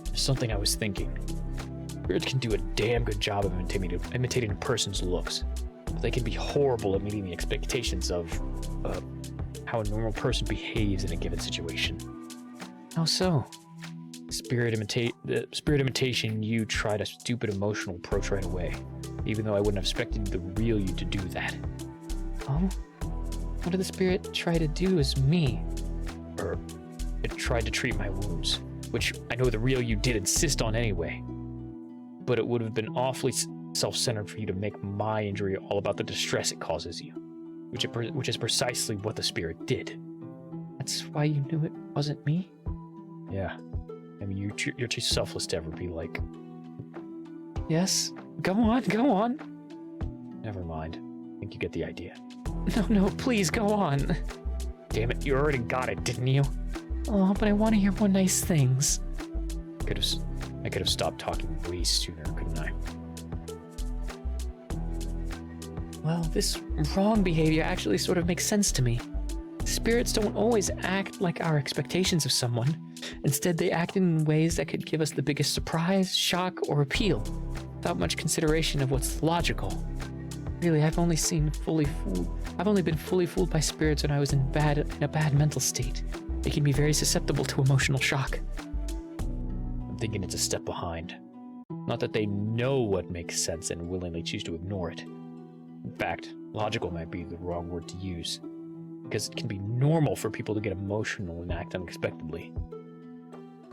there's something I was thinking. Spirits can do a damn good job of imitating a person's looks, but they can be horrible at meeting the expectations of how a normal person behaves in a given situation. How so? The spirit imitation, you tried a stupid emotional approach right away, even though I wouldn't have expected the real you to do that. Oh? What did the spirit try to do as me? It tried to treat my wounds, which I know the real you did insist on anyway. But it would have been awfully self-centered for you to make my injury all about the distress it causes you, which is precisely what the spirit did. That's why you knew it wasn't me? Yeah. I mean, you're too selfless to ever be like... Yes? Go on. Never mind. I think you get the idea. No, please, go on. Damn it, you already got it, didn't you? Oh, but I want to hear more nice things. I could have stopped talking way sooner, couldn't I? Well, this wrong behavior actually sort of makes sense to me. Spirits don't always act like our expectations of someone. Instead, they act in ways that could give us the biggest surprise, shock, or appeal, without much consideration of what's logical. Really, I've only been fully fooled by spirits when I was in a bad mental state, making me very susceptible to emotional shock. I'm thinking it's a step behind. Not that they know what makes sense and willingly choose to ignore it. In fact, logical might be the wrong word to use, because it can be normal for people to get emotional and act unexpectedly.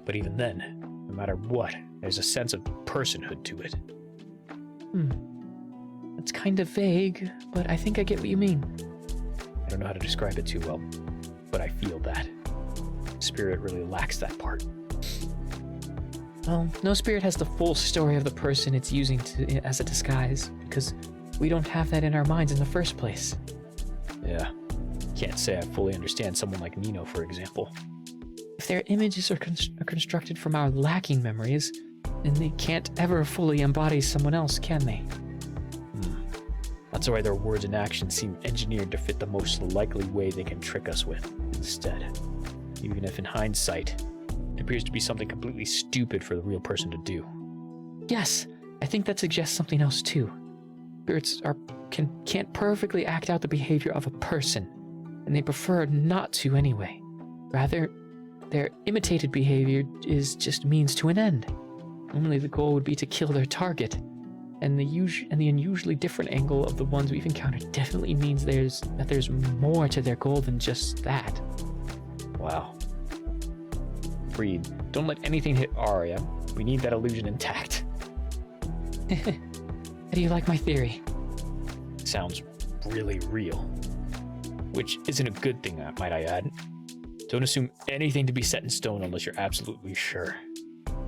But even then, no matter what, there's a sense of personhood to it. It's kind of vague, but I think I get what you mean. I don't know how to describe it too well, but I feel that. Spirit really lacks that part. Well, no spirit has the full story of the person it's using as a disguise, because we don't have that in our minds in the first place. Yeah. Can't say I fully understand someone like Nino, for example. If their images are constructed from our lacking memories, then they can't ever fully embody someone else, can they? That's why their words and actions seem engineered to fit the most likely way they can trick us with, instead. Even if in hindsight, it appears to be something completely stupid for the real person to do. Yes, I think that suggests something else too. Spirits can't perfectly act out the behavior of a person. and they prefer not to anyway. Rather, their imitated behavior is just means to an end. Normally the goal would be to kill their target, and the unusually different angle of the ones we've encountered definitely means there's more to their goal than just that. Wow. Reed, don't let anything hit Arya. We need that illusion intact. How do you like my theory? Sounds really real. Which isn't a good thing, might I add. Don't assume anything to be set in stone unless you're absolutely sure.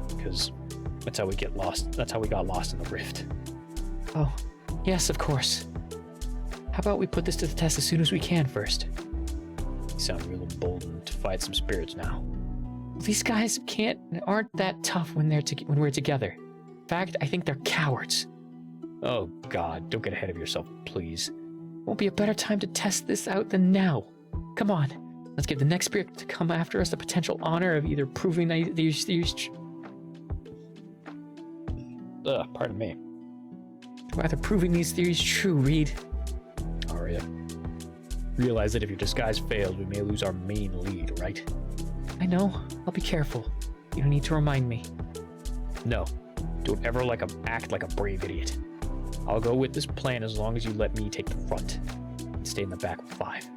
Because that's how we get lost. That's how we got lost in the rift. Oh, yes, of course. How about we put this to the test as soon as we can first? You sound real emboldened to fight some spirits now. These guys aren't that tough when we're together. In fact, I think they're cowards. Oh God, don't get ahead of yourself, please. Won't be a better time to test this out than now. Come on, let's give the next spirit to come after us the potential honor of either proving these pardon me. either proving these theories true, Reed. Arya, realize that if your disguise fails, we may lose our main lead, right? I know. I'll be careful. You don't need to remind me. No, don't ever act like a brave idiot. I'll go with this plan as long as you let me take the front and stay in the back with 5.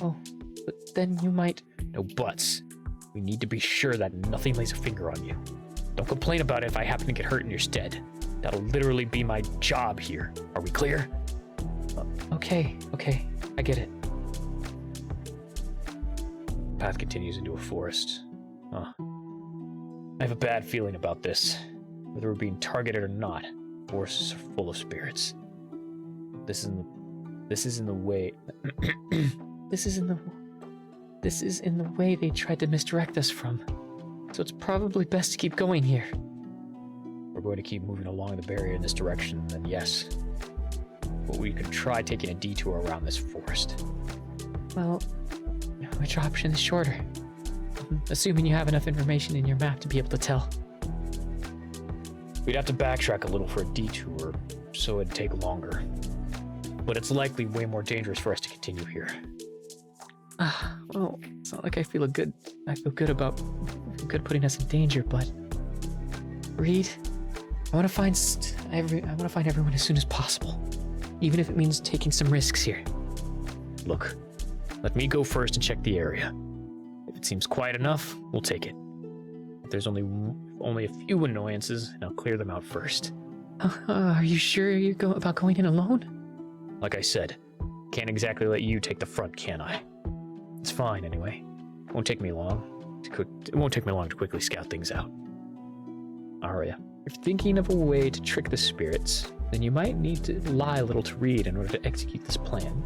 Oh, but then you might... No buts. We need to be sure that nothing lays a finger on you. Don't complain about it if I happen to get hurt in your stead. That'll literally be my job here. Are we clear? Okay, I get it. Path continues into a forest. I have a bad feeling about this. Whether we're being targeted or not, forests are full of spirits. This is in the way. This is in the way they tried to misdirect us from. So it's probably best to keep going here. We're going to keep moving along the barrier in this direction, then yes. But we could try taking a detour around this forest. Well, which option is shorter? Assuming you have enough information in your map to be able to tell. We'd have to backtrack a little for a detour, so it'd take longer. But it's likely way more dangerous for us to continue here. Well, it's not like I feel good about putting us in danger, but Reed, I want to find everyone as soon as possible, even if it means taking some risks here. Look, let me go first and check the area. If it seems quiet enough, we'll take it. If there's only a few annoyances, and I'll clear them out first. Are you sure you're about going in alone? Like I said, can't exactly let you take the front, can I? It's fine anyway. It won't take me long to quickly scout things out. Arya, if you're thinking of a way to trick the spirits, then you might need to lie a little to Reed in order to execute this plan.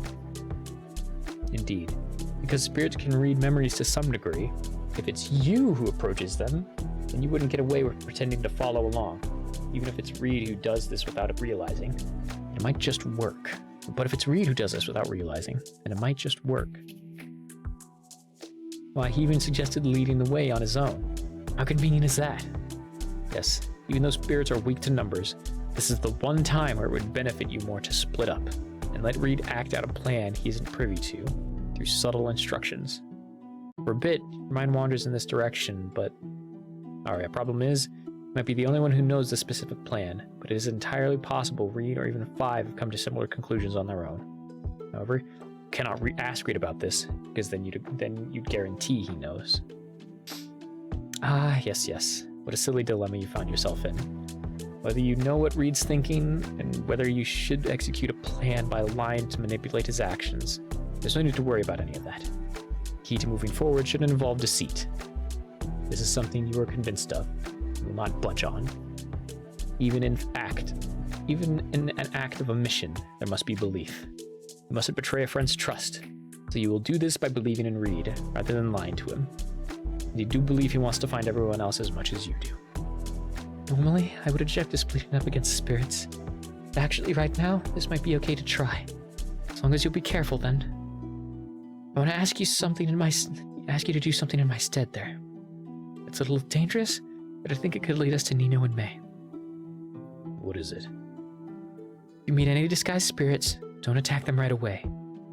Indeed, because spirits can read memories to some degree. If it's you who approaches them, then you wouldn't get away with pretending to follow along. Even if it's Reed who does this without it realizing, it might just work. But if it's Reed who does this without realizing, then it might just work. Why, he even suggested leading the way on his own. How convenient is that? Yes, even though spirits are weak to numbers, this is the one time where it would benefit you more to split up and let Reed act out a plan he isn't privy to through subtle instructions. For a bit, your mind wanders in this direction, but Arya, problem is, you might be the only one who knows the specific plan, but it is entirely possible Reed or even 5 have come to similar conclusions on their own. However, you cannot ask Reed about this, because then you'd guarantee he knows. Yes. What a silly dilemma you found yourself in. Whether you know what Reed's thinking, and whether you should execute a plan by lying to manipulate his actions, there's no need to worry about any of that. Key to moving forward should involve deceit. This is something you are convinced of, and will not budge on. Even in an act of omission, there must be belief. You mustn't betray a friend's trust, so you will do this by believing in Reed, rather than lying to him. You do believe he wants to find everyone else as much as you do. Normally, I would object to splitting up against spirits. But actually, right now, this might be okay to try. As long as you'll be careful, then. I want to ask you to do something in my stead there. It's a little dangerous, but I think it could lead us to Nino and May. What is it? If you meet any disguised spirits, don't attack them right away.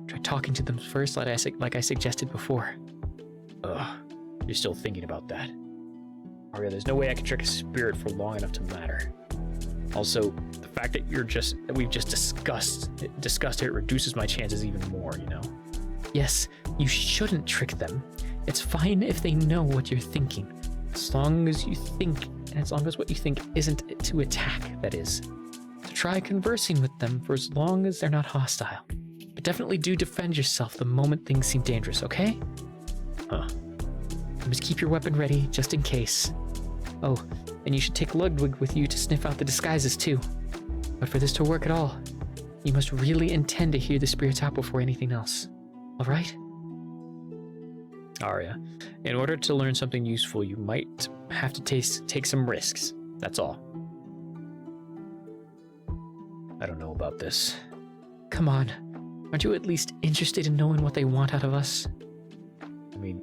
Try talking to them first, like I suggested before. Ugh, you're still thinking about that. Arya, there's no way I can trick a spirit for long enough to matter. Also, the fact that we've just discussed it reduces my chances even more, you know? Yes, you shouldn't trick them. It's fine if they know what you're thinking. As long as you think, and as long as what you think isn't to attack, that is. So try conversing with them for as long as they're not hostile. But definitely do defend yourself the moment things seem dangerous, okay? Huh. Just keep your weapon ready, just in case. Oh, and you should take Ludwig with you to sniff out the disguises too. But for this to work at all, you must really intend to hear the spirits out before anything else. Alright? Arya, in order to learn something useful, you might have to take some risks. That's all. I don't know about this. Come on. Aren't you at least interested in knowing what they want out of us? I mean,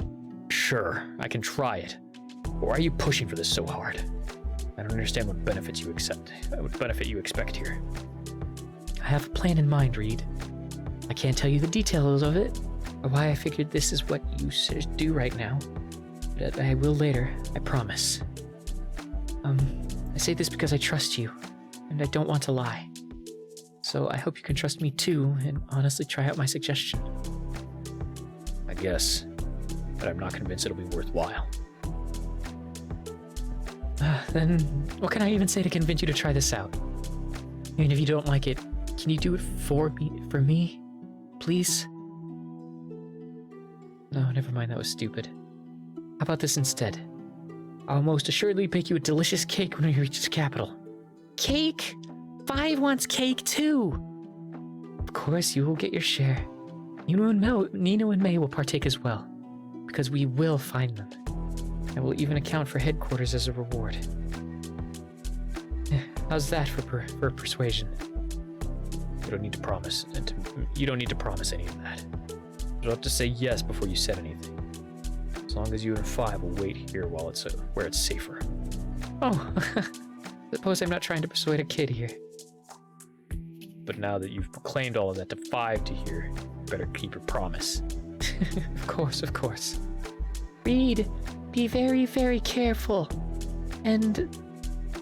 sure, I can try it. But why are you pushing for this so hard? I don't understand what benefit you expect here. I have a plan in mind, Reed. I can't tell you the details of it, or why I figured this is what you should do right now. But I will later, I promise. I say this because I trust you, and I don't want to lie. So I hope you can trust me too, and honestly try out my suggestion. I guess, but I'm not convinced it'll be worthwhile. Then what can I even say to convince you to try this out? Even if you don't like it, can you do it for me? Please? No, never mind, that was stupid. How about this instead? I'll most assuredly bake you a delicious cake when we reach the capital. Cake? Five wants cake too! Of course, you will get your share. Nino and May will partake as well, because we will find them. I will even account for headquarters as a reward. How's that for persuasion? You don't need to promise, you don't need to promise any of that. You don't have to say yes before you said anything. As long as you and Five will wait here while where it's safer. Oh, suppose I'm not trying to persuade a kid here. But now that you've proclaimed all of that to Five to hear, you better keep your promise. Of course. Reed, be very, very careful. And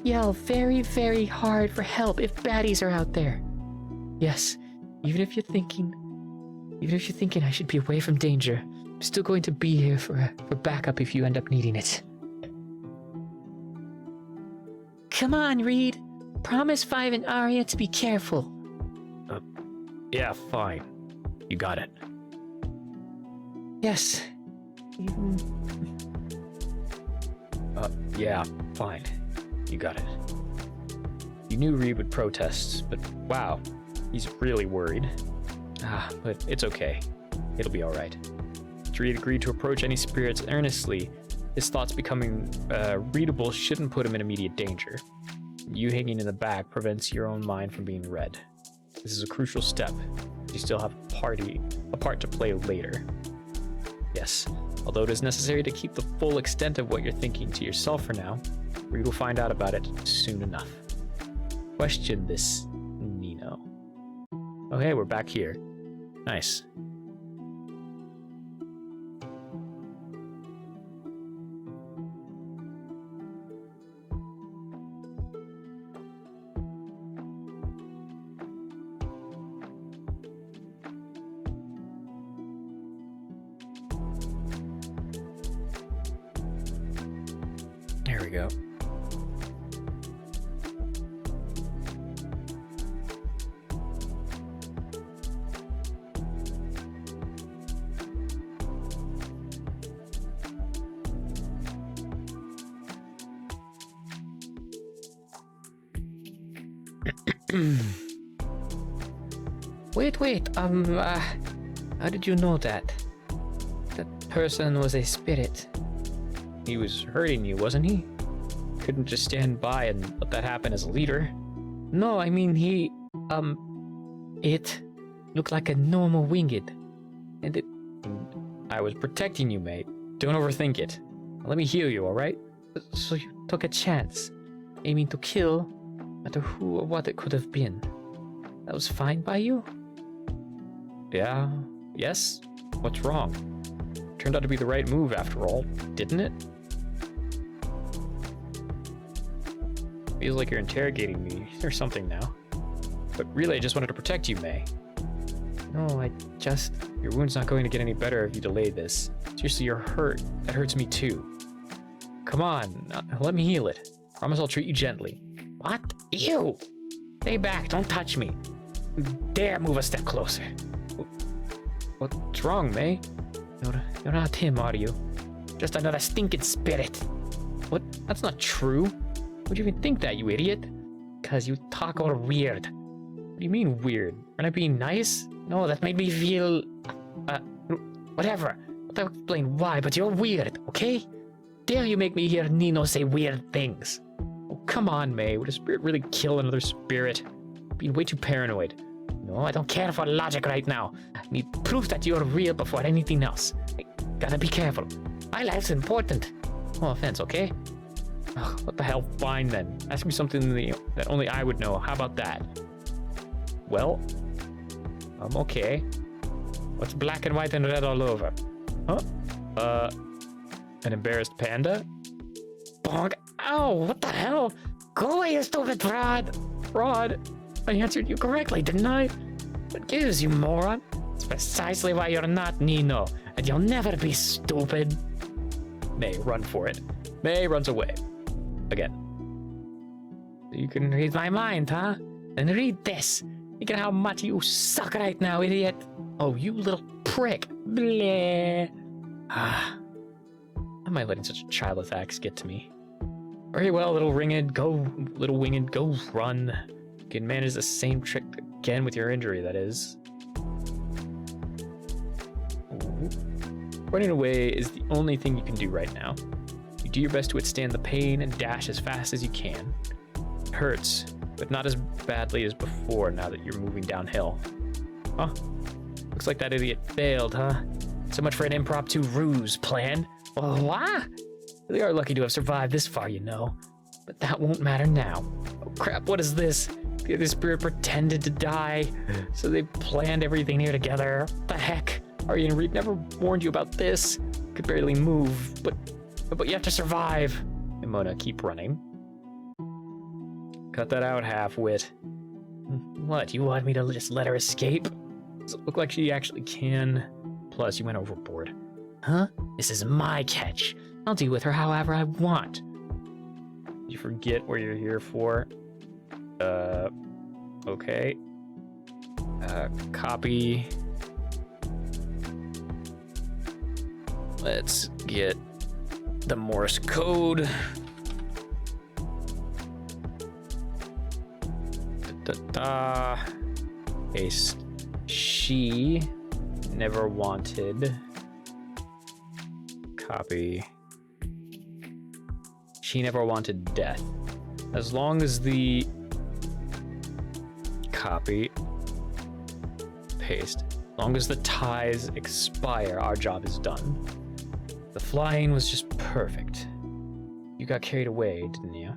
yell very, very hard for help if baddies are out there. Yes, even if you're thinking I should be away from danger, I'm still going to be here for backup if you end up needing it. Come on, Reed. Promise Five and Arya to be careful. Yeah, fine. You got it. Yes. Yeah, fine. You got it. You knew Reed would protest, but wow, he's really worried. But it's okay. It'll be alright. Reed agreed to approach any spirits earnestly. His thoughts becoming readable shouldn't put him in immediate danger. You hanging in the back prevents your own mind from being read. This is a crucial step. You still have a part to play later. Yes, although it is necessary to keep the full extent of what you're thinking to yourself for now, Reed will find out about it soon enough. Question this, Nino. Oh hey, we're back here. Nice. There we go. Wait, how did you know that? That person was a spirit. He was hurting you, wasn't he? Couldn't just stand by and let that happen as a leader. No, I mean it looked like a normal winged. And it... I was protecting you, mate. Don't overthink it. Let me heal you, alright? So you took a chance, aiming to kill, no matter who or what it could have been. That was fine by you? Yeah, Yes? What's wrong? Turned out to be the right move after all, didn't it? Feels like you're interrogating me or something now. But really, I just wanted to protect you, May. No, your wound's not going to get any better if you delay this. Seriously, you're hurt. That hurts me too. Come on, let me heal it. Promise I'll treat you gently. What? Ew! Stay back, don't touch me. Dare move a step closer. What's wrong, May? You're not him, are you? Just another stinking spirit. What? That's not true. Would you even think that, you idiot? Cause you talk all weird. What do you mean weird? Aren't I being nice? No, that made me feel... whatever. I'll explain why, but you're weird, okay? Dare you make me hear Nino say weird things. Oh, come on, May. Would a spirit really kill another spirit? Being way too paranoid. No, I don't care for logic right now. I need proof that you're real before anything else. I gotta be careful. My life's important. No offense, okay? Ugh, what the hell? Fine then. Ask me something that only I would know. How about that? Well, okay. What's black and white and red all over? Huh? An embarrassed panda? Bonk. Ow, what the hell? Go away, you stupid fraud. Fraud? I answered you correctly, didn't I? What gives, you moron? It's precisely why you're not Nino, and you'll never be stupid. May, run for it. May runs away. Again. You can read my mind, huh? Then read this. Think of how much you suck right now, idiot. Oh, you little prick. Bleh. Ah. How am I letting such childless acts get to me? Very well, little winged, go run. You can manage the same trick again with your injury, that is. Ooh. Running away is the only thing you can do right now. You do your best to withstand the pain and dash as fast as you can. It hurts, but not as badly as before now that you're moving downhill. Huh? Looks like that idiot failed, huh? So much for an impromptu ruse plan. Oh, what? They are lucky to have survived this far, you know. But that won't matter now. Oh crap, what is this? The other spirit pretended to die, so they planned everything here together. What the heck? Ari and Reed never warned you about this. Could barely move, but you have to survive. And Mona, keep running. Cut that out, half-wit. What, you want me to just let her escape? Does it look like she actually can? Plus, you went overboard. Huh? This is my catch. I'll deal with her however I want. You forget what you're here for. Okay. Copy. Let's get the Morse code. Paste. She never wanted. Copy. She never wanted death. As long as the copy, paste. As long as the ties expire, our job is done. The flying was just perfect. You got carried away, didn't you?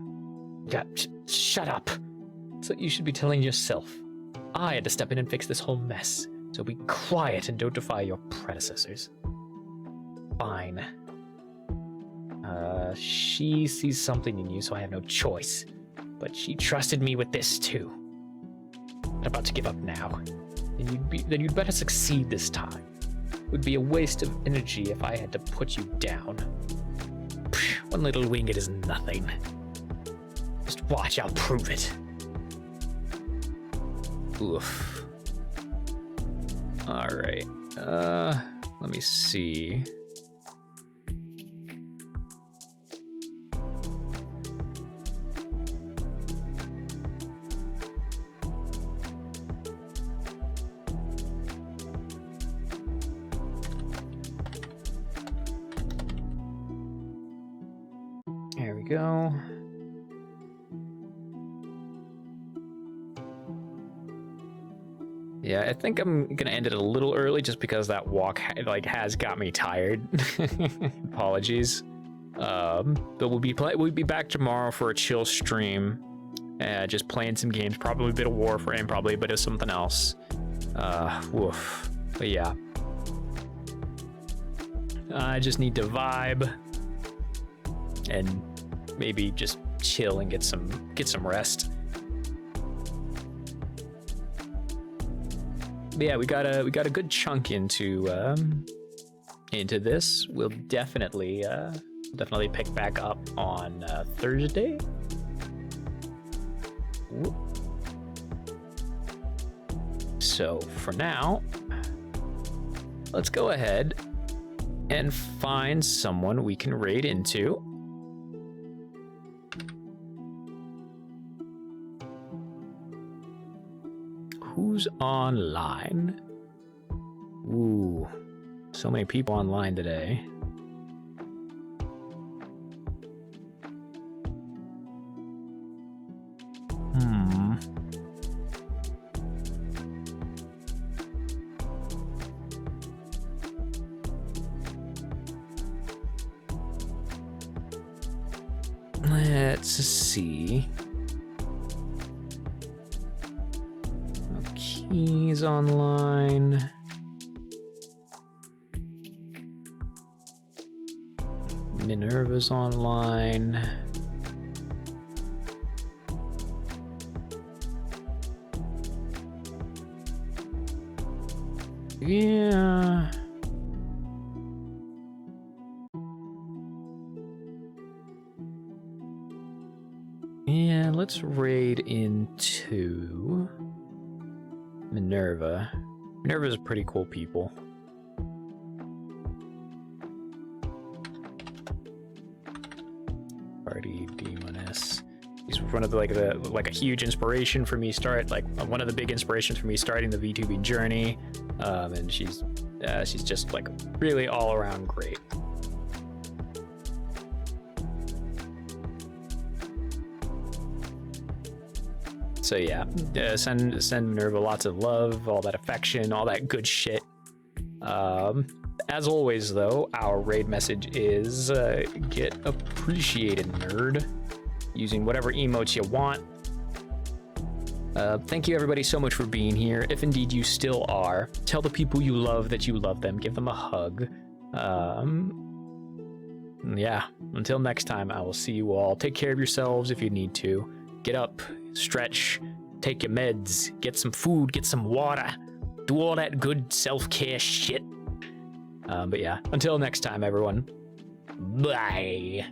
Shut up. That's what you should be telling yourself. I had to step in and fix this whole mess. So be quiet and don't defy your predecessors. Fine. She sees something in you, so I have no choice. But she trusted me with this too. I'm about to give up now. Then you'd better succeed this time. It would be a waste of energy if I had to put you down. One little winged is nothing. Just watch, I'll prove it. Oof. Alright. Let me see. There we go. Yeah, I think I'm gonna end it a little early just because that walk has got me tired. Apologies. But we'll be back tomorrow for a chill stream. Just playing some games, probably a bit of Warframe, probably a bit of something else. Woof. But yeah, I just need to vibe and maybe just chill and get some rest. But yeah, we got a good chunk into this. We'll definitely pick back up on Thursday. Whoop. So for now, let's go ahead and find someone we can raid into. Who's online? Ooh, so many people online today. Let's see. He's online. Minerva's online. Yeah. Yeah, let's raid into Minerva. Minerva's pretty cool people. Party Demoness. He's one of the a huge inspiration for me one of the big inspirations for me starting the VTubing journey. And she's just like really all around great. So yeah, send Minerva lots of love, all that affection, all that good shit. As always, though, our raid message is get appreciated, nerd, using whatever emotes you want. Thank you everybody so much for being here. If indeed you still are, tell the people you love that you love them. Give them a hug. Yeah, until next time, I will see you all. Take care of yourselves if you need to. Get up, stretch, take your meds, get some food, get some water, do all that good self-care shit. But yeah, until next time, everyone. Bye.